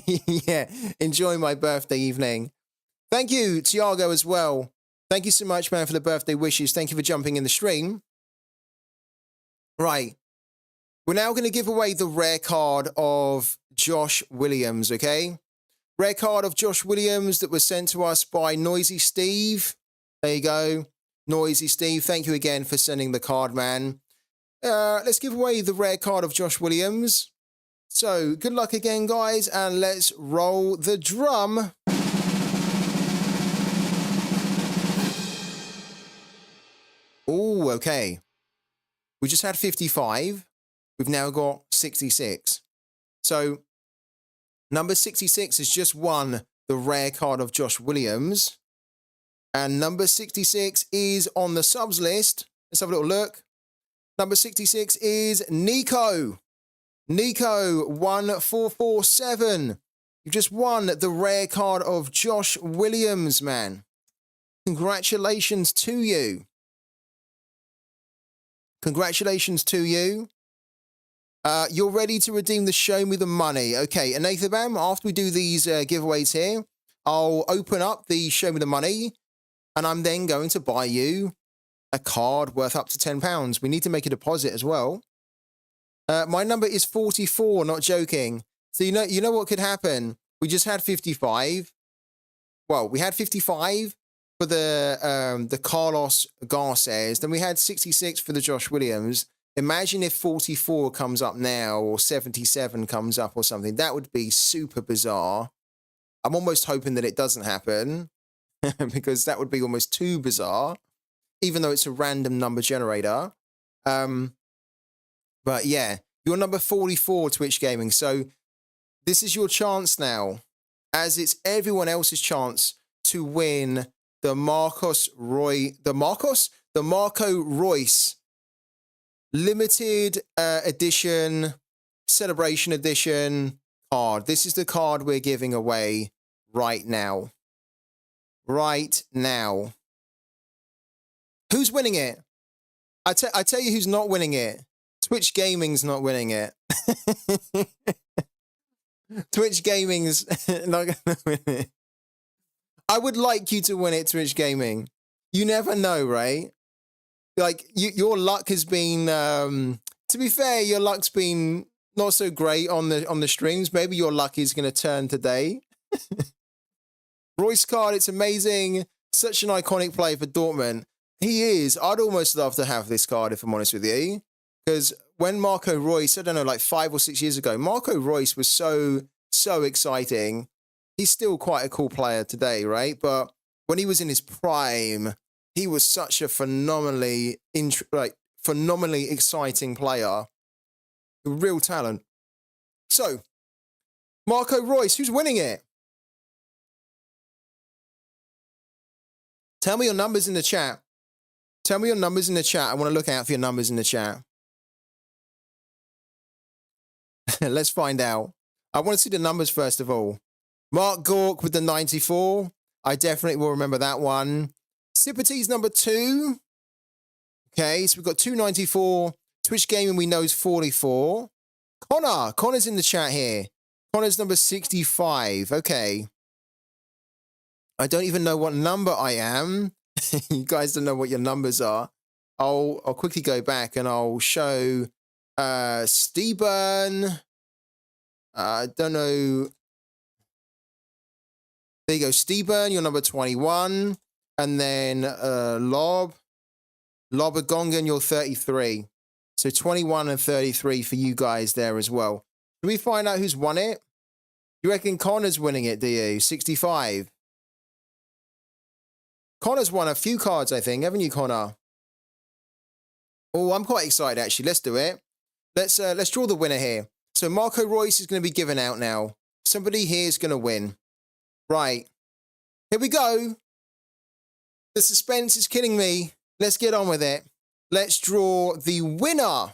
yeah, enjoy my birthday evening. Thank you, Tiago, as well. Thank you so much, man, for the birthday wishes. Thank you for jumping in the stream. Right. We're now going to give away the rare card of Josh Williams, okay? Rare card of Josh Williams that was sent to us by Noisy Steve. There you go. Noisy Steve, thank you again for sending the card, man. Let's give away the rare card of Josh Williams. So, good luck again, guys, and let's roll the drum. Oh, okay. We just had 55. We've now got 66. So, number 66 has just won the rare card of Josh Williams. And number 66 is on the subs list. Let's have a little look. Number 66 is Nico. Nico 1447. You've just won the rare card of Josh Williams, man. Congratulations to you. Congratulations to you. You're ready to redeem the Show Me the Money. Okay, and Nathabam, after we do these giveaways here, I'll open up the Show Me the Money, and I'm then going to buy you a card worth up to £10. We need to make a deposit as well. My number is 44, not joking. So you know what could happen? We just had 55. Well, we had 55 for the Carlos Garces. Then we had 66 for the Josh Williams. Imagine if 44 comes up now or 77 comes up or something. That would be super bizarre. I'm almost hoping that it doesn't happen because that would be almost too bizarre, even though it's a random number generator. But yeah, you're number 44, Twitch Gaming. So this is your chance now, as it's everyone else's chance to win the Marco Royce limited edition, celebration edition card. This is the card we're giving away right now. Right now. Who's winning it? I tell you who's not winning it. Twitch Gaming's not winning it. Twitch Gaming's not going to win it. I would like you to win it, Twitch Gaming. You never know, right? Like, your luck has been, to be fair, your luck's been not so great on the streams. Maybe your luck is going to turn today. Royce card, it's amazing. Such an iconic player for Dortmund. He is. I'd almost love to have this card, if I'm honest with you. Because when Marco Royce, I don't know, like 5 or 6 years ago, Marco Royce was so exciting. He's still quite a cool player today, right? But when he was in his prime, he was such a phenomenally exciting player. Real talent. So, Marco Royce, who's winning it? Tell me your numbers in the chat. Tell me your numbers in the chat. I want to look out for your numbers in the chat. Let's find out. I want to see the numbers first of all. Mark Gork with the 94. I definitely will remember that one. Sipaty's number 2. Okay, so we've got 294. Twitch Gaming we know is 44. Connor's in the chat here. Connor's number 65. Okay. I don't even know what number I am. You guys don't know what your numbers are. I'll quickly go back and I'll show Steburn. I don't know. There you go, Steburn, you're number 21. And then Lobagongan, you're 33. So 21 and 33 for you guys there as well. Do we find out who's won it? You reckon Connor's winning it, do you? 65. Connor's won a few cards, I think, haven't you, Connor? Oh, I'm quite excited, actually. Let's do it. Let's draw the winner here. So Marco Reus is going to be given out now. Somebody here is going to win. Right. Here we go. The suspense is killing me. Let's get on with it. Let's draw the winner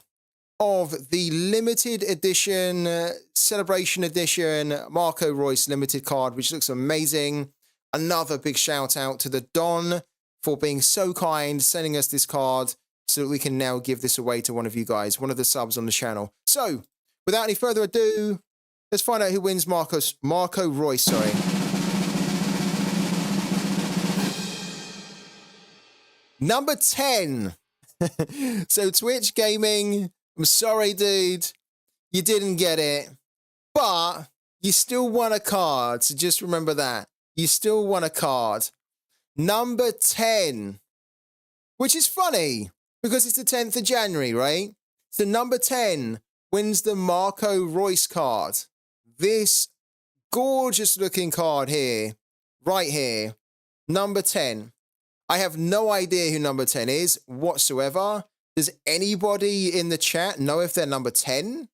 of the limited edition, celebration edition Marco Reus limited card, which looks amazing. Another big shout out to the Don for being so kind, sending us this card so that we can now give this away to one of you guys, one of the subs on the channel. So, without any further ado, let's find out who wins Marco Reus, sorry. Number 10. So Twitch Gaming, I'm sorry, dude. You didn't get it. But you still won a card. So just remember that. You still won a card. Number 10. Which is funny. Because it's the 10th of January, right? So number 10 wins the Marco Reus card. This gorgeous looking card here. Right here. Number 10. I have no idea who number 10 is whatsoever. Does anybody in the chat know if they're number 10?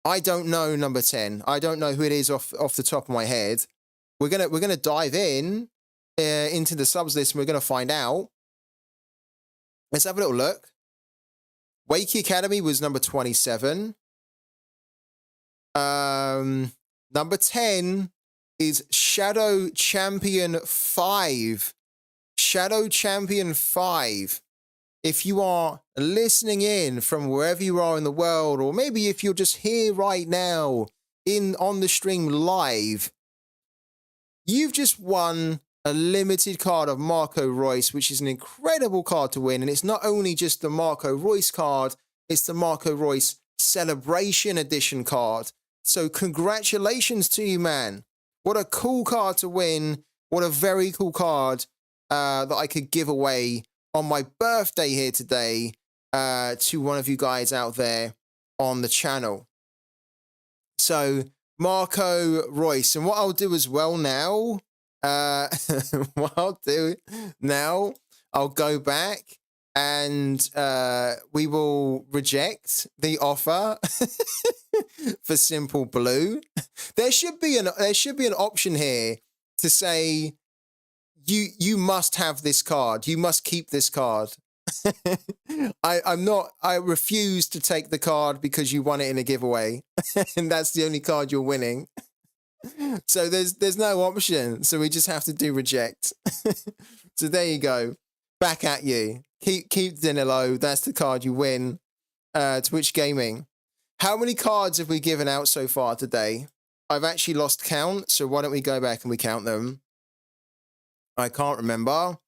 I don't know number 10. I don't know who it is off the top of my head. We're gonna dive in into the subs list and we're gonna find out. Let's have a little look. Wakey Academy was number 27. Number 10 is Shadow Champion 5. Shadow Champion 5. If you are listening in from wherever you are in the world, or maybe if you're just here right now on the stream live, you've just won a limited card of Marco Reus, which is an incredible card to win. And it's not only just the Marco Reus card, it's the Marco Reus Celebration Edition card. So congratulations to you, man. What a cool card to win. What a very cool card that I could give away on my birthday here today to one of you guys out there on the channel. So Marco Reus. And what I'll do as well now, I'll go back and we will reject the offer for Simple Blue. There should be an option here to say you must have this card. You must keep this card. I refuse to take the card because you won it in a giveaway. And that's the only card you're winning. So there's no option. So we just have to do reject. So there you go. Back at you. Keep Danilo. That's the card you win. Twitch Gaming. How many cards have we given out so far today? I've actually lost count. So why don't we go back and we count them? I can't remember.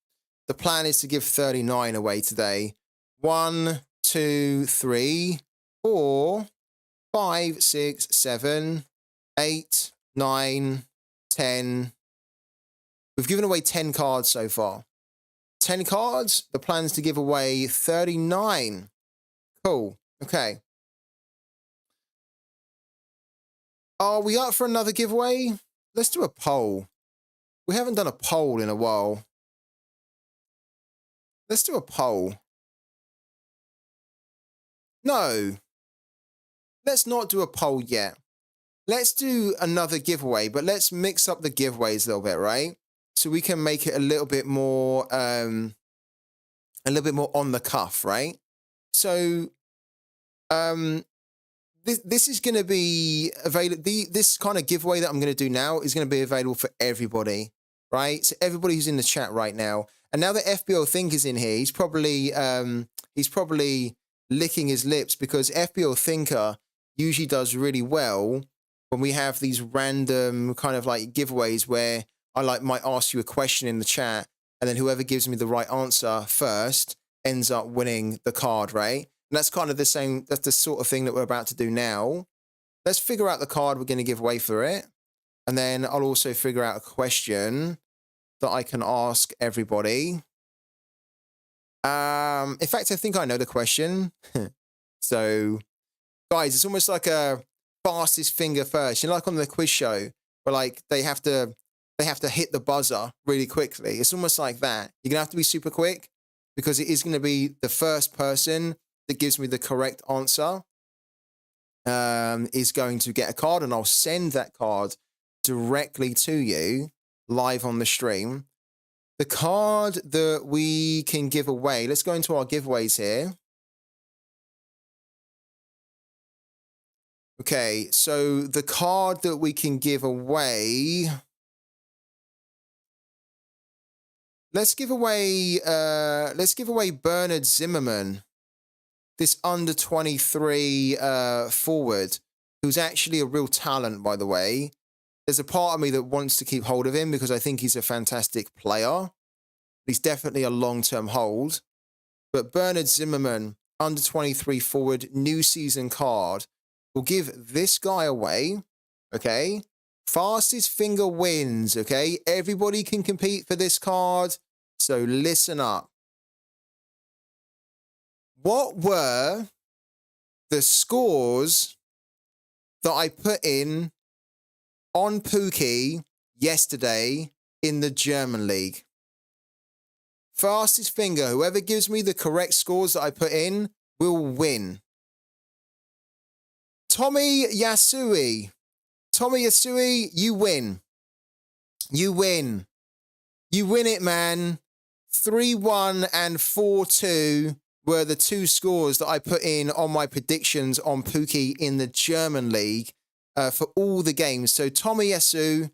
The plan is to give 39 away today. 1, 2, 3, 4, 5, 6, 7, 8, 9, 10. We've given away 10 cards so far. 10 cards. The plan is to give away 39. Cool. Okay. Are we up for another giveaway? Let's do a poll. We haven't done a poll in a while. Let's do a poll. No. Let's not do a poll yet. Let's do another giveaway, but let's mix up the giveaways a little bit, right? So we can make it a little bit more on the cuff, right? So this is going to be available. This kind of giveaway that I'm going to do now is going to be available for everybody, right? So everybody who's in the chat right now. And now that FBO Think is in here, he's probably licking his lips because FBO Thinker usually does really well when we have these random kind of like giveaways where I might ask you a question in the chat and then whoever gives me the right answer first ends up winning the card, right? And that's kind of the same, that's the sort of thing that we're about to do now. Let's figure out the card we're going to give away for it. And then I'll also figure out a question that I can ask everybody. In fact, I think I know the question. So, guys, it's almost like a fastest finger first. You know, like on the quiz show, where like they have to hit the buzzer really quickly. It's almost like that. You're gonna have to be super quick because it is going to be the first person that gives me the correct answer is going to get a card, and I'll send that card directly to you live on the stream. The card that we can give away, let's go into our giveaways here. Okay, so the card that we can give away, let's give away Bernard Zimmerman, this under 23 forward, who's actually a real talent, by the way. There's a part of me that wants to keep hold of him because I think he's a fantastic player. He's definitely a long-term hold. But Bernard Zimmerman, under 23 forward, new season card, will give this guy away, okay? Fastest finger wins, okay? Everybody can compete for this card, so listen up. What were the scores that I put in on Pooky yesterday in the German League? Fastest finger, whoever gives me the correct scores that I put in will win. Tommy Yasui, you win. You win. You win it, man. 3-1 and 4-2 were the two scores that I put in on my predictions on Pooky in the German League for all the games. So Tommy Yasu,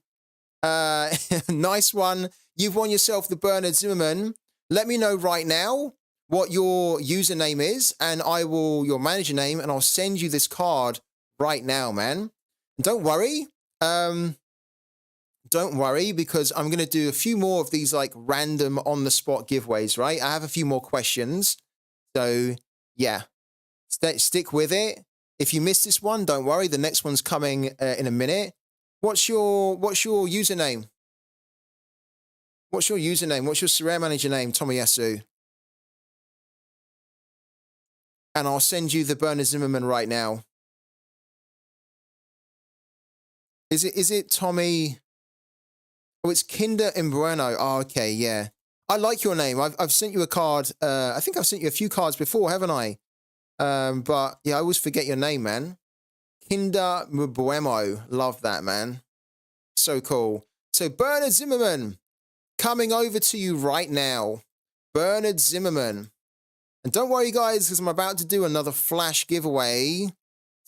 nice one. You've won yourself the Bernard Zimmerman. Let me know right now what your username is, and your manager name, and I'll send you this card right now, man. Don't worry. Don't worry, because I'm going to do a few more of these like random on the spot giveaways, right? I have a few more questions. So yeah, stick with it. If you missed this one, don't worry. The next one's coming in a minute. What's your username? What's your username? What's your Sorare manager name, Tomoyasu? And I'll send you the Bernard Zimmerman right now. Is it Tommy? Oh, it's Kinder Imbueno. Oh, okay, yeah. I like your name. I've sent you a card. I think I've sent you a few cards before, haven't I? But yeah, I always forget your name, man. Kinder Mbuemo. Love that, man. So cool. So Bernard Zimmerman, coming over to you right now. Bernard Zimmerman. And don't worry, guys, because I'm about to do another flash giveaway.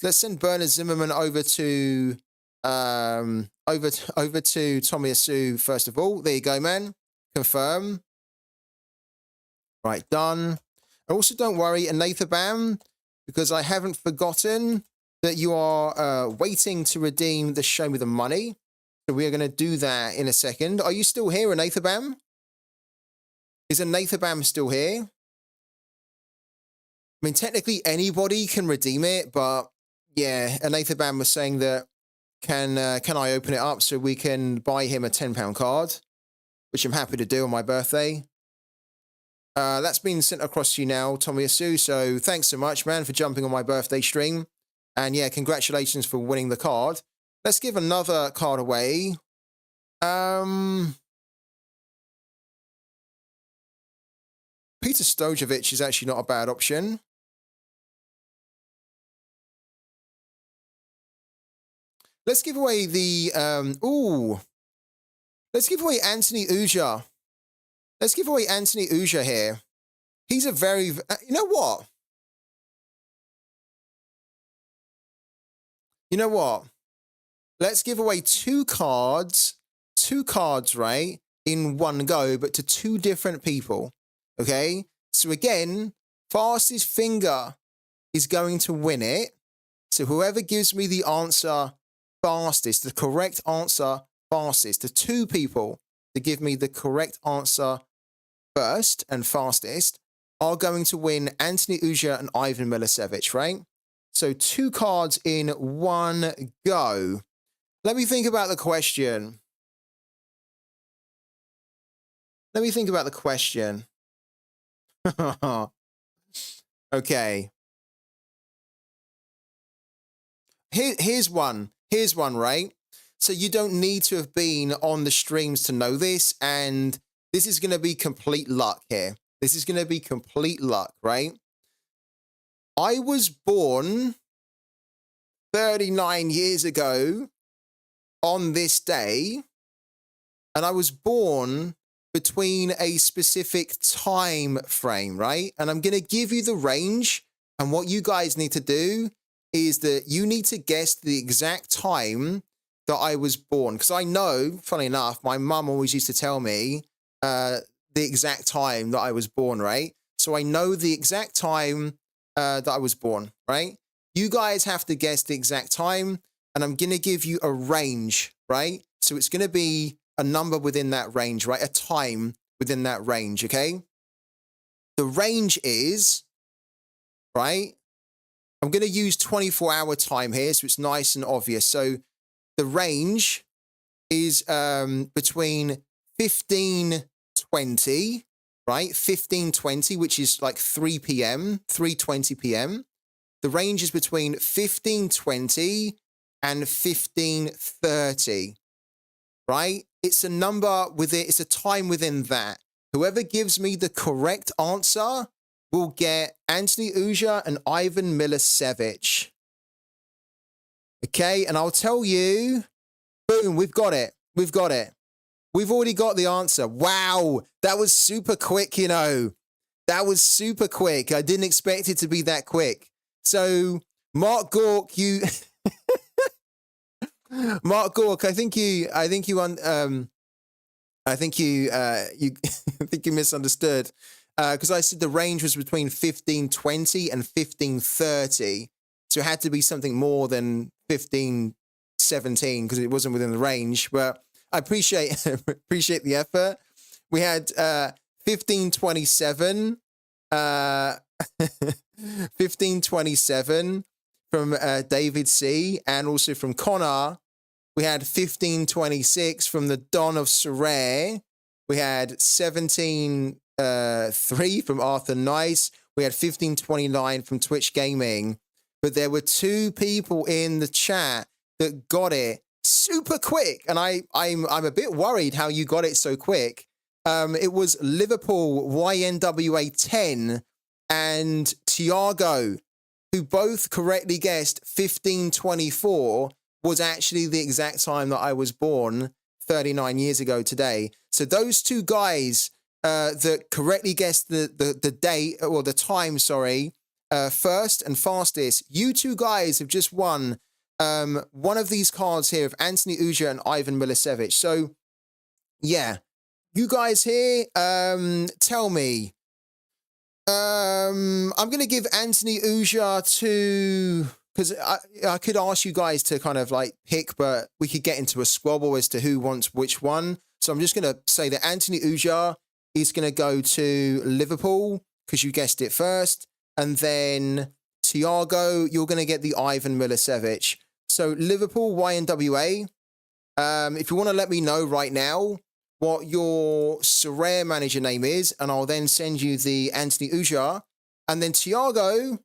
Let's send Bernard Zimmerman over to Tommy Yasu first of all. There you go, man. Confirm. Right, done. And also, don't worry, Anathabam, because I haven't forgotten that you are waiting to redeem the Show Me the Money. So we are going to do that in a second. Are you still here, Anathabam? Is Anathabam still here? I mean, technically anybody can redeem it, but yeah, Anathabam was saying that can I open it up so we can buy him a £10 card, which I'm happy to do on my birthday. That's been sent across to you now, Tommy Yasu. So thanks so much, man, for jumping on my birthday stream. And yeah, congratulations for winning the card. Let's give another card away. Peter Stojovic is actually not a bad option. Let's give away the, let's give away Anthony Uja. Let's give away Anthony Uja here. He's a very, you know what? You know what? Let's give away two cards, right, in one go, but to two different people, okay? So again, fastest finger is going to win it. So whoever gives me the answer fastest, the correct answer fastest, the two people to give me the correct answer first and fastest are going to win Anthony Ujah and Ivan Milicevic, right? So 2 cards in 1 go. Let me think about the question. Let me think about the question. Okay. Here's one. Here's one, right? So you don't need to have been on the streams to know this, and this is going to be complete luck here. This is going to be complete luck, right? I was born 39 years ago on this day, and I was born between a specific time frame, right? And I'm going to give you the range, and what you guys need to do is that you need to guess the exact time that I was born. Because I know, funny enough, my mum always used to tell me the exact time that I was born, right? So I know the exact time that I was born, right? You guys have to guess the exact time, and I'm going to give you a range, right? So it's going to be a number within that range, right? A time within that range, okay? The range is, right? I'm going to use 24-hour time here, so it's nice and obvious. So the range is between 15:20, right? 15:20, which is like 3 p.m., 3:20 p.m. The range is between 15:20 and 15:30, right? It's a number within, it's a time within that. Whoever gives me the correct answer will get Anthony Ujah and Ivan Milicevic. Okay, and I'll tell you, boom, we've got it. We've got it. We've already got the answer. Wow, that was super quick, you know. That was super quick. I didn't expect it to be that quick. So, Mark Gork, you... Mark Gork, I think you misunderstood. Because I said the range was between 15:20 and 15:30. So it had to be something more than 15:17 because it wasn't within the range. But I appreciate the effort. We had 15:27, 15:27 from David C. and also from Connor. We had 15:26 from the Don of Sorare. We had 17:3 from Arthur Nice. We had 15:29 from Twitch Gaming. But there were 2 people in the chat that got it super quick. And I'm a bit worried how you got it so quick. It was Liverpool YNWA 10 and Tiago, who both correctly guessed 15:24 was actually the exact time that I was born 39 years ago today. So those 2 guys that correctly guessed the date, or the time, sorry, first and fastest, you 2 guys have just won one of these cards here of Anthony Ujah and Ivan Milicevic. So, yeah, you guys here, tell me. I'm going to give Anthony Ujah to... Because I could ask you guys to kind of like pick, but we could get into a squabble as to who wants which one. So I'm just going to say that Anthony Ujah is going to go to Liverpool because you guessed it first. And then Tiago, you're going to get the Ivan Milicevic. So Liverpool YNWA, if you want to let me know right now what your Sorare manager name is, and I'll then send you the Anthony Ujah. And then Tiago...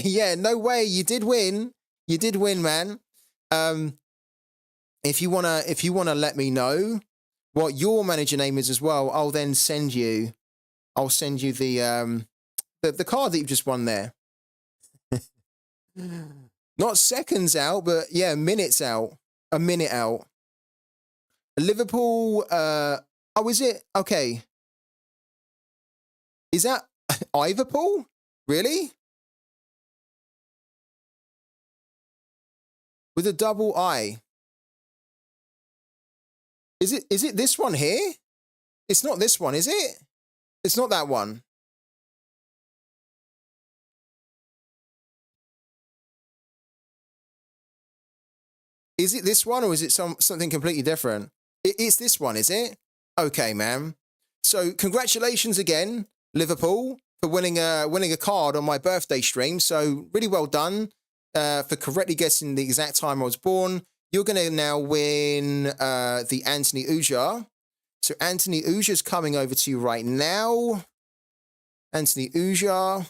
yeah, no way. You did win. You did win, man. If you wanna let me know what your manager name is as well, I'll then send you. I'll send you the card that you've just won there. Not seconds out, but yeah, minutes out. A minute out. Liverpool. Oh, is it? Okay. Is that Iverpool? Really? With a double I. Is it this one here? It's not this one, is it? It's not that one. Is it this one or is it something completely different? It's this one, is it? Okay, man. So congratulations again, Liverpool, for winning a card on my birthday stream. So really well done for correctly guessing the exact time I was born. You're going to now win the Anthony Uja. So Anthony Uja's coming over to you right now. Anthony Uja.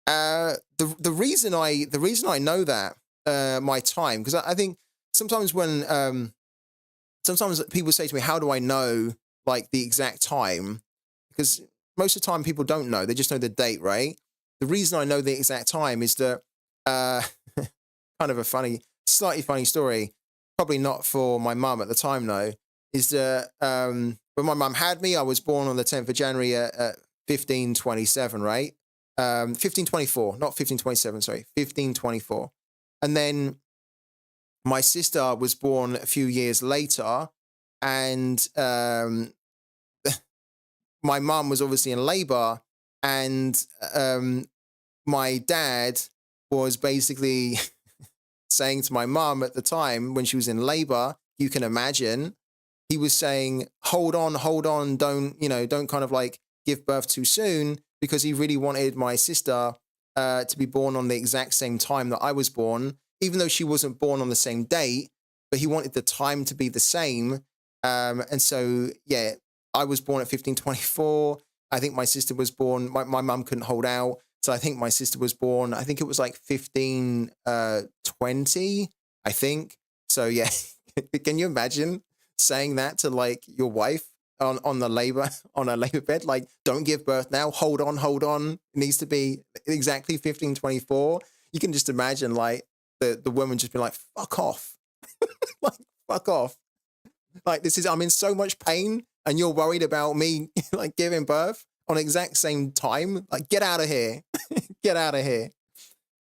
The reason I know that my time, because I think sometimes when sometimes people say to me, how do I know like the exact time? Because most of the time people don't know, they just know the date, right? The reason I know the exact time is that kind of a slightly funny story, probably not for my mum at the time though, is that when my mum had me, I was born on the 10th of January at 1527, right? 1524, not 1527, sorry, 1524. And then my sister was born a few years later, and my mum was obviously in labor, and my dad was basically saying to my mum at the time when she was in labor, you can imagine, he was saying, hold on, don't kind of like give birth too soon, because he really wanted my sister to be born on the exact same time that I was born, even though she wasn't born on the same date, but he wanted the time to be the same. And so, yeah, I was born at 1524. I think my sister was born, my mum couldn't hold out. So I think my sister was born, I think it was like 1520, I think. So yeah, can you imagine saying that to like your wife on a labor bed? Like, don't give birth now. Hold on. It needs to be exactly 1524. You can just imagine like the woman just be like, fuck off. Like, fuck off. Like, I'm in so much pain and you're worried about me like giving birth on exact same time. Like, get out of here. Get out of here.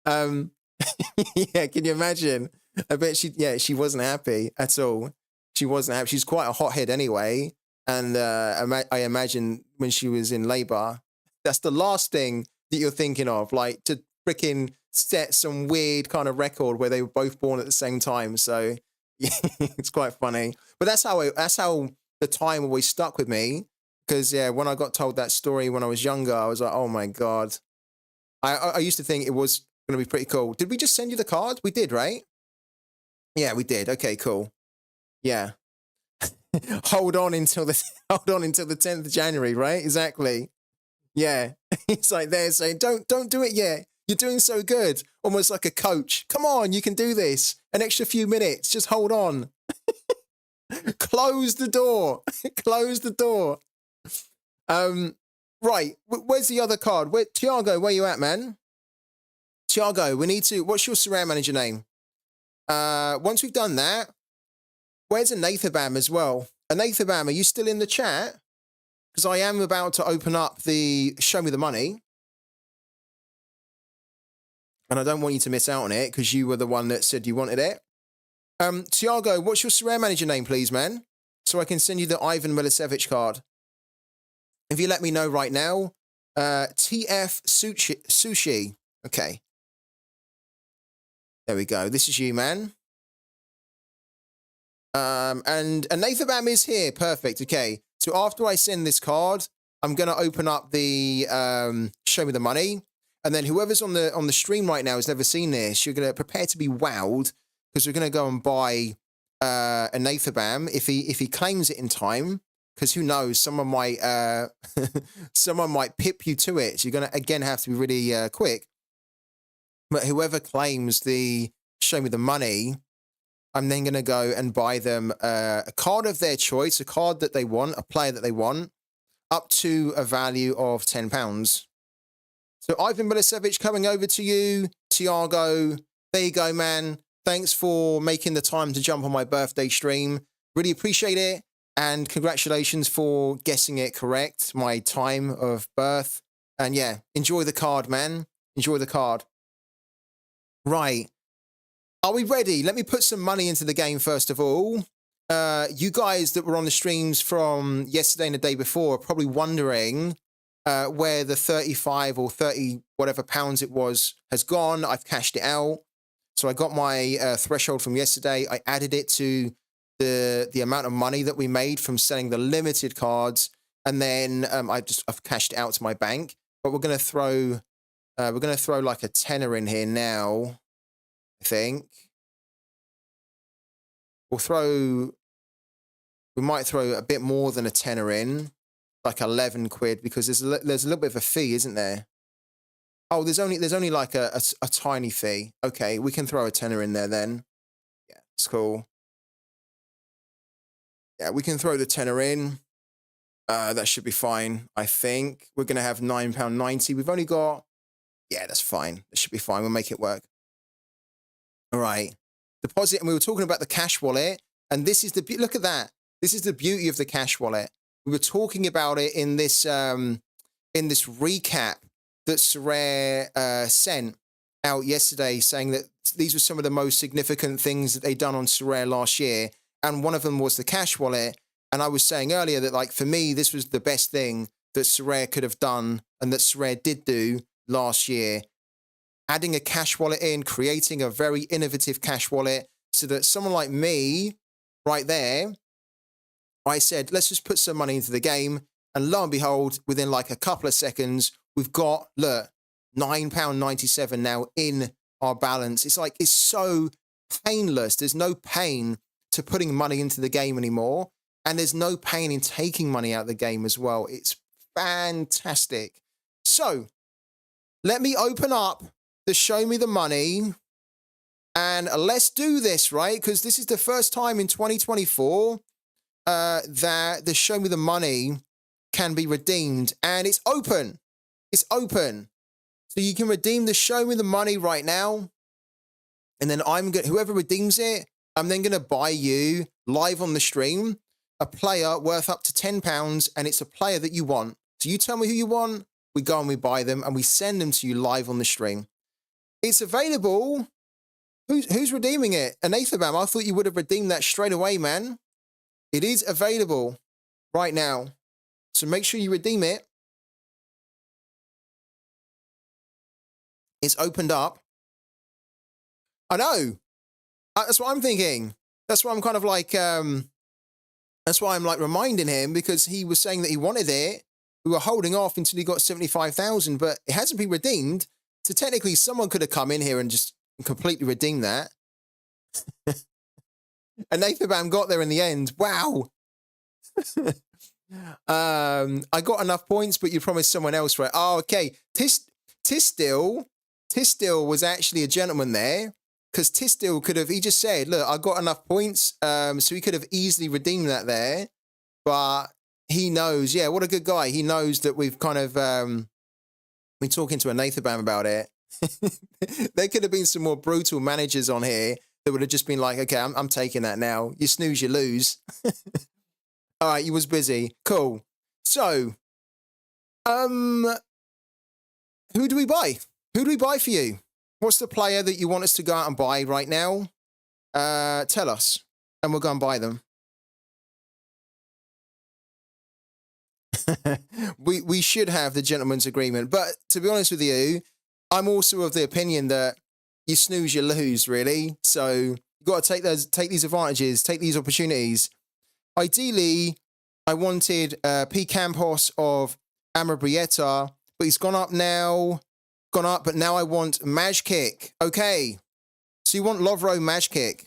Yeah, can you imagine? I bet she wasn't happy at all. She wasn't happy. She's quite a hothead anyway. And I imagine when she was in labor, that's the last thing that you're thinking of, like to freaking set some weird kind of record where they were both born at the same time. So yeah, it's quite funny. But that's how the time always stuck with me. Because yeah, when I got told that story when I was younger, I was like, oh my God. I used to think it was going to be pretty cool. Did we just send you the card? We did, right? Yeah, we did. Okay, cool. Yeah. hold on until the 10th of January, right? Exactly. Yeah. It's like they're saying, don't do it yet. You're doing so good. Almost like a coach. Come on, you can do this. An extra few minutes. Just hold on. Close the door. Close the door. Right. Where's the other card? Tiago, where you at, man? Tiago, what's your Sorare manager name? Once we've done that, where's Anathabam as well? Anathabam, are you still in the chat? Because I am about to open up the Show Me the Money. And I don't want you to miss out on it because you were the one that said you wanted it. Tiago, what's your Sorare manager name, please, man? So I can send you the Ivan Milicevic card. If you let me know right now, TF Sushi. Okay. There we go. This is you, man. And Nathabam is here. Perfect. Okay. So after I send this card, I'm going to open up the Show Me the Money. And then whoever's on the stream right now has never seen this, you're going to prepare to be wowed because we're going to go and buy a Nathabam if he claims it in time. Because who knows, someone might pip you to it. So you're going to, again, have to be really quick. But whoever claims the Show Me the Money, I'm then going to go and buy them a card of their choice, a card that they want, a player that they want, up to a value of £10. So Ivan Milicevic coming over to you. Tiago, there you go, man. Thanks for making the time to jump on my birthday stream. Really appreciate it. And congratulations for guessing it correct, my time of birth. And yeah, enjoy the card, man. Enjoy the card. Right. Are we ready? Let me put some money into the game first of all. You guys that were on the streams from yesterday and the day before are probably wondering where the 35 or 30 whatever pounds it was has gone. I've cashed it out. So I got my threshold from yesterday. I added it to the amount of money that we made from selling the limited cards. And then I've cashed it out to my bank. but we're going to throw like a tenner in here now, I think. We might throw a bit more than a tenner in, like 11 quid, because there's a little bit of a fee, isn't there? Oh, there's only like a tiny fee. Okay, we can throw a tenner in there then. Yeah, it's cool. Yeah, we can throw the tenner in. That should be fine, I think. We're going to have £9.90. We've only got... Yeah, that's fine. That should be fine. We'll make it work. All right. Deposit, and we were talking about the cash wallet, and this is the... Look at that. This is the beauty of the cash wallet. We were talking about it in this recap that Sorare sent out yesterday, saying that these were some of the most significant things that they'd done on Sorare last year, and one of them was the cash wallet. And I was saying earlier that, like, for me, this was the best thing that Sorare could have done and that Sorare did do last year. Adding a cash wallet in, creating a very innovative cash wallet so that someone like me, right there, I said, let's just put some money into the game. And lo and behold, within like a couple of seconds, we've got, look, £9.97 now in our balance. It's like, it's so painless. There's no pain to putting money into the game anymore. And there's no pain in taking money out of the game as well. It's fantastic. So let me open up the Show Me the Money. And let's do this, right? Because this is the first time in 2024 that the Show Me the Money can be redeemed. And it's open. It's open. So you can redeem the Show Me the Money right now. And then whoever redeems it, I'm then going to buy you live on the stream a player worth up to £10, and it's a player that you want. So you tell me who you want, we go and we buy them, and we send them to you live on the stream. It's available. Who's redeeming it? Anathabam, I thought you would have redeemed that straight away, man. It is available right now. So make sure you redeem it. It's opened up. I know. That's what I'm thinking. That's why I'm kind of like... That's why I'm like reminding him, because he was saying that he wanted it. We were holding off until he got 75,000, but it hasn't been redeemed. So technically someone could have come in here and just completely redeemed that. And Nathan got there in the end. Wow. I got enough points, but you promised someone else, right? Oh, okay. Tisdale was actually a gentleman there. Because Tisdale could have, he just said, look, I got enough points, so he could have easily redeemed that there. But he knows, yeah, what a good guy. He knows that we've kind of been talking to a Nathabam about it. There could have been some more brutal managers on here that would have just been like, okay, I'm taking that now. You snooze, you lose. All right, you was busy. Cool. So, who do we buy? Who do we buy for you? What's the player that you want us to go out and buy right now? Tell us, and we'll go and buy them. we should have the gentleman's agreement, but to be honest with you, I'm also of the opinion that you snooze, you lose, really. So you've got to take these advantages, take these opportunities. Ideally, I wanted P. Campos of Amabrieta, but he's gone up now. But now I want Majkic. Okay. So you want Lovro Majkic,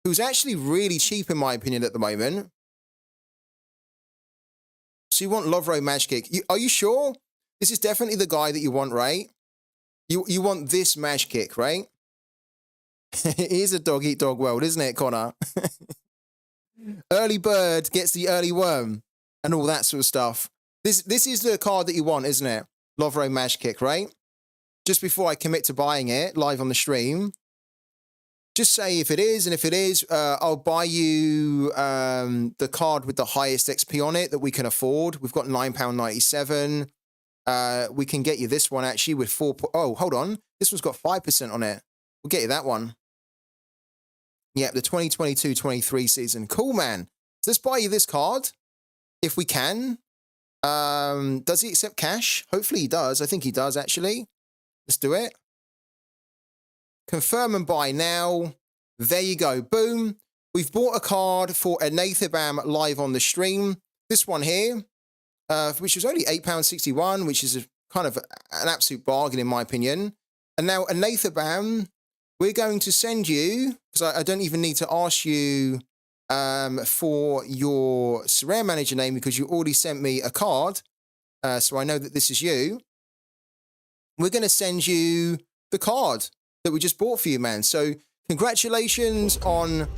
who's actually really cheap in my opinion at the moment. So you want Lovro Majkic. Are you sure? This is definitely the guy that you want, right? You want this Majkic, right? It is a dog-eat-dog world, isn't it, Connor? Early bird gets the early worm and all that sort of stuff. This is the card that you want, isn't it? Lovro Majkic, right? Just before I commit to buying it live on the stream, just say if it is, and if it is, I'll buy you the card with the highest XP on it that we can afford. We've got £9.97. We can get you this one actually with 4. Oh, hold on. This one's got 5% on it. We'll get you that one. Yeah, the 2022-23 season. Cool, man. So let's buy you this card if we can. Does he accept cash? Hopefully he does. I think he does, actually. Let's do it. Confirm and buy now. There you go. Boom. We've bought a card for a Nathabam live on the stream. This one here. which was only £8.61, which is kind of an absolute bargain in my opinion. And now a Nathabam, we're going to send you, because I don't even need to ask you for your Sorare manager name because you already sent me a card, so I know that this is you. We're going to send you the card that we just bought for you, man. So congratulations on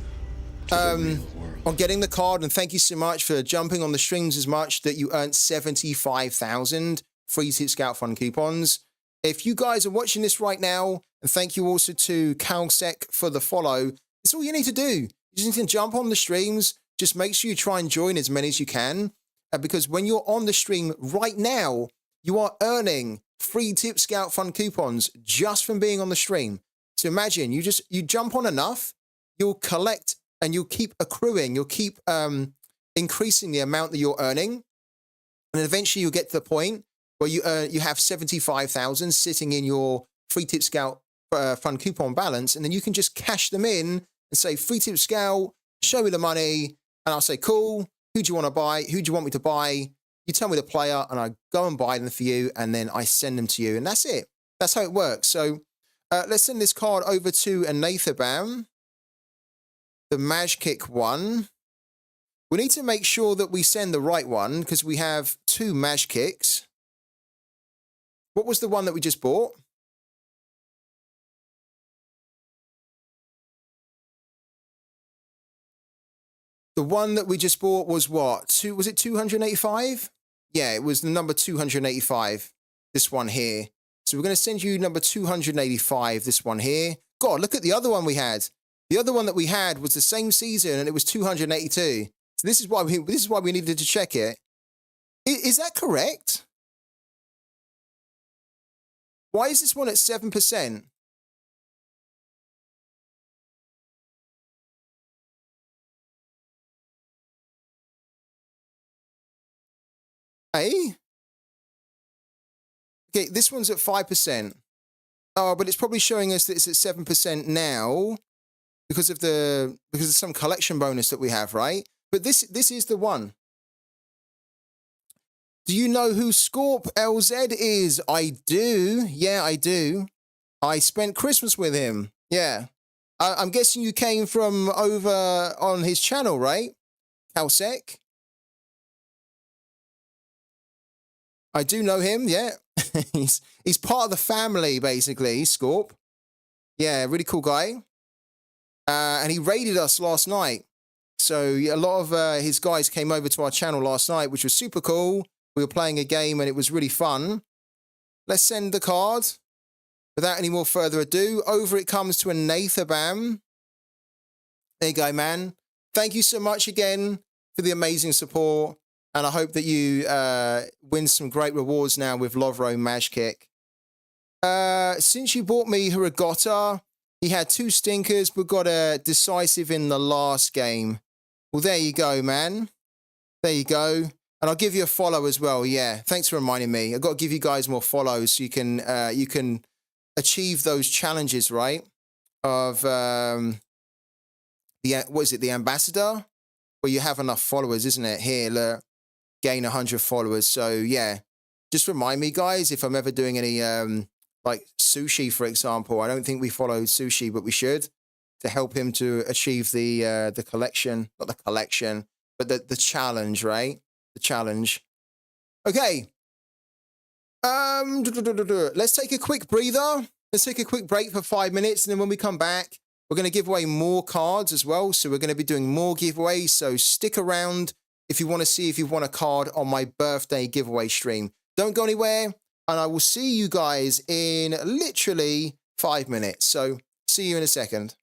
getting the card, and thank you so much for jumping on the streams as much that you earned 75,000 free Tip Scout Fund coupons. If you guys are watching this right now, and thank you also to Calsec for the follow, it's all you need to do. You just need to jump on the streams. Just make sure you try and join as many as you can, because when you're on the stream right now, you are earning free Tip Scout Fund coupons just from being on the stream. So imagine you jump on enough, you'll collect and you'll keep accruing, you'll keep increasing the amount that you're earning, and eventually you'll get to the point where you have 75,000 sitting in your free Tip Scout Fund coupon balance, and then you can just cash them in and say, free Tip Scout, show me the money, and I'll say, cool, who do you want to buy? Who do you want me to buy? You tell me the player, and I go and buy them for you, and then I send them to you, and that's it. That's how it works. So let's send this card over to a Nathabam, the Magic one. We need to make sure that we send the right one because we have two Magics. What was the one that we just bought? The one that we just bought was what? Was it 285? Yeah, it was the number 285. This one here. So we're going to send you number 285, this one here. God, look at the other one we had. The other one that we had was the same season and it was 282. So this is why we needed to check it. Is that correct? Why is this one at 7%? Hey? Okay, this one's at 5%. Oh, but it's probably showing us that it's at 7% now because of some collection bonus that we have, right? But this is the one. Do you know who Scorp LZ is? I do. Yeah, I do. I spent Christmas with him. Yeah. I'm guessing you came from over on his channel, right? Calsec? I do know him, yeah. he's part of the family, basically, Scorp. Yeah, really cool guy. And he raided us last night. So yeah, a lot of his guys came over to our channel last night, which was super cool. We were playing a game and it was really fun. Let's send the card. Without any more further ado, over it comes to a Nathabam. There you go, man. Thank you so much again for the amazing support. And I hope that you win some great rewards now with Lovro Magic. Since you bought me Hiragota, he had 2 stinkers, but got a decisive in the last game. Well, there you go, man. There you go. And I'll give you a follow as well. Yeah, thanks for reminding me. I've got to give you guys more follows so you can achieve those challenges, right? Of what is it? The ambassador, where you have enough followers, isn't it? Here, look, gain 100 followers. So yeah, just remind me, guys, if I'm ever doing any like Sushi, for example. I don't think we follow Sushi, but we should, to help him to achieve the collection, not the collection, but the challenge, right? The challenge. Okay. Let's take a quick breather. Let's take a quick break for 5 minutes, and then when we come back, we're going to give away more cards as well. So we're going to be doing more giveaways. So stick around if you want to see if you've won a card on my birthday giveaway stream. Don't go anywhere, and I will see you guys in literally 5 minutes. So see you in a second.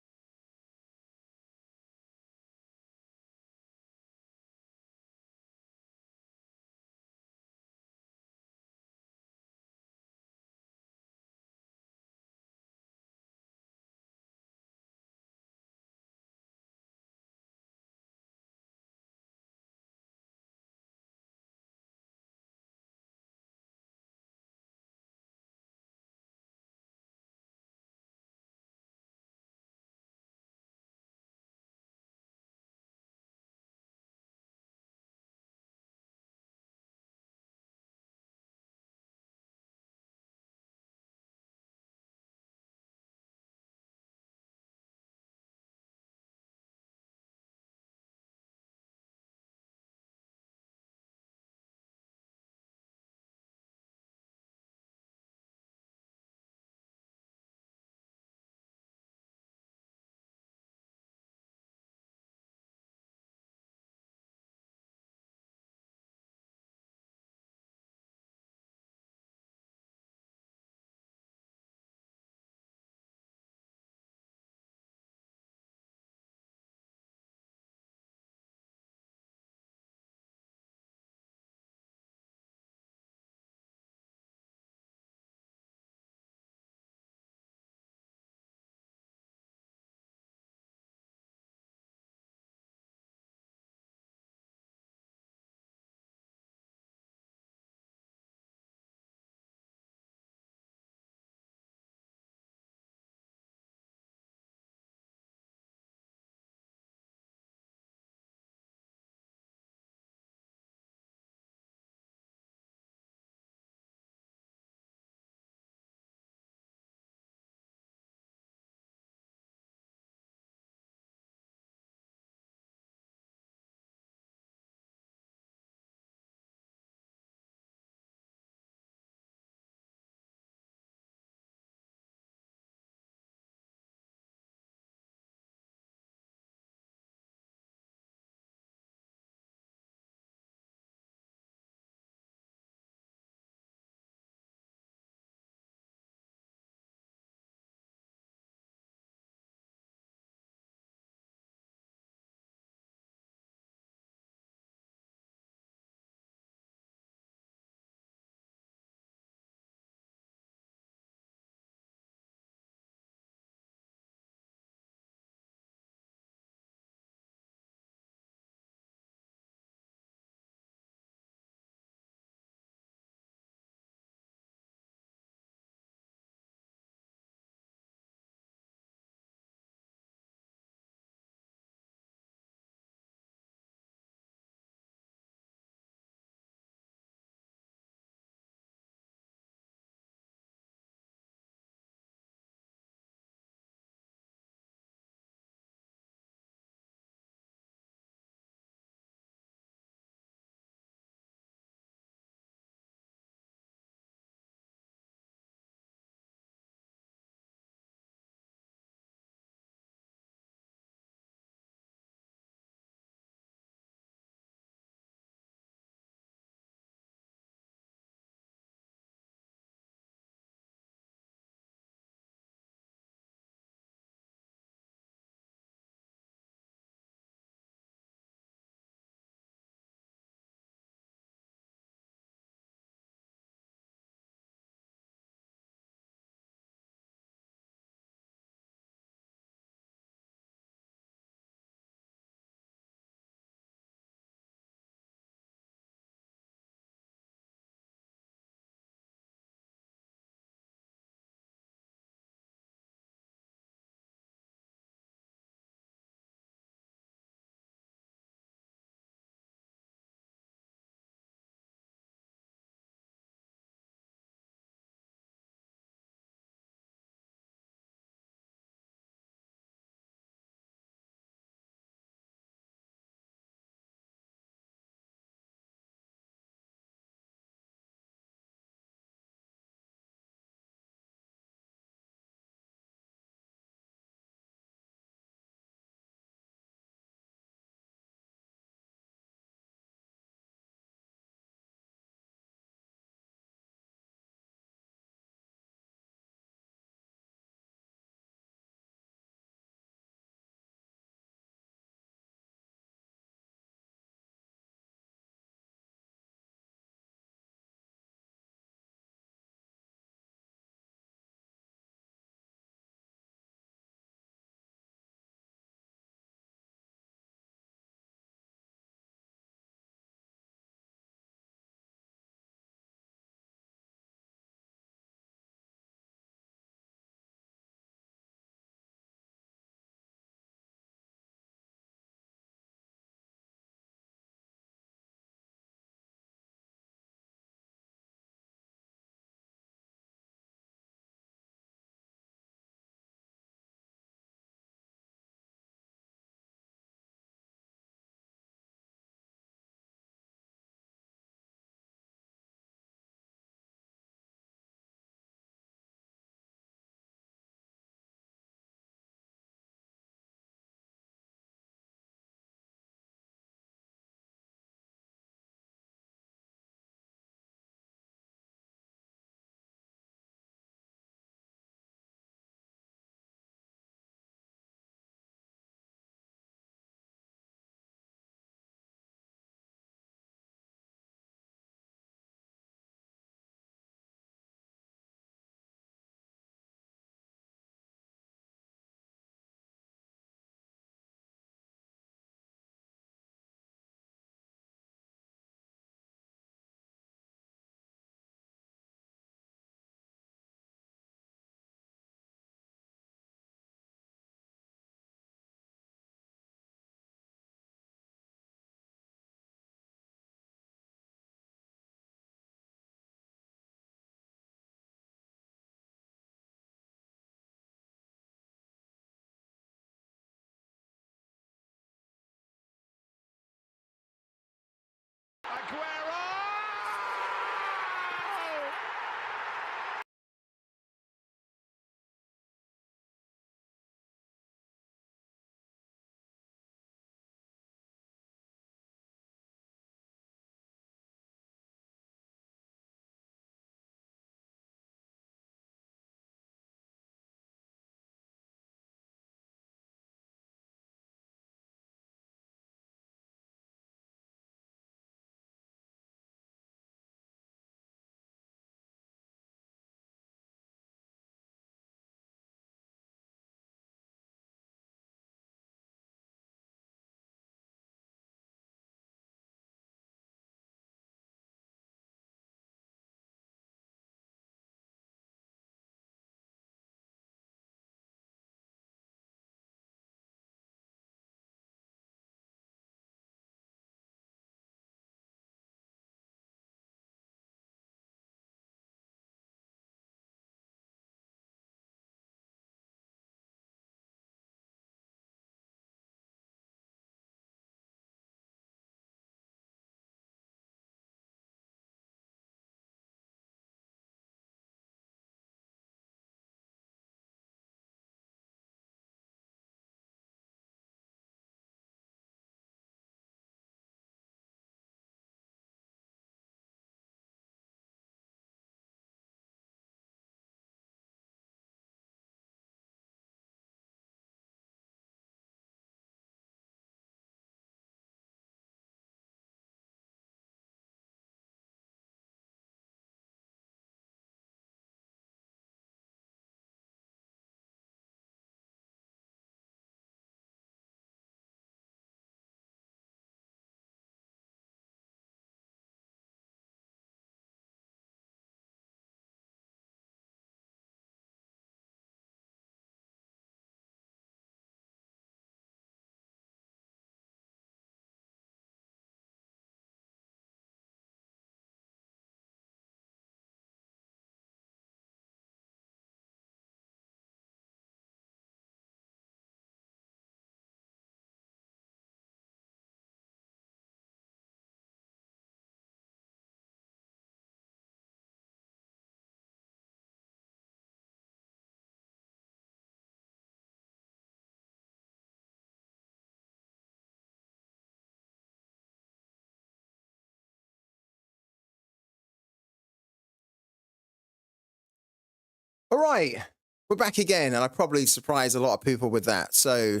All right, we're back again, and I probably surprised a lot of people with that. So,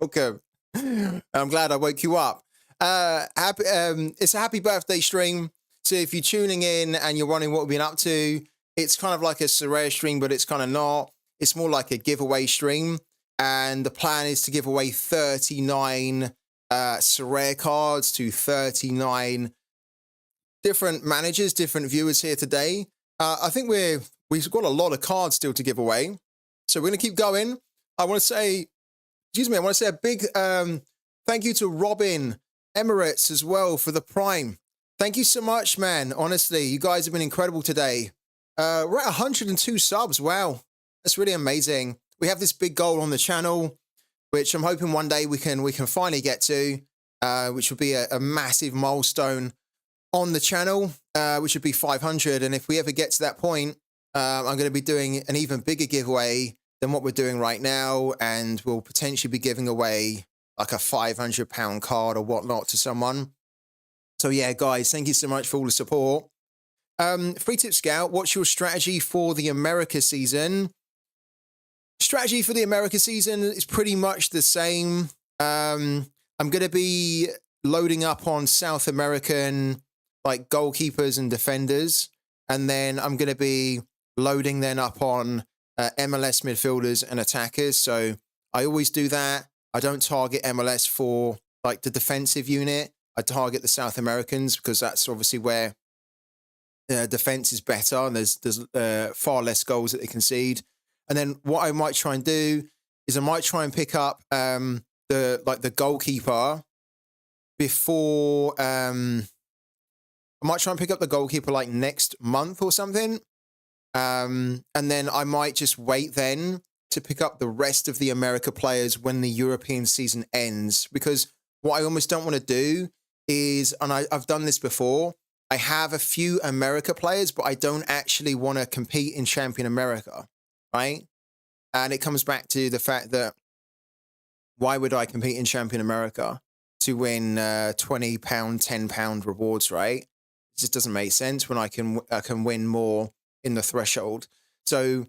welcome. I'm glad I woke you up. It's a happy birthday stream. So if you're tuning in and you're wondering what we've been up to, it's kind of like a Sorare stream, but it's kind of not. It's more like a giveaway stream, and the plan is to give away 39 Sorare cards to 39 different managers, different viewers here today. I think we've got a lot of cards still to give away, so we're gonna keep going. I want to say, excuse me, I want to say a big thank you to Robin Emirates as well for the Prime. Thank you so much, man. Honestly, you guys have been incredible today. We're at 102 subs. Wow, that's really amazing. We have this big goal on the channel, which I'm hoping one day we can finally get to, which would be a massive milestone on the channel, which would be 500. And if we ever get to that point, I'm going to be doing an even bigger giveaway than what we're doing right now, and we'll potentially be giving away like a £500 card or whatnot to someone. So yeah, guys, thank you so much for all the support. Free Tip Scout, what's your strategy for the America season? Strategy for the America season is pretty much the same. I'm going to be loading up on South American like goalkeepers and defenders, and then I'm going to be loading then up on MLS midfielders and attackers. So I always do that. I don't target MLS for like the defensive unit. I target the South Americans because that's obviously where defense is better, and there's far less goals that they concede. And then what I might try and do is I might try and pick up the goalkeeper before I might try and pick up the goalkeeper like next month or something. And then I might just wait then to pick up the rest of the America players when the European season ends. Because what I almost don't want to do is, and I've done this before, I have a few America players, but I don't actually want to compete in Champion America, right? And it comes back to the fact that why would I compete in Champion America to win £20, £10 rewards, right? It just doesn't make sense when I can win more in the threshold. So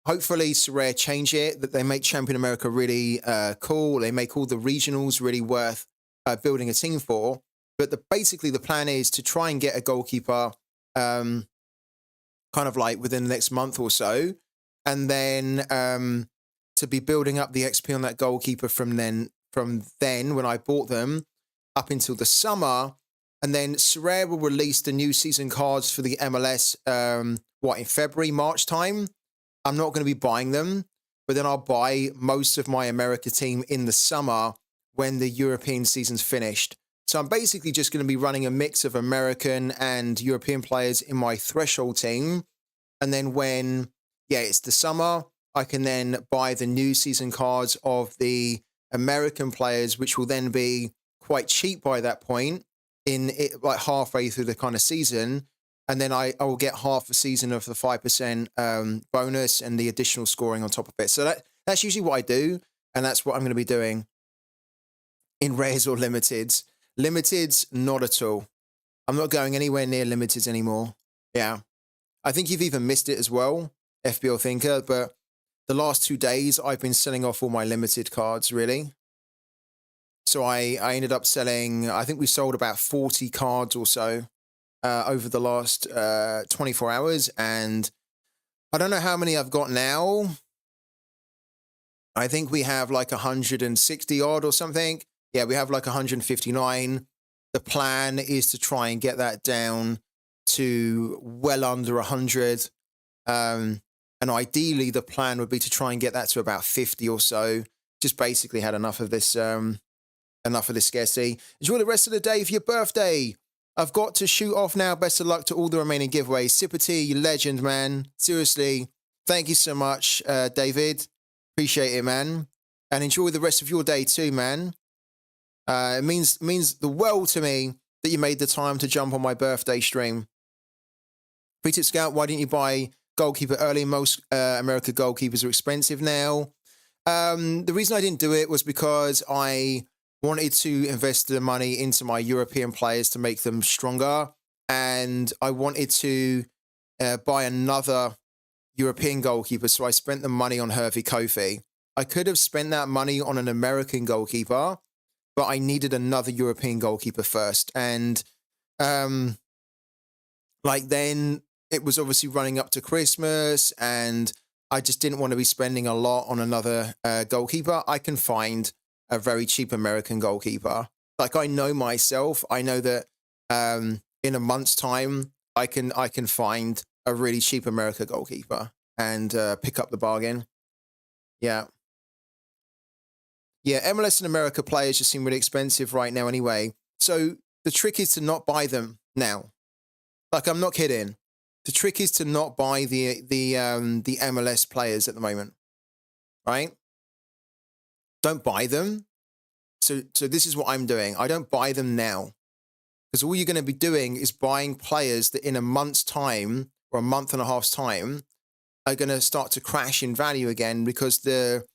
hopefully Sorare change it, that they make Champion America really cool. They make all the regionals really worth building a team for. But basically the plan is to try and get a goalkeeper kind of like within the next month or so. And then to be building up the XP on that goalkeeper from then when I bought them up until the summer. And then Sorare will release the new season cards for the MLS, in February, March time. I'm not going to be buying them, but then I'll buy most of my America team in the summer when the European season's finished. So I'm basically just going to be running a mix of American and European players in my threshold team. And then when, it's the summer, I can then buy the new season cards of the American players, which will then be quite cheap by that point, in it, like halfway through the kind of season. And then I will get half a season of the 5% bonus and the additional scoring on top of it. So that's usually what I do. And that's what I'm going to be doing in rares or limiteds. Limiteds, not at all. I'm not going anywhere near limiteds anymore. Yeah. I think you've even missed it as well, FBL Thinker. But the last 2 days, I've been selling off all my limited cards, really. So I ended up selling, I think we sold about 40 cards or so over the last 24 hours. And I don't know how many I've got now. I think we have like 160 odd or something. Yeah, we have like 159. The plan is to try and get that down to well under 100. And ideally, the plan would be to try and get that to about 50 or so. Just basically had enough of this scarcity. Enjoy the rest of the day for your birthday. I've got to shoot off now. Best of luck to all the remaining giveaways. Sipperty, you legend, man. Seriously, thank you so much, David. Appreciate it, man. And enjoy the rest of your day too, man. It means the world to me that you made the time to jump on my birthday stream. Free Tip Scout, why didn't you buy goalkeeper early? Most America goalkeepers are expensive now. The reason I didn't do it was because I wanted to invest the money into my European players to make them stronger. And I wanted to buy another European goalkeeper, so I spent the money on Hervé Kofi. I could have spent that money on an American goalkeeper, but I needed another European goalkeeper first. And then it was obviously running up to Christmas, and I just didn't want to be spending a lot on another goalkeeper. I can find a very cheap American goalkeeper. Like, I know myself. I know that in a month's time, I can find a really cheap American goalkeeper and pick up the bargain. Yeah. Yeah, MLS and America players just seem really expensive right now anyway. So the trick is to not buy them now. Like, I'm not kidding. The trick is to not buy the MLS players at the moment, right? Don't buy them. So this is what I'm doing. I don't buy them now, because all you're going to be doing is buying players that in a month's time or a month and a half's time are going to start to crash in value again, because the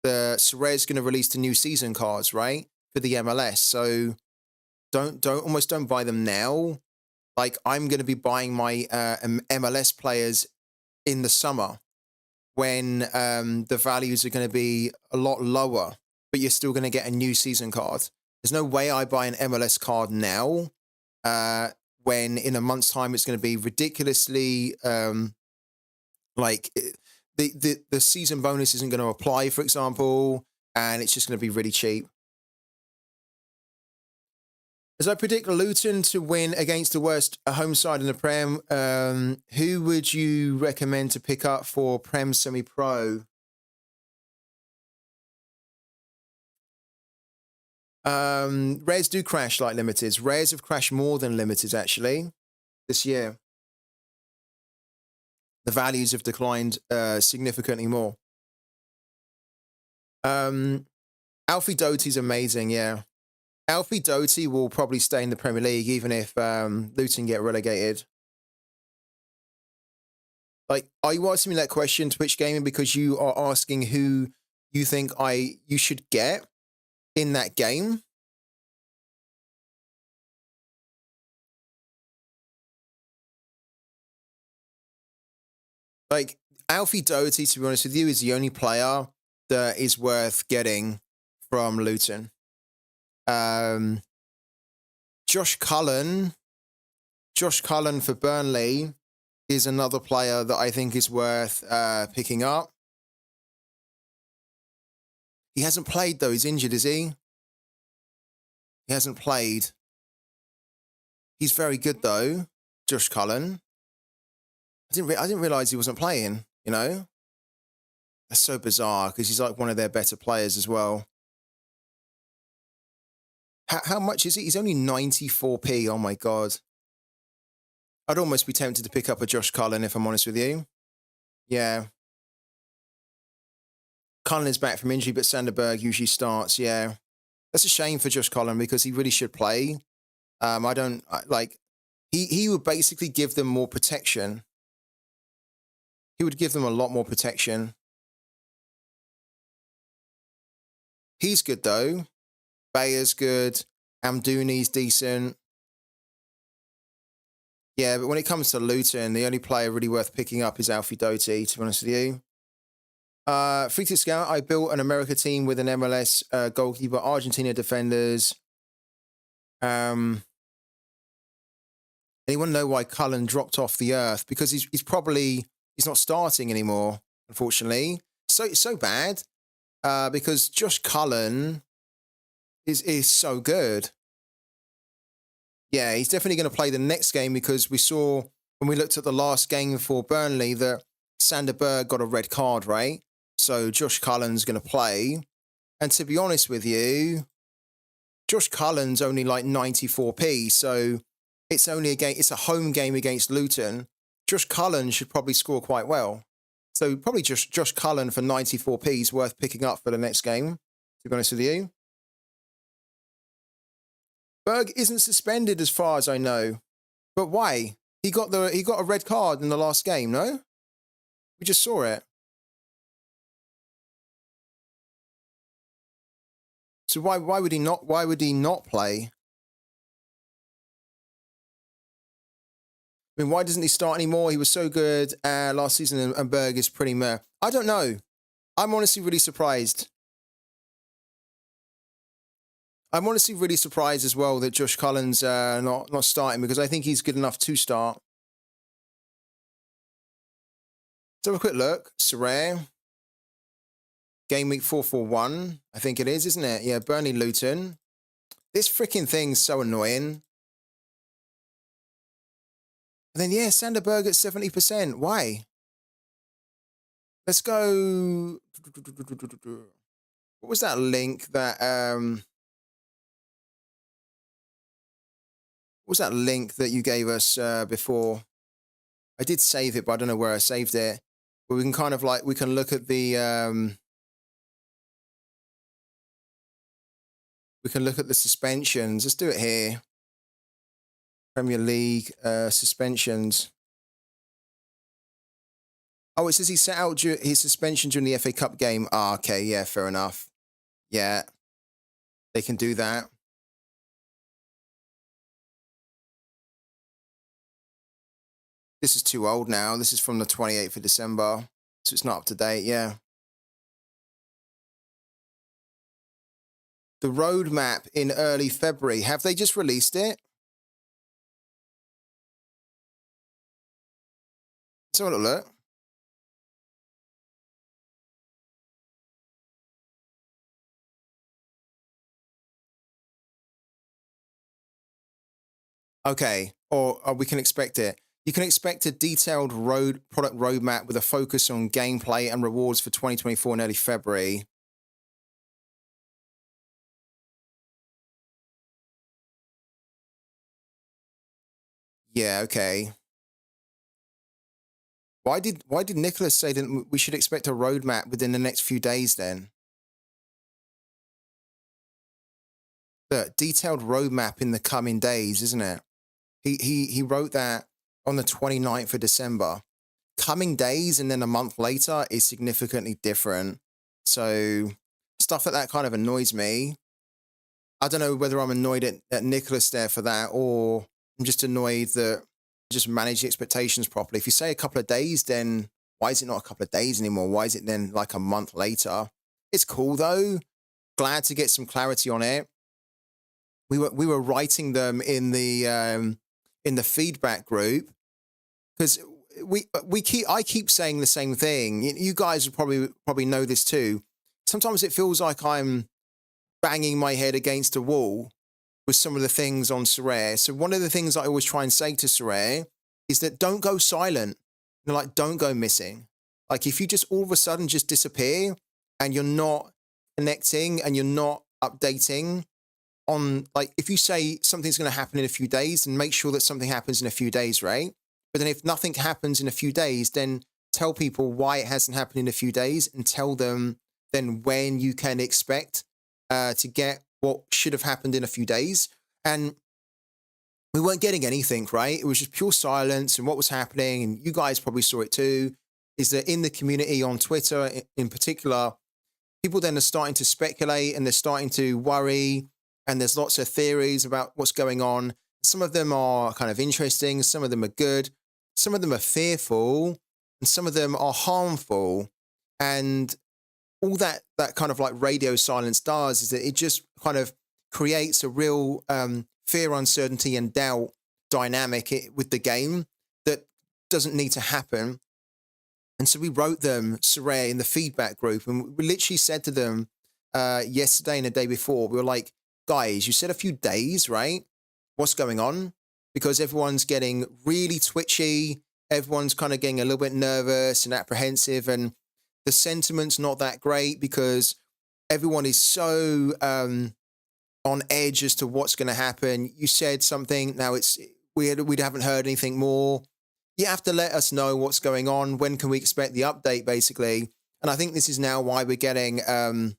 Sorare is going to release the new season cards, right, for the MLS. So don't buy them now. Like, I'm going to be buying my MLS players in the summer when the values are going to be a lot lower, but you're still going to get a new season card. There's no way I buy an MLS card now when in a month's time it's going to be ridiculously the season bonus isn't going to apply, for example, and it's just going to be really cheap. As I predict Luton to win against the worst home side in the Prem, who would you recommend to pick up for Prem Semi-Pro? Rares do crash like limiteds. Rares have crashed more than limiteds, actually, this year. The values have declined significantly more. Alfie Doty's amazing, yeah. Alfie Doty will probably stay in the Premier League even if Luton get relegated. Like, are you asking me that question, Twitch Gaming, because you are asking who you think you should get in that game? Like, Alfie Doty, to be honest with you, is the only player that is worth getting from Luton. Josh Cullen for Burnley is another player that I think is worth picking up. He hasn't played, though. He's injured, is he? He hasn't played. He's very good, though, Josh Cullen. I didn't realize he wasn't playing, you know? That's so bizarre, because he's like one of their better players as well. How much is he? He's only 94p. Oh, my God. I'd almost be tempted to pick up a Josh Cullen, if I'm honest with you. Yeah. Cullen is back from injury, but Sanderberg usually starts. Yeah. That's a shame for Josh Cullen, because he really should play. He would basically give them more protection. He would give them a lot more protection. He's good, though. Bayer's good. Amdouni's decent. Yeah, but when it comes to Luton, the only player really worth picking up is Alfie Doty, to be honest with you. Free to Scout, I built an America team with an MLS goalkeeper, Argentina defenders. Anyone know why Cullen dropped off the earth? Because he's not starting anymore, unfortunately. So it's so bad because Josh Cullen is so good. Yeah, he's definitely going to play the next game, because we saw when we looked at the last game for Burnley that Sanderberg got a red card, right? So Josh Cullen's going to play. And to be honest with you, Josh Cullen's only like 94p, so it's a home game against Luton. Josh Cullen should probably score quite well. So probably just Josh Cullen for 94p is worth picking up for the next game, to be honest with you. Berg isn't suspended as far as I know. But why? He got a red card in the last game, no? We just saw it. So why would he not play? I mean, why doesn't he start anymore? He was so good last season, and Berg is pretty meh. I don't know. I'm honestly really surprised. I'm honestly really surprised as well that Josh Cullen's not starting, because I think he's good enough to start. Let's have a quick look. Sorare. Game week 441, I think it is, isn't it? Yeah, Burnley Luton. This freaking thing's so annoying. And then, yeah, Sanderberg at 70%. Why? Let's go. What was that link that what was that link that you gave us before? I did save it, but I don't know where I saved it. But we can kind of like, we can look at the we can look at the suspensions. Let's do it here. Premier League suspensions. Oh, it says he set out his suspension during the FA Cup game. Ah, okay, yeah, fair enough. Yeah, they can do that. This is too old now. This is from the 28th of December, so it's not up to date, yeah. The roadmap in early February. Have they just released it? Let's have a look. Okay, or we can expect it. You can expect a detailed product roadmap with a focus on gameplay and rewards for 2024 in early February. Yeah, okay. Why did Nicholas say that we should expect a roadmap within the next few days then? The detailed roadmap in the coming days, isn't it? He wrote that on the 29th of December. Coming days and then a month later is significantly different. So stuff like that kind of annoys me. I don't know whether I'm annoyed at Nicholas there for that, or I'm just annoyed that just manage the expectations properly. If you say a couple of days, then why is it not a couple of days anymore? Why is it then like a month later? It's cool though. Glad to get some clarity on it. We were writing them in the feedback group, because I keep saying the same thing. You guys probably know this too. Sometimes it feels like I'm banging my head against a wall with some of the things on Sorare. So one of the things I always try and say to Sorare is that don't go silent. Like, don't go missing. Like, if you just all of a sudden just disappear and you're not connecting and you're not updating on, like, if you say something's going to happen in a few days, then make sure that something happens in a few days, right? But then if nothing happens in a few days, then tell people why it hasn't happened in a few days, and tell them then when you can expect to get what should have happened in a few days. And we weren't getting anything, right? It was just pure silence. And what was happening, and you guys probably saw it too, is that in the community on Twitter in particular, people then are starting to speculate and they're starting to worry, and there's lots of theories about what's going on. Some of them are kind of interesting, some of them are good, some of them are fearful, and some of them are harmful. And all that kind of like radio silence does is that it just kind of creates a real fear, uncertainty, and doubt dynamic with the game that doesn't need to happen. And so we wrote them, Sorare, in the feedback group, and we literally said to them yesterday and the day before, we were like, guys, you said a few days, right? What's going on? Because everyone's getting really twitchy. Everyone's kind of getting a little bit nervous and apprehensive, and the sentiment's not that great because everyone is so on edge as to what's going to happen. You said something, now we haven't heard anything more. You have to let us know what's going on. When can we expect the update, basically? And I think this is now why we're getting this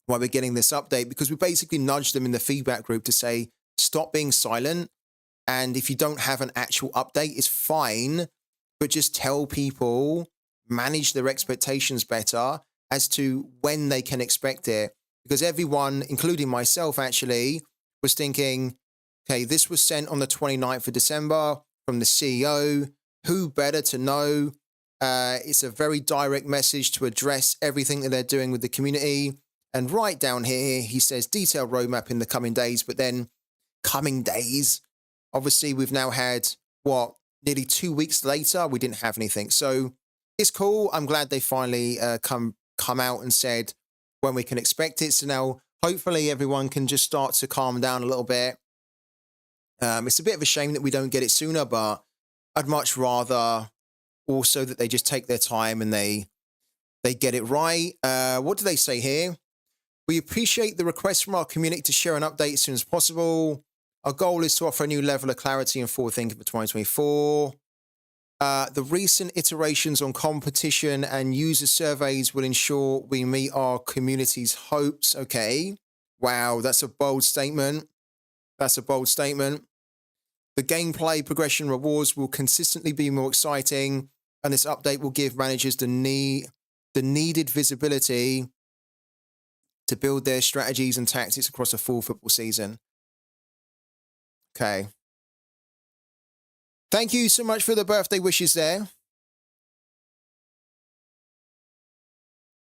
update, because we basically nudged them in the feedback group to say, stop being silent. And if you don't have an actual update, it's fine, but just tell people, manage their expectations better as to when they can expect it. Because everyone, including myself actually, was thinking, okay, this was sent on the 29th of December. from the CEO. Who better to know? It's a very direct message to address everything that they're doing with the community. And right down here, he says detailed roadmap in the coming days, but then coming days, obviously we've now had, what, nearly 2 weeks later, we didn't have anything. So it's cool. I'm glad they finally come out and said when we can expect it. So now hopefully everyone can just start to calm down a little bit. It's a bit of a shame that we don't get it sooner, but I'd much rather also that they just take their time and they get it right. What do they say here? We appreciate the request from our community to share an update as soon as possible. Our goal is to offer a new level of clarity and forward thinking for 2024. The recent iterations on competition and user surveys will ensure we meet our community's hopes. Okay. Wow, that's a bold statement. That's a bold statement. The gameplay progression rewards will consistently be more exciting, and this update will give managers the needed visibility to build their strategies and tactics across a full football season. Okay. Thank you so much for the birthday wishes there.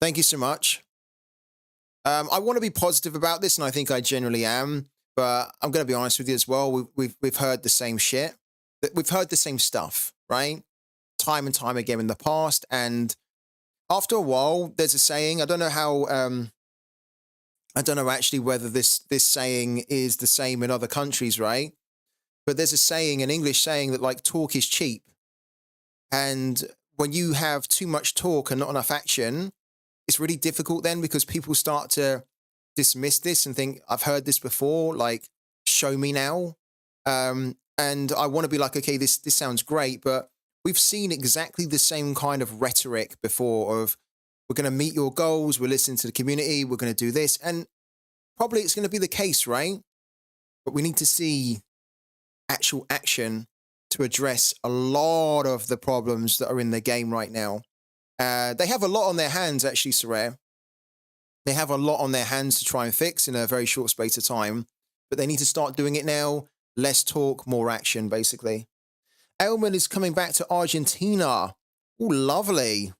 Thank you so much. I want to be positive about this, and I think I generally am, but I'm going to be honest with you as well. We've heard the same shit. We've heard the same stuff, right? Time and time again in the past, and after a while, there's a saying. I don't know how. I don't know actually whether this saying is the same in other countries, right? But there's a saying, an English saying that like talk is cheap. And when you have too much talk and not enough action, it's really difficult then because people start to dismiss this and think, I've heard this before, like, show me now. And I want to be like, okay, this sounds great, but we've seen exactly the same kind of rhetoric before of, we're going to meet your goals, we're listening to the community, we're going to do this. And probably it's going to be the case, right? But we need to see actual action to address a lot of the problems that are in the game right now. They have a lot on their hands, actually, Sorare. They have a lot on their hands to try and fix in a very short space of time, but they need to start doing it now. Less talk, more action, basically. Elman is coming back to Argentina. Oh, lovely.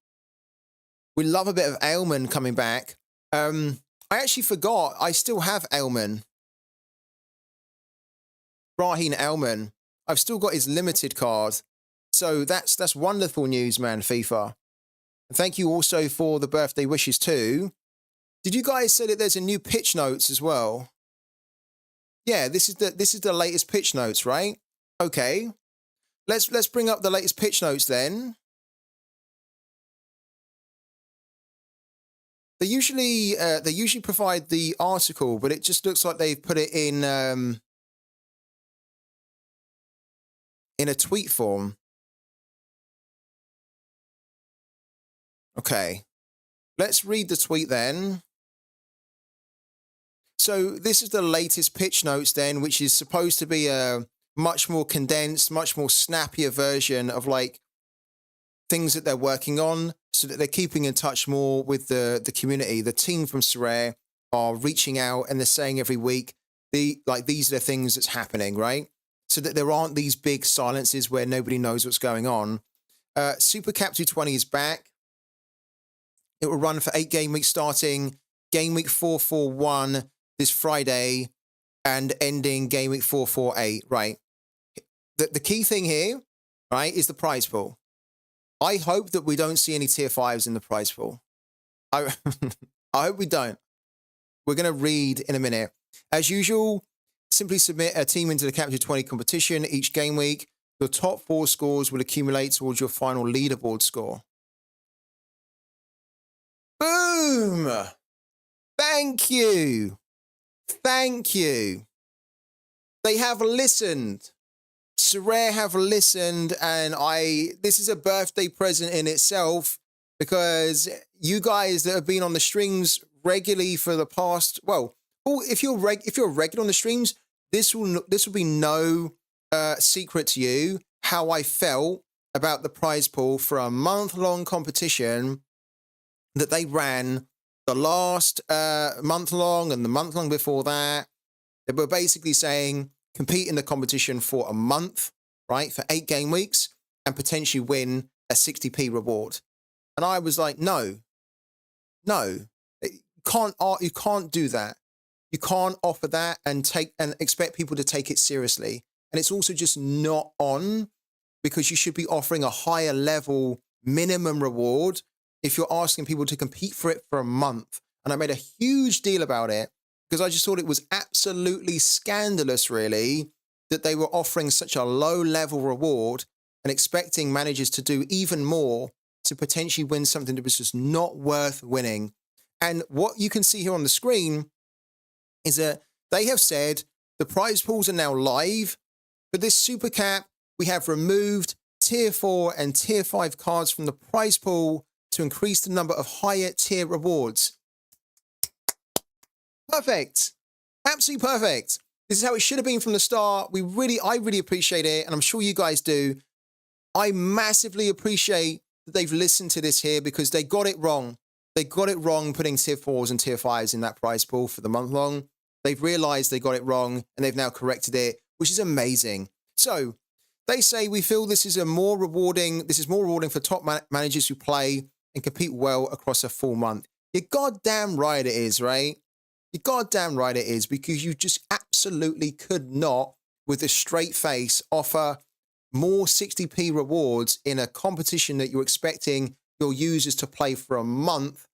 We love a bit of Ailman coming back. I actually forgot. I still have Ailman. Brahim Ailman. I've still got his limited card. So that's wonderful news, man, FIFA. And thank you also for the birthday wishes too. Did you guys say that there's a new pitch notes as well? Yeah, this is the latest pitch notes, right? Okay. Let's bring up the latest pitch notes then. They usually provide the article, but it just looks like they've put it in a tweet form. Okay, let's read the tweet then. So this is the latest pitch notes then, which is supposed to be a much more condensed, much more snappier version of like things that they're working on, so that they're keeping in touch more with the community. The team from Sorare are reaching out and they're saying every week, these are the things that's happening, right? So that there aren't these big silences where nobody knows what's going on. Super Cap 220 is back. It will run for 8 game weeks starting game week 441 this Friday and ending game week 448, right? The key thing here, right, is the prize pool. I hope that we don't see any tier 5s in the prize pool. I hope we don't. We're going to read in a minute. As usual, simply submit a team into the Capture 20 competition each game week. Your top 4 scores will accumulate towards your final leaderboard score. Boom! Thank you. Thank you. They have listened. Sorare have listened, and this is a birthday present in itself, because you guys that have been on the streams regularly for the past, well, if you're regular on the streams, this will be no secret to you how I felt about the prize pool for a month-long competition that they ran the last month-long and the month-long before that. They were basically saying, compete in the competition for a month. right, for 8 game weeks and potentially win a 60p reward. And I was like, no, you can't do that. You can't offer that and expect people to take it seriously. And it's also just not on, because you should be offering a higher level minimum reward if you're asking people to compete for it for a month. And I made a huge deal about it because I just thought it was absolutely scandalous, really, that they were offering such a low level reward and expecting managers to do even more to potentially win something that was just not worth winning. And what you can see here on the screen is that they have said the prize pools are now live. For this super cap, we have removed tier 4 and tier 5 cards from the prize pool to increase the number of higher tier rewards. Perfect. Absolutely perfect. This is how it should have been from the start. I really appreciate it, and I'm sure you guys do. I massively appreciate that they've listened to this here, because they got it wrong. They got it wrong putting tier 4s and tier 5s in that prize pool for the month long. They've realized they got it wrong, and they've now corrected it, which is amazing. So they say, we feel this is more rewarding for top managers who play and compete well across a full month. You're goddamn right it is, right? You're goddamn right it is, because you just absolutely could not, with a straight face, offer more 60p rewards in a competition that you're expecting your users to play for a month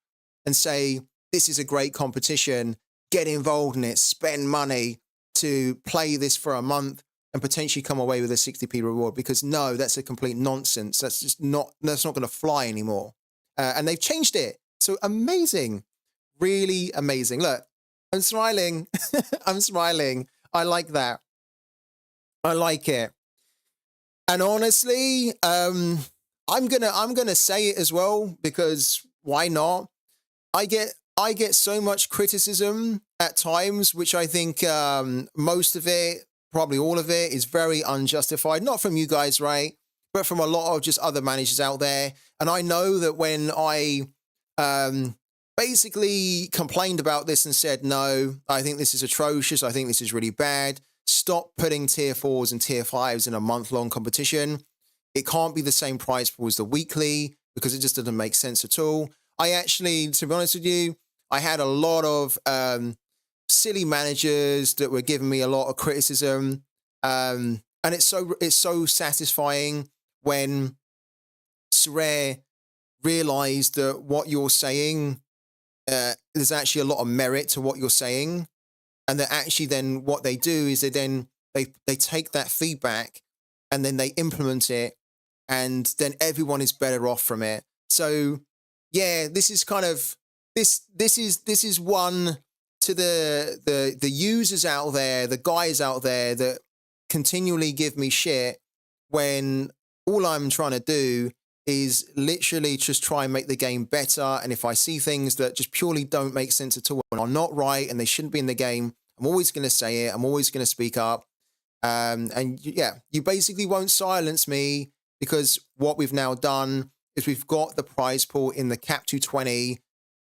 and say, this is a great competition, get involved in it, spend money to play this for a month and potentially come away with a 60p reward. Because no, that's a complete nonsense. That's not going to fly anymore. And they've changed it. So amazing. Really amazing. Look, I'm smiling. I'm smiling. I like that. I like it. And honestly, I'm gonna say it as well, because why not? I get so much criticism at times, which I think most of it, probably all of it, is very unjustified. Not from you guys, right? But from a lot of just other managers out there. And I know that when I basically complained about this and said, no, I think this is atrocious, I think this is really bad, stop putting tier 4s and tier 5s in a month-long competition. It can't be the same prize pool as the weekly, because it just doesn't make sense at all. I actually, to be honest with you, I had a lot of silly managers that were giving me a lot of criticism. And it's so satisfying when Sorare realized that what you're saying, there's actually a lot of merit to what you're saying. And that actually then what they do is they take that feedback and then they implement it, and then everyone is better off from it. So yeah, this is kind of this is one to the users out there, the guys out there that continually give me shit when all I'm trying to do is literally just try and make the game better. And if I see things that just purely don't make sense at all and are not right and they shouldn't be in the game, I'm always going to say it. I'm always going to speak up. And yeah, you basically won't silence me, because what we've now done is we've got the prize pool in the cap 220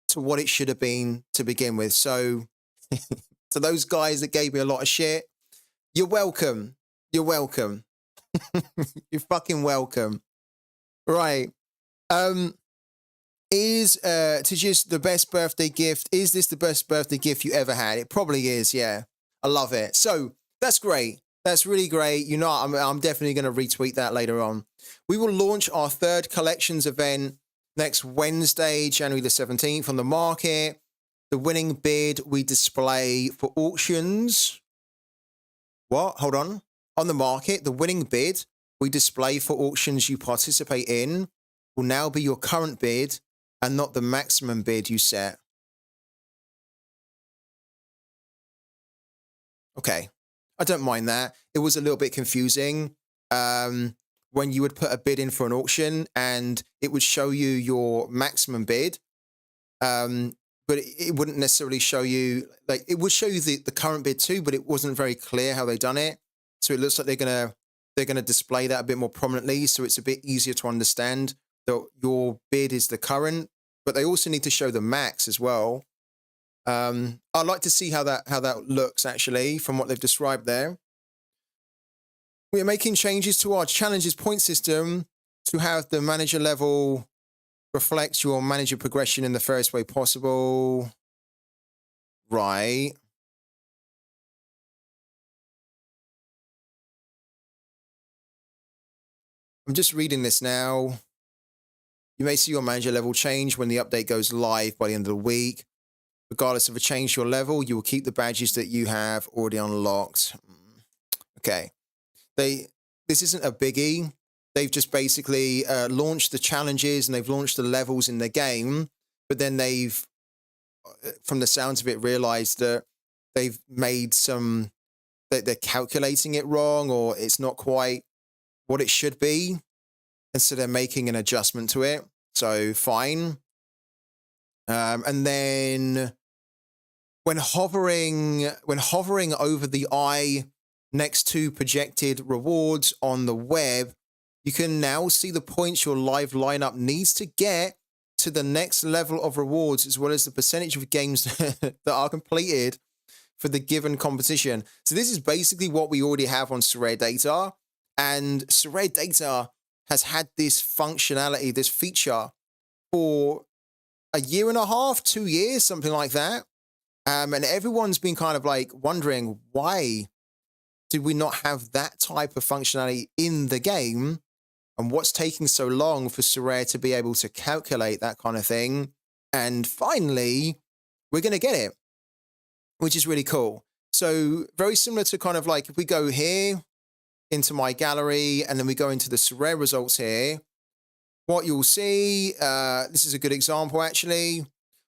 to what it should have been to begin with. So to those guys that gave me a lot of shit, you're welcome. You're welcome. You're fucking welcome. Right. Is just the best birthday gift? Is this the best birthday gift you ever had? It probably is, yeah. I love it. So that's great. That's really great. You know, I'm definitely going to retweet that later on. We will launch our third collections event next Wednesday, January the 17th on the market. The winning bid we display for auctions. What? Hold on. On the market, the winning bid we display for auctions you participate in will now be your current bid and not the maximum bid you set. Okay. I don't mind that. It was a little bit confusing when you would put a bid in for an auction and it would show you your maximum bid, but it wouldn't necessarily show you, like, it would show you the current bid too, but it wasn't very clear how they done it. So it looks like they're gonna display that a bit more prominently, so it's a bit easier to understand that your bid is the current, but they also need to show the max as well. I'd like to see how that looks actually from what they've described there. We are making changes to our challenges point system to have the manager level reflect your manager progression in the fairest way possible. Right. I'm just reading this now. You may see your manager level change when the update goes live by the end of the week. Regardless of a change to your level, you will keep the badges that you have already unlocked. Okay. This isn't a biggie. They've just basically launched the challenges and they've launched the levels in the game, but then they've, from the sounds of it, realized that they've made some, that they're calculating it wrong, or it's not quite what it should be. And so they're making an adjustment to it. So fine. And then when hovering over the eye next to projected rewards on the web, you can now see the points your live lineup needs to get to the next level of rewards, as well as the percentage of games that are completed for the given competition. So this is basically what we already have on Sorare Data. And Sorare Data has had this functionality, this feature for a year and a half, 2 years, something like that. And everyone's been kind of like wondering, why did we not have that type of functionality in the game? And what's taking so long for Sorare to be able to calculate that kind of thing? And finally, we're going to get it, which is really cool. So very similar to kind of like if we go here into my gallery and then we go into the Sorare results here, what you'll see, this is a good example actually.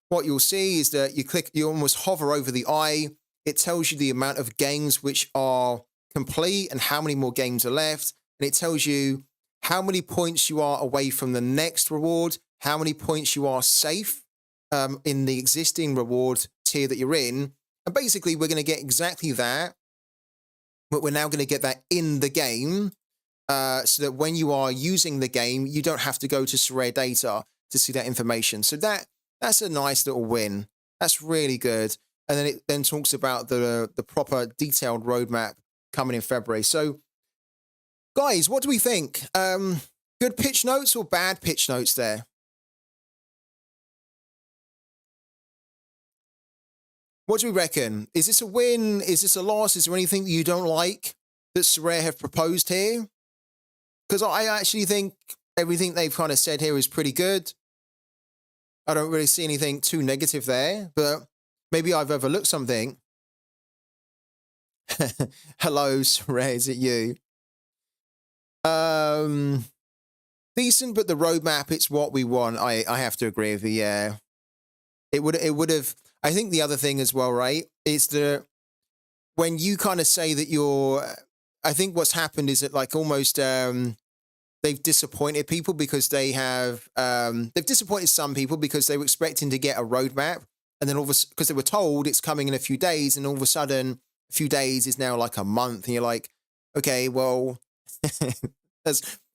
What you'll see is that you almost hover over the eye. It tells you the amount of games which are complete and how many more games are left. And it tells you how many points you are away from the next reward, how many points you are safe in the existing reward tier that you're in. And basically, we're going to get exactly that, but we're now going to get that in the game so that when you are using the game, you don't have to go to Sorare Data to see that information. So that's a nice little win. That's really good. And then it then talks about the proper detailed roadmap coming in February. So, guys, what do we think? Good pitch notes or bad pitch notes there? What do we reckon? Is this a win? Is this a loss? Is there anything that you don't like that Sorare have proposed here? Because I actually think everything they've kind of said here is pretty good. I don't really see anything too negative there, but maybe I've overlooked something. Hello, Sorare, is it you? Decent, but the roadmap, it's what we want. I have to agree with you, yeah. It would have, I think the other thing as well, right, is that when you kind of say that I think what's happened is that like almost they've disappointed people because they've disappointed some people because they were expecting to get a roadmap, and then because they were told it's coming in a few days, and all of a sudden a few days is now like a month, and you're like, okay, well,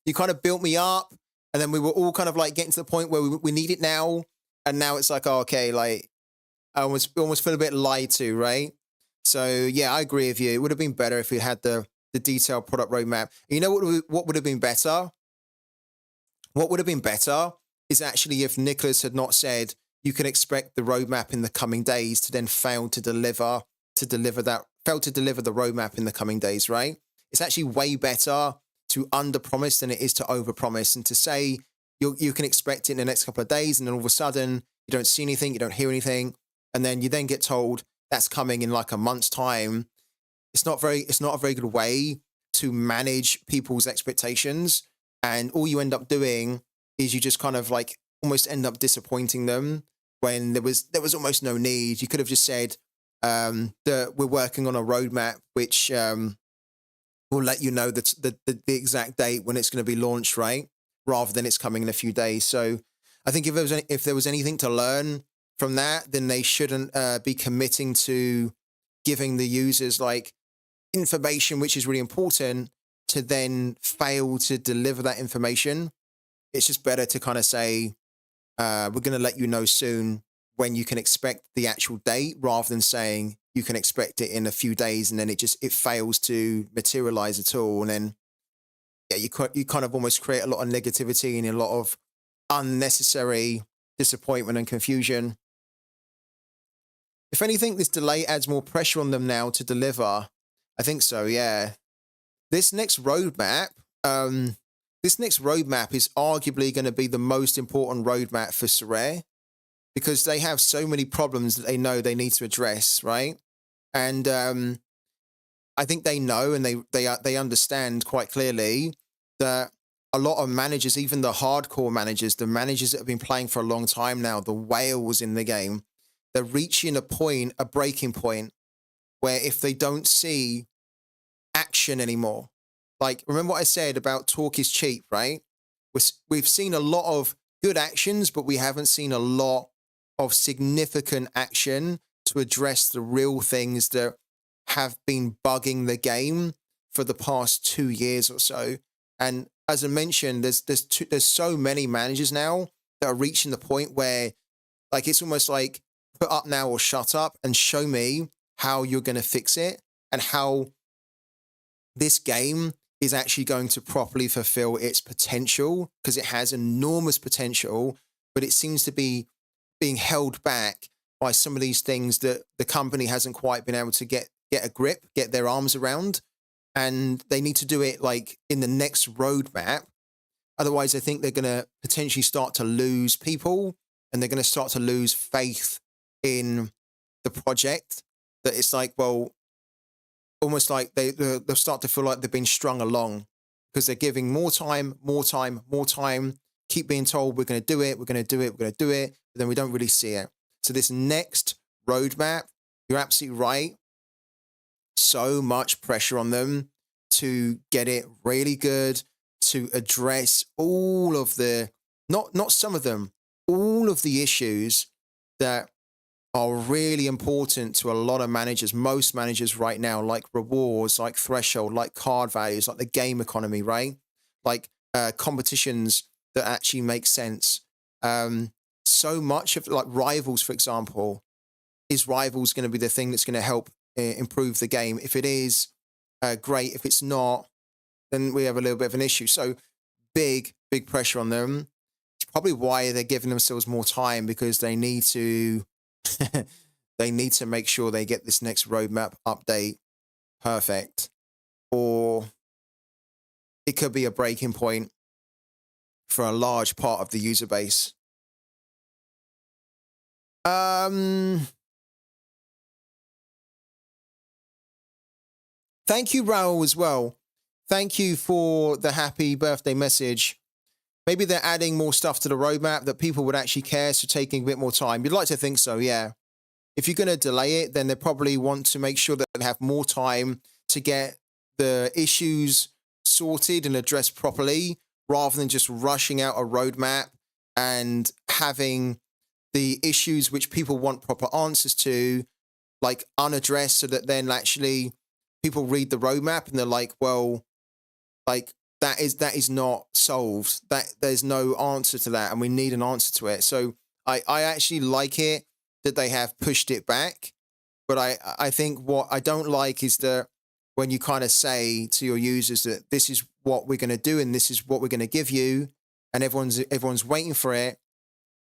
you kind of built me up, and then we were all kind of like getting to the point where we need it now, and now it's like, oh, okay, like I almost feel a bit lied to, right? So yeah, I agree with you. It would have been better if we had the detailed product roadmap. You know what would have been better? What would have been better is actually if Nicholas had not said you can expect the roadmap in the coming days to then fail to deliver the roadmap in the coming days, right? It's actually way better to under-promise than it is to over-promise, and to say you can expect it in the next couple of days, and then all of a sudden you don't see anything, you don't hear anything, and then you then get told that's coming in like a month's time. It's not a very good way to manage people's expectations, and all you end up doing is you just kind of like almost end up disappointing them when there was almost no need. You could have just said that we're working on a roadmap which will let you know the exact date when it's going to be launched, right? Rather than it's coming in a few days. So I think if there was anything to learn from that, then they shouldn't be committing to giving the users like information which is really important to then fail to deliver that information. It's just better to kind of say, we're going to let you know soon when you can expect the actual date, rather than saying you can expect it in a few days, and then it fails to materialize at all. And then, yeah, you kind of almost create a lot of negativity and a lot of unnecessary disappointment and confusion. If anything, this delay adds more pressure on them now to deliver. I think so, yeah. This next roadmap, is arguably going to be the most important roadmap for Sorare, because they have so many problems that they know they need to address, right? And I think they know, and they understand quite clearly that a lot of managers, even the hardcore managers, the managers that have been playing for a long time now, the whales in the game, they're reaching a breaking point, where if they don't see action anymore, like, remember what I said about talk is cheap, right? We've seen a lot of good actions, but we haven't seen a lot of significant action to address the real things that have been bugging the game for the past 2 years or so. And as I mentioned, there's so many managers now that are reaching the point where, like, it's almost like, put up now or shut up, and show me how you're going to fix it, and how this game is actually going to properly fulfill its potential, because it has enormous potential, but it seems to be being held back by some of these things that the company hasn't quite been able to get a grip, get their arms around. And they need to do it, like, in the next roadmap. Otherwise, I think they're going to potentially start to lose people, and they're going to start to lose faith in the project. That it's like, well, almost like they'll start to feel like they've been strung along, because they're giving more time, keep being told we're going to do it, but then we don't really see it. So this next roadmap, you're absolutely right. So much pressure on them to get it really good, to address all of the, not some of them, all of the issues that are really important to a lot of managers, most managers right now, like rewards, like threshold, like card values, like the game economy, right? Like competitions that actually make sense. So much of, like, rivals, for example, is rivals going to be the thing that's going to help improve the game? If it is, great. If it's not, then we have a little bit of an issue. So big pressure on them. It's probably why they're giving themselves more time, because they need to they need to make sure they get this next roadmap update perfect, or it could be a breaking point for a large part of the user base. Thank you, Raul, as well. Thank you for the happy birthday message. Maybe they're adding more stuff to the roadmap that people would actually care, so taking a bit more time. You'd like to think so, yeah. If you're going to delay it, then they probably want to make sure that they have more time to get the issues sorted and addressed properly, rather than just rushing out a roadmap and having the issues which people want proper answers to, like, unaddressed, so that then actually people read the roadmap and they're like, well, like, that is not solved. That there's no answer to that, and we need an answer to it. So I actually like it that they have pushed it back. But I think what I don't like is that when you kind of say to your users that this is what we're going to do and this is what we're going to give you, and everyone's waiting for it,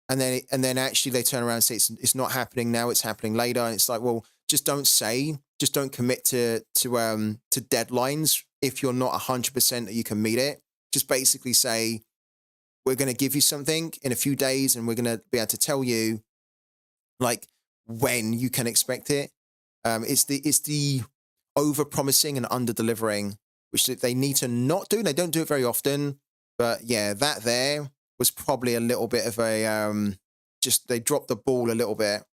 and then actually they turn around and say it's not happening now, it's happening later, and it's like, well, just don't commit to deadlines if you're not 100% that you can meet it. Just basically say, we're going to give you something in a few days, and we're going to be able to tell you, like, when you can expect it. It's the over promising and under delivering, which they need to not do. They don't do it very often, but yeah, that there was probably a little bit of a just they dropped the ball a little bit,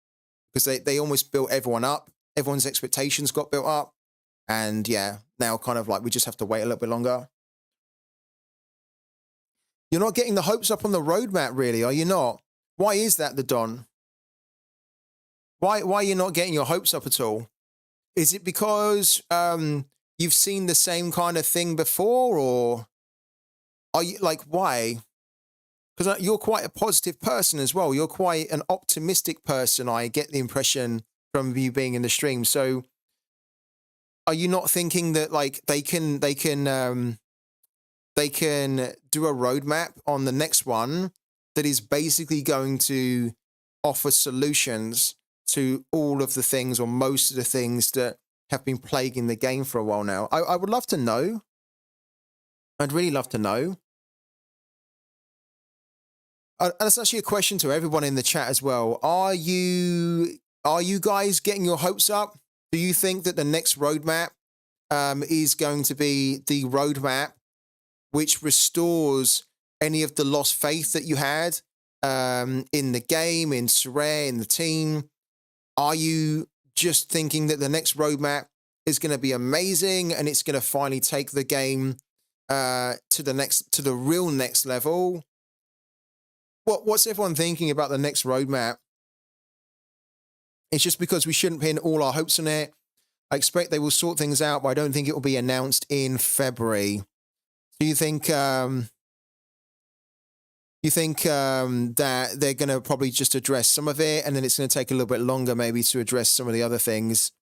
because they almost built everyone up. Everyone's expectations got built up, and yeah, now kind of like we just have to wait a little bit longer. You're not getting the hopes up on the roadmap, really, are you not? Why is that, the Don? Why are you not getting your hopes up at all? Is it because you've seen the same kind of thing before, or are you, like, why? Because you're quite a positive person as well. You're quite an optimistic person, I get the impression, from you being in the stream. So are you not thinking that like they can do a roadmap on the next one that is basically going to offer solutions to all of the things or most of the things that have been plaguing the game for a while now? I would love to know. I'd really love to know. That's actually a question to everyone in the chat as well. Are you guys getting your hopes up? Do you think that the next roadmap is going to be the roadmap which restores any of the lost faith that you had in the game, in Sorare, in the team? Are you just thinking that the next roadmap is going to be amazing and it's going to finally take the game to the real next level? What's everyone thinking about the next roadmap? It's just because we shouldn't pin all our hopes on it. I expect they will sort things out, but I don't think it will be announced in February. Do you think that they're going to probably just address some of it, and then it's going to take a little bit longer maybe to address some of the other things?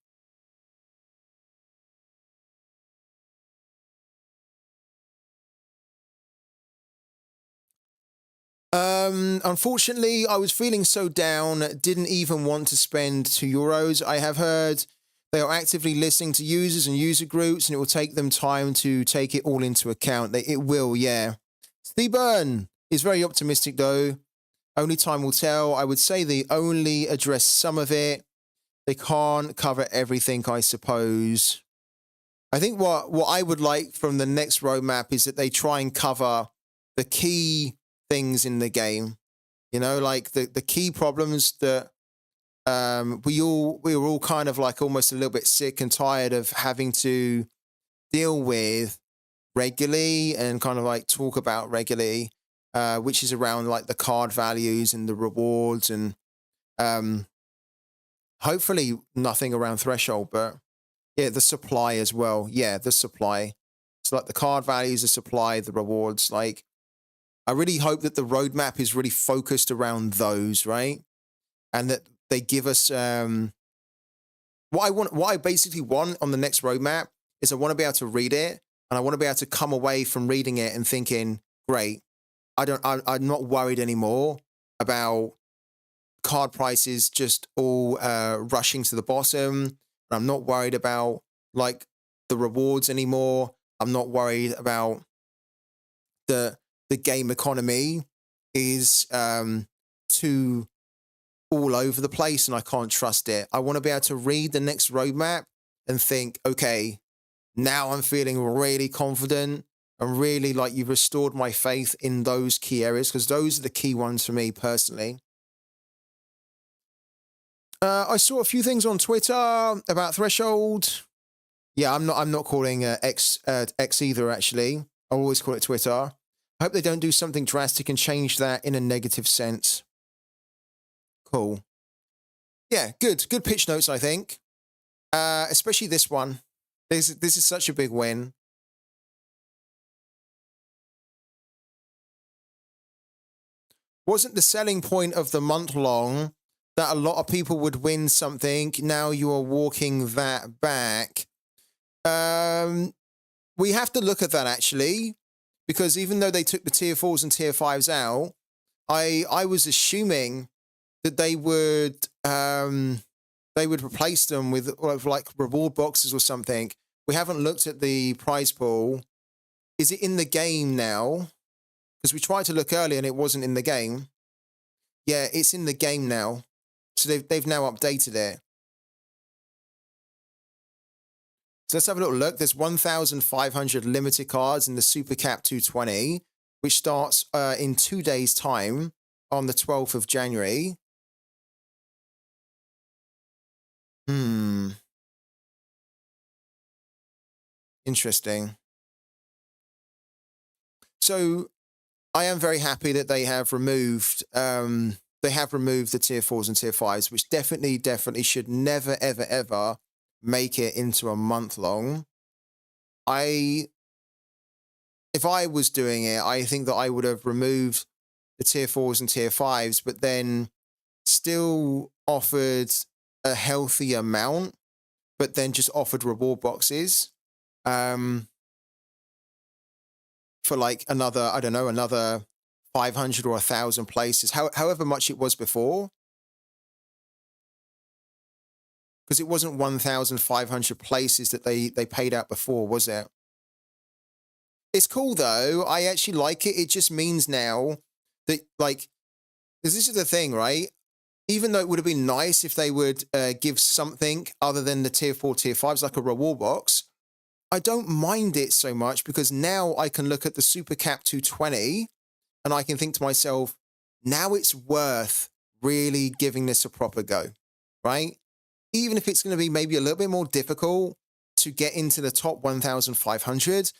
Unfortunately, I was feeling so down, didn't even want to spend €2. I have heard they are actively listening to users and user groups, and it will take them time to take it all into account. It will, yeah. Steve Byrne is very optimistic, though. Only time will tell. I would say they only address some of it. They can't cover everything, I suppose. I think what I would like from the next roadmap is that they try and cover the key things in the game, you know, like the key problems that we were all kind of like almost a little bit sick and tired of having to deal with regularly and kind of like talk about regularly, which is around like the card values and the rewards and hopefully nothing around threshold, but yeah, the supply as well. Yeah, the supply. So like the card values, the supply, the rewards, like I really hope that the roadmap is really focused around those, right? And that they give us what I basically want on the next roadmap is I want to be able to read it and I want to be able to come away from reading it and thinking, great, I'm not worried anymore about card prices just all rushing to the bottom. I'm not worried about like the rewards anymore. I'm not worried about the game economy is too all over the place and I can't trust it. I want to be able to read the next roadmap and think, okay, now I'm feeling really confident and really like you've restored my faith in those key areas because those are the key ones for me personally. I saw a few things on Twitter about Threshold. Yeah, I'm not calling X either, actually. I always call it Twitter. I hope they don't do something drastic and change that in a negative sense. Cool. Yeah, good pitch notes, I think. Especially this one. This is such a big win. Wasn't the selling point of the month long that a lot of people would win something? Now you are walking that back. We have to look at that actually, because even though they took the tier 4s and tier 5s out, I was assuming that they would replace them with like reward boxes or something. We haven't looked at the prize pool. Is it in the game now? Because we tried to look earlier and it wasn't in the game. Yeah, it's in the game now. So they've now updated it. So let's have a little look. There's 1,500 limited cards in the Super Cap 220, which starts in 2 days' time on the 12th of January. Interesting. So I am very happy that they have removed the tier 4s and tier 5s, which definitely should never, ever, ever make it into a month long. If I was doing it, I think that I would have removed the tier 4s and tier 5s, but then still offered a healthy amount, but then just offered reward boxes for like another, I don't know, another 500 or 1,000 places, however much it was before. Because it wasn't 1,500 places that they paid out before, was it? It's cool though. I actually like it. It just means now that, like, because this is the thing, right? Even though it would have been nice if they would give something other than the tier 4, tier 5s, like a reward box, I don't mind it so much because now I can look at the Super Cap 220 and I can think to myself, now it's worth really giving this a proper go, right? Even if it's going to be maybe a little bit more difficult to get into the top 1,500,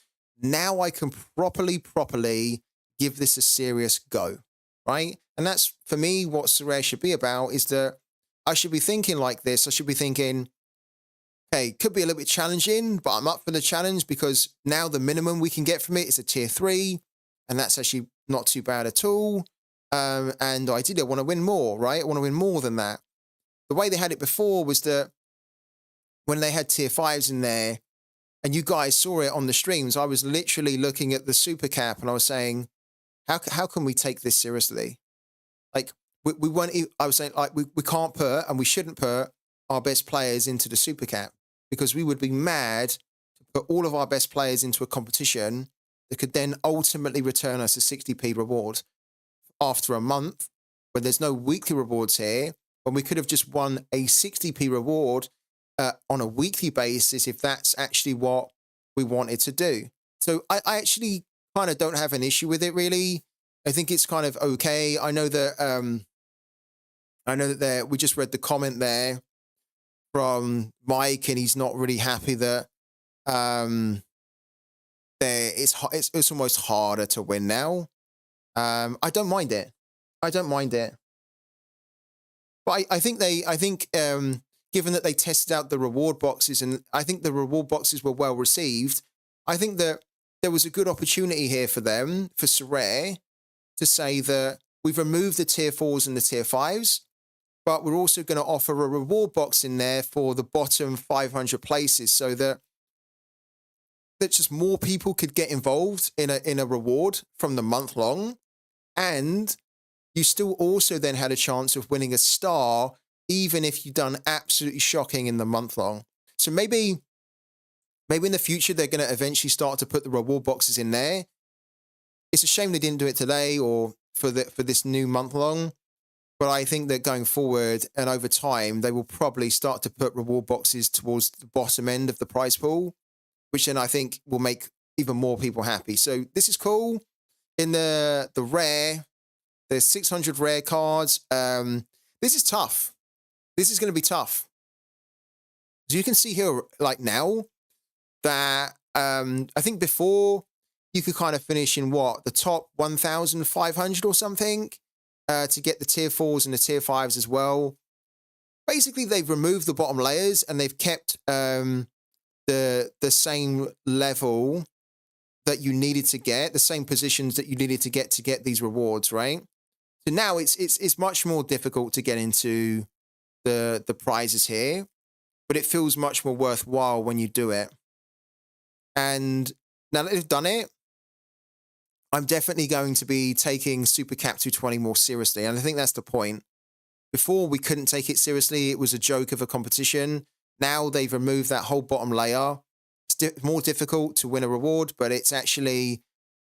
now I can properly give this a serious go, right? And that's, for me, what Sorare should be about, is that I should be thinking like this. I should be thinking, hey, could be a little bit challenging, but I'm up for the challenge because now the minimum we can get from it is a tier 3, and that's actually not too bad at all. And ideally, I want to win more, right? I want to win more than that. The way they had it before was that when they had tier 5s in there, and you guys saw it on the streams, I was literally looking at the super cap and I was saying, how can we take this seriously? Like, we weren't, I was saying, like, we can't put and we shouldn't put our best players into the super cap because we would be mad to put all of our best players into a competition that could then ultimately return us a 60p reward after a month when there's no weekly rewards here, when we could have just won a 60p reward on a weekly basis if that's actually what we wanted to do. So I actually kind of don't have an issue with it, really. I think it's kind of okay. I know that we just read the comment there from Mike, and he's not really happy that it's almost harder to win now. I don't mind it. I don't mind it. But I think given that they tested out the reward boxes, and I think the reward boxes were well received, I think that there was a good opportunity here for them, for Sorare, to say that we've removed the tier 4s and the tier 5s, but we're also going to offer a reward box in there for the bottom 500 places so that just more people could get involved in a reward from the month long. And you still also then had a chance of winning a star, even if you've done absolutely shocking in the month long. So maybe in the future, they're going to eventually start to put the reward boxes in there. It's a shame they didn't do it today or for this new month long. But I think that going forward and over time, they will probably start to put reward boxes towards the bottom end of the prize pool, which then I think will make even more people happy. So this is cool. In the rare, there's 600 rare cards. This is tough. This is going to be tough. So you can see here, like now, that I think before you could kind of finish in the top 1,500 or something to get the tier 4s and the tier 5s as well. Basically, they've removed the bottom layers and they've kept the same level that you needed to get, the same positions that you needed to get these rewards, right? So now it's much more difficult to get into the prizes here, but it feels much more worthwhile when you do it. And now that they've done it, I'm definitely going to be taking Super Cap 220 more seriously. And I think that's the point. Before, we couldn't take it seriously. It was a joke of a competition. Now they've removed that whole bottom layer. It's more difficult to win a reward, but it's actually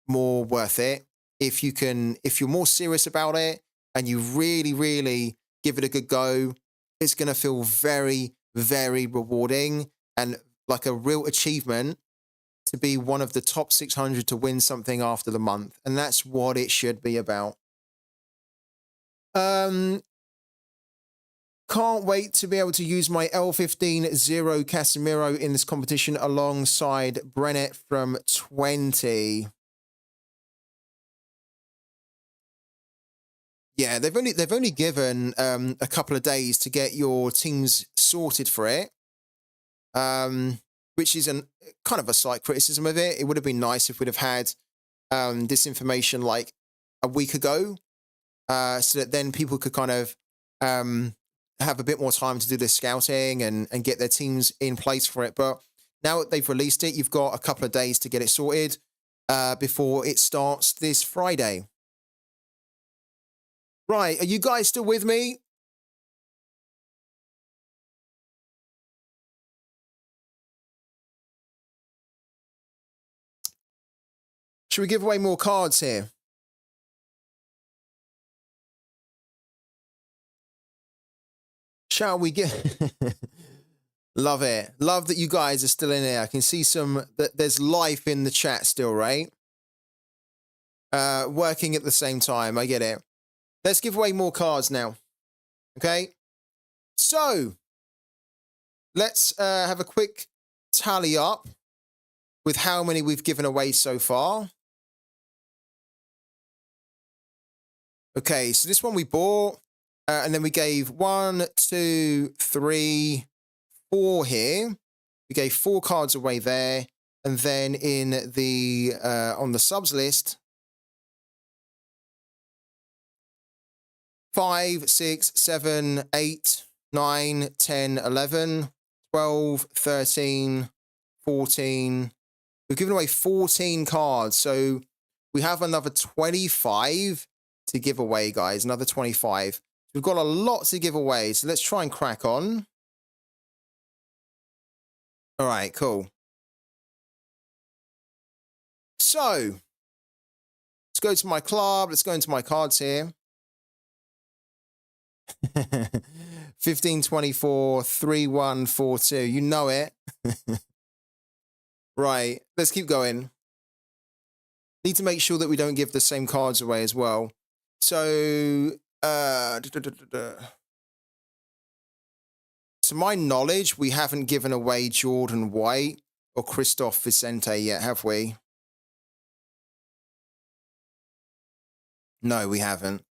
more worth it. If you're more serious about it and you really, really give it a good go, it's going to feel very, very rewarding and like a real achievement to be one of the top 600 to win something after the month. And that's what it should be about. Can't wait to be able to use my L15 Zero Casemiro in this competition alongside Brennet from 20. Yeah, they've only given a couple of days to get your teams sorted for it. Which is kind of a slight criticism of it. It would have been nice if we'd have had this information like a week ago, so that then people could kind of have a bit more time to do the scouting and get their teams in place for it. But now that they've released it, you've got a couple of days to get it sorted before it starts this Friday. Right, are you guys still with me? Should we give away more cards here? Shall we get... Love it. Love that you guys are still in there. I can see that there's life in the chat still, right? Working at the same time. I get it. Let's give away more cards now. Okay? So, let's have a quick tally up with how many we've given away so far. Okay, so this one we bought, and then we gave 1, 2, 3, 4 here. We gave 4 cards away there, and then in the on the subs list, 5, 6, 7, 8, 9, 10, 11, 12, 13, 14. We've given away 14 cards, so we have another 25 to give away, guys. Another 25. We've got a lot to give away, so let's try and crack on. All right, cool. So, let's go to my club. Let's go into my cards here. 1524 3142. You know it. Right, let's keep going. Need to make sure that we don't give the same cards away as well. So, to my knowledge, we haven't given away Jordan White or Christoph Vicente yet, have we? No, we haven't.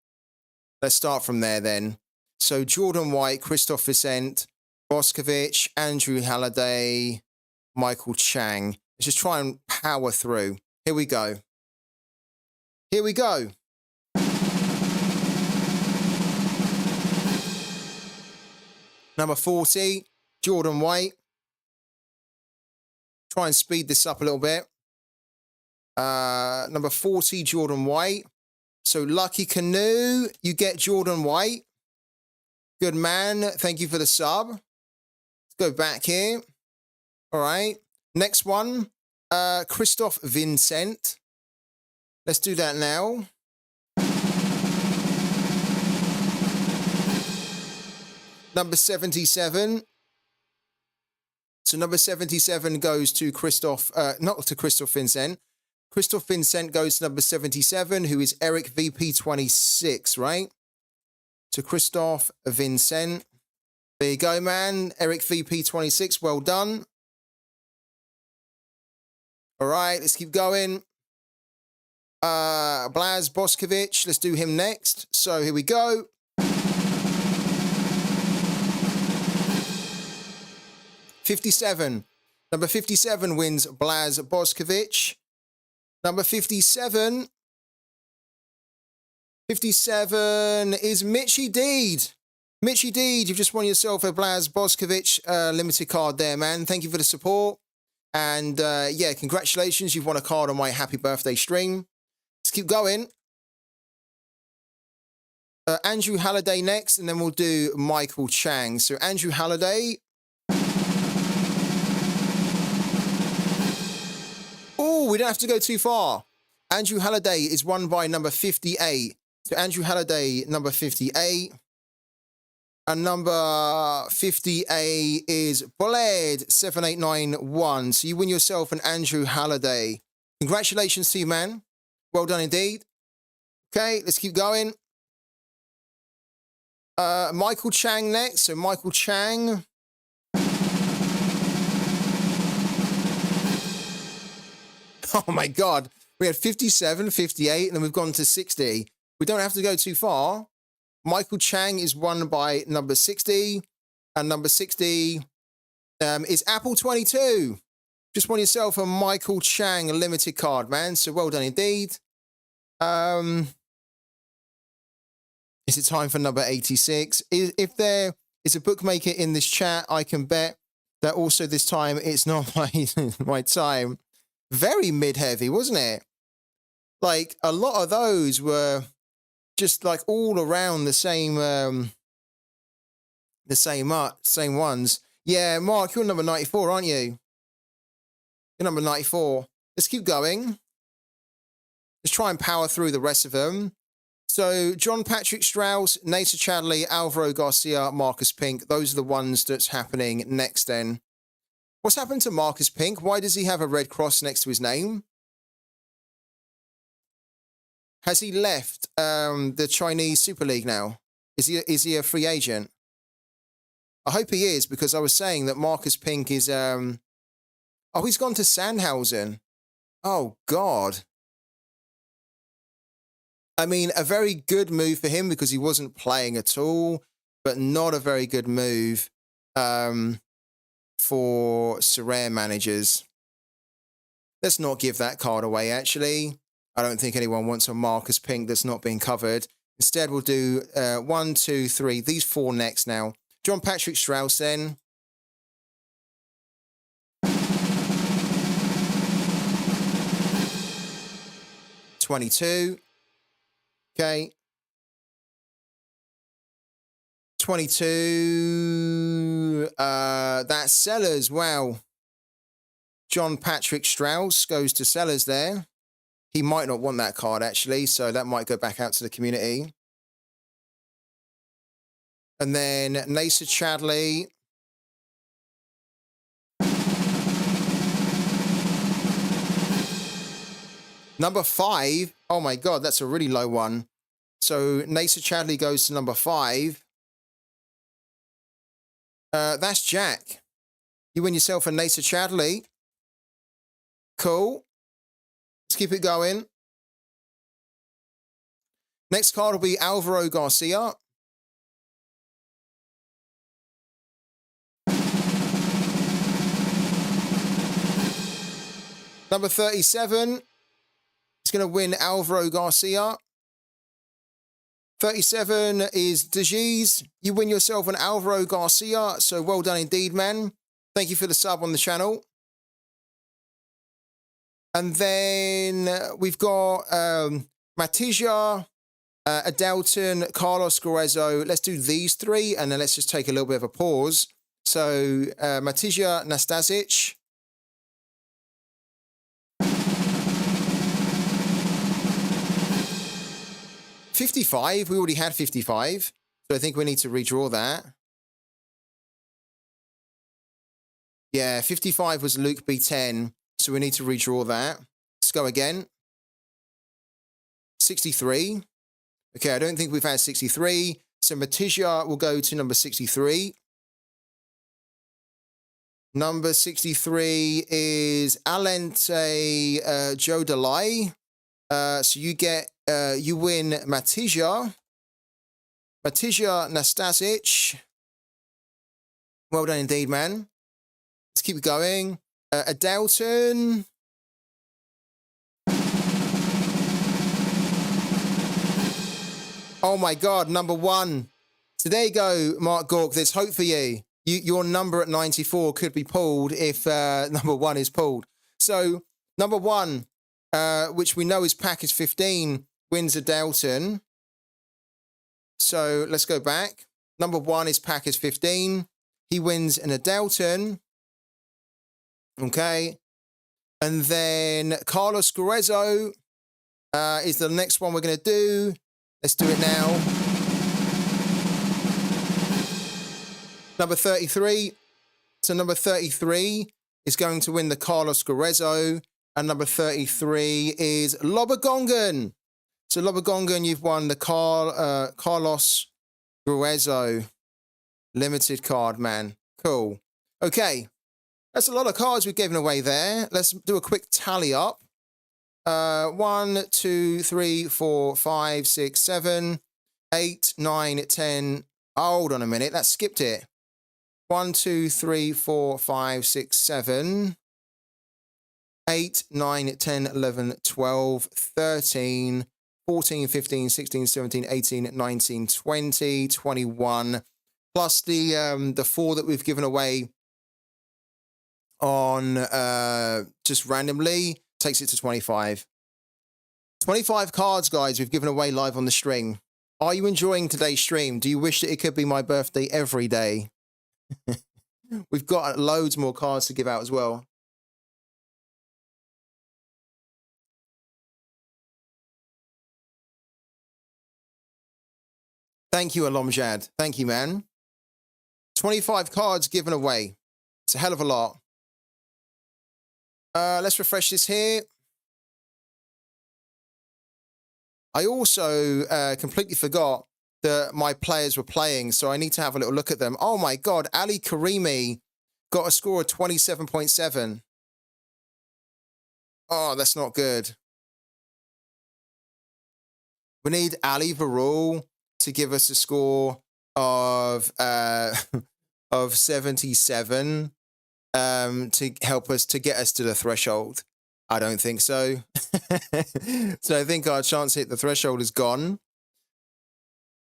Let's start from there then. So Jordan White, Christoph Vicente, Boskovic, Andrew Halliday, Michael Chang. Let's just try and power through. Here we go. Here we go. Number 40, Jordan White. Try and speed this up a little bit. Number 40, Jordan White. So Lucky Canoe, you get Jordan White. Good man. Thank you for the sub. Let's go back here. All right. Next one, Christoph Vincent. Let's do that now. Number 77. So number 77 goes to Christoph, not to Christoph Vincent. Christoph Vincent goes to number 77, who is Eric VP26, right? To Christoph Vincent. There you go, man. Eric VP26, well done. All right, let's keep going. Blaz Boskovic, let's do him next. So here we go. Number 57 wins Blaz Boskovic. Number 57 is Mitchy Deed. Mitchy Deed, you've just won yourself a Blaz Boskovic limited card there, man. Thank you for the support. And yeah, congratulations. You've won a card on my happy birthday stream. Let's keep going. Andrew Halliday next, and then we'll do Michael Chang. So Andrew Halliday. Oh, we don't have to go too far. Andrew Halliday is won by number 58. So Andrew Halliday, number 58. And number 58 is Bled 7891. So you win yourself an Andrew Halliday. Congratulations to you, man. Well done indeed. Okay, let's keep going. Michael Chang next. So Michael Chang. Oh my God. We had 57, 58, and then we've gone to 60. We don't have to go too far. Michael Chang is won by number 60. And number 60 is Apple 22. Just won yourself a Michael Chang limited card, man. So well done indeed. Is it time for number 86? If there is a bookmaker in this chat. I can bet that also this time it's not my time. Very mid-heavy, wasn't it? Like, a lot of those were just like all around the same same ones. Yeah, Mark, you're number 94, aren't you? You're number 94. Let's keep going. Let's try and power through the rest of them. So, John Patrick Strauss, Nasa Chadley, Alvaro Garcia, Marcus Pink. Those are the ones that's happening next then. What's happened to Marcus Pink? Why does he have a red cross next to his name? Has he left the Chinese Super League now? Is he a free agent? I hope he is, because I was saying that Marcus Pink is... oh, he's gone to Sandhausen. Oh, God. I mean, a very good move for him because he wasn't playing at all, but not a very good move for Sorare managers. Let's not give that card away, actually. I don't think anyone wants a Marcus Pink that's not being covered. Instead, we'll do 1, 2, 3. These 4 next now. John Patrick Strauss then. $22. Okay. 22. That's Sellers. Wow. John Patrick Strauss goes to Sellers there. He might not want that card, actually, so that might go back out to the community. And then Nasa Chadley. Number 5. Oh, my God, that's a really low one. So Nasa Chadley goes to number 5. That's Jack. You win yourself a Nasa Chadley. Cool. Let's keep it going. Next card will be Alvaro Garcia. Number 37 is going to win Alvaro Garcia. 37 is Dejiz. You win yourself an Alvaro Garcia. So well done indeed, man. Thank you for the sub on the channel. And then we've got Matija, Adelton, Carlos Guerrero. Let's do these 3, and then let's just take a little bit of a pause. So Matija Nastasic. $55. We already had 55. So I think we need to redraw that. Yeah, 55 was Luke B10. So we need to redraw that. Let's go again. 63. Okay, I don't think we've had 63. So Matija will go to number 63. Number 63 is Alente Joe Delay. So you get, you win Matija. Matija Nastasic. Well done indeed, man. Let's keep going. Adelton. Oh my God, number 1. So there you go, Mark Gork. There's hope for you. Your number at 94 could be pulled if number 1 is pulled. So number 1, which we know is package 15, wins Adelton. So let's go back. Number 1 is package 15. He wins an Adelton. Okay. And then Carlos Guerrero is the next one we're going to do. Let's do it now. Number 33. So number 33 is going to win the Carlos Guerrero. And number 33 is Lobagongan. So Lobagongan, you've won the Carlos Guerrero limited card, man. Cool. Okay. That's a lot of cards we've given away there. Let's do a quick tally up. 1, 2, 3, 4, 5, 6, 7, 8, 9, 10. Hold on a minute. That skipped it. 1, 2, 3, 4, 5, 6, 7, 8, 9, 10, 11, 12, 13, 14, 15, 16, 17, 18, 19, 20, 21, plus the 4 that we've given away on just randomly takes it to 25. 25 cards, guys, we've given away live on the stream. Are you enjoying today's stream? Do you wish that it could be my birthday every day? We've got loads more cards to give out as well. Thank you, Alomjad. Thank you, man. 25 cards given away. It's a hell of a lot. Let's refresh this here. I also completely forgot that my players were playing, so I need to have a little look at them. Oh my God, Ali Karimi got a score of 27.7. Oh, that's not good. We need Ali Varul to give us a score of of 77 to help us to get us to the threshold. I don't think so. So I think our chance to hit the threshold is gone.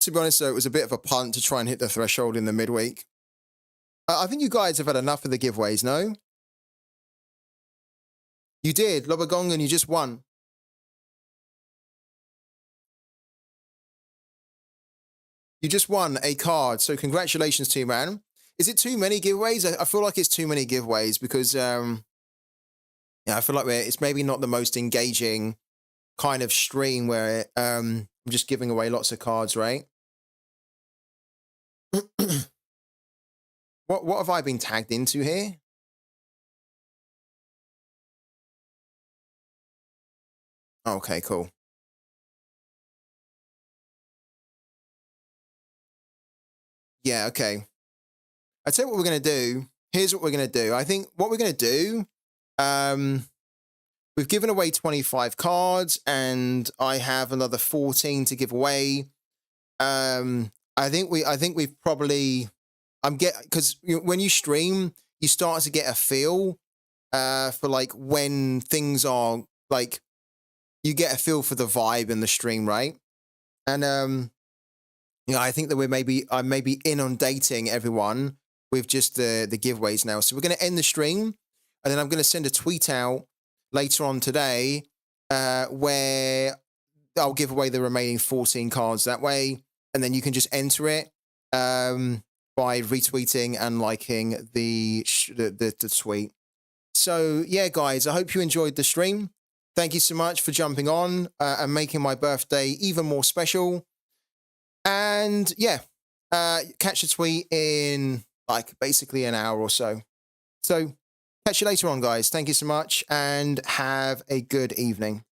To be honest, though, it was a bit of a punt to try and hit the threshold in the midweek. I think you guys have had enough of the giveaways, no? You did. Lobagongan, you just won. You just won a card, so congratulations to you, man. Is it too many giveaways? I feel like it's too many giveaways because, yeah, I feel like it's maybe not the most engaging kind of stream where I'm just giving away lots of cards, right? What have I been tagged into here? Okay, cool. Yeah, okay. I'd say what we're going to do. Here's what we're going to do. I think what we're going to do, we've given away 25 cards and I have another 14 to give away. I think we've probably, because when you stream, you start to get a feel for like when things are like, you get a feel for the vibe in the stream, right? And I think that I may be inundating everyone with just the giveaways now. So we're going to end the stream, and then I'm going to send a tweet out later on today where I'll give away the remaining 14 cards that way, and then you can just enter it by retweeting and liking the tweet. So yeah, guys, I hope you enjoyed the stream. Thank you so much for jumping on and making my birthday even more special. And yeah, catch a tweet in like basically an hour or so. So catch you later on, guys. Thank you so much and have a good evening.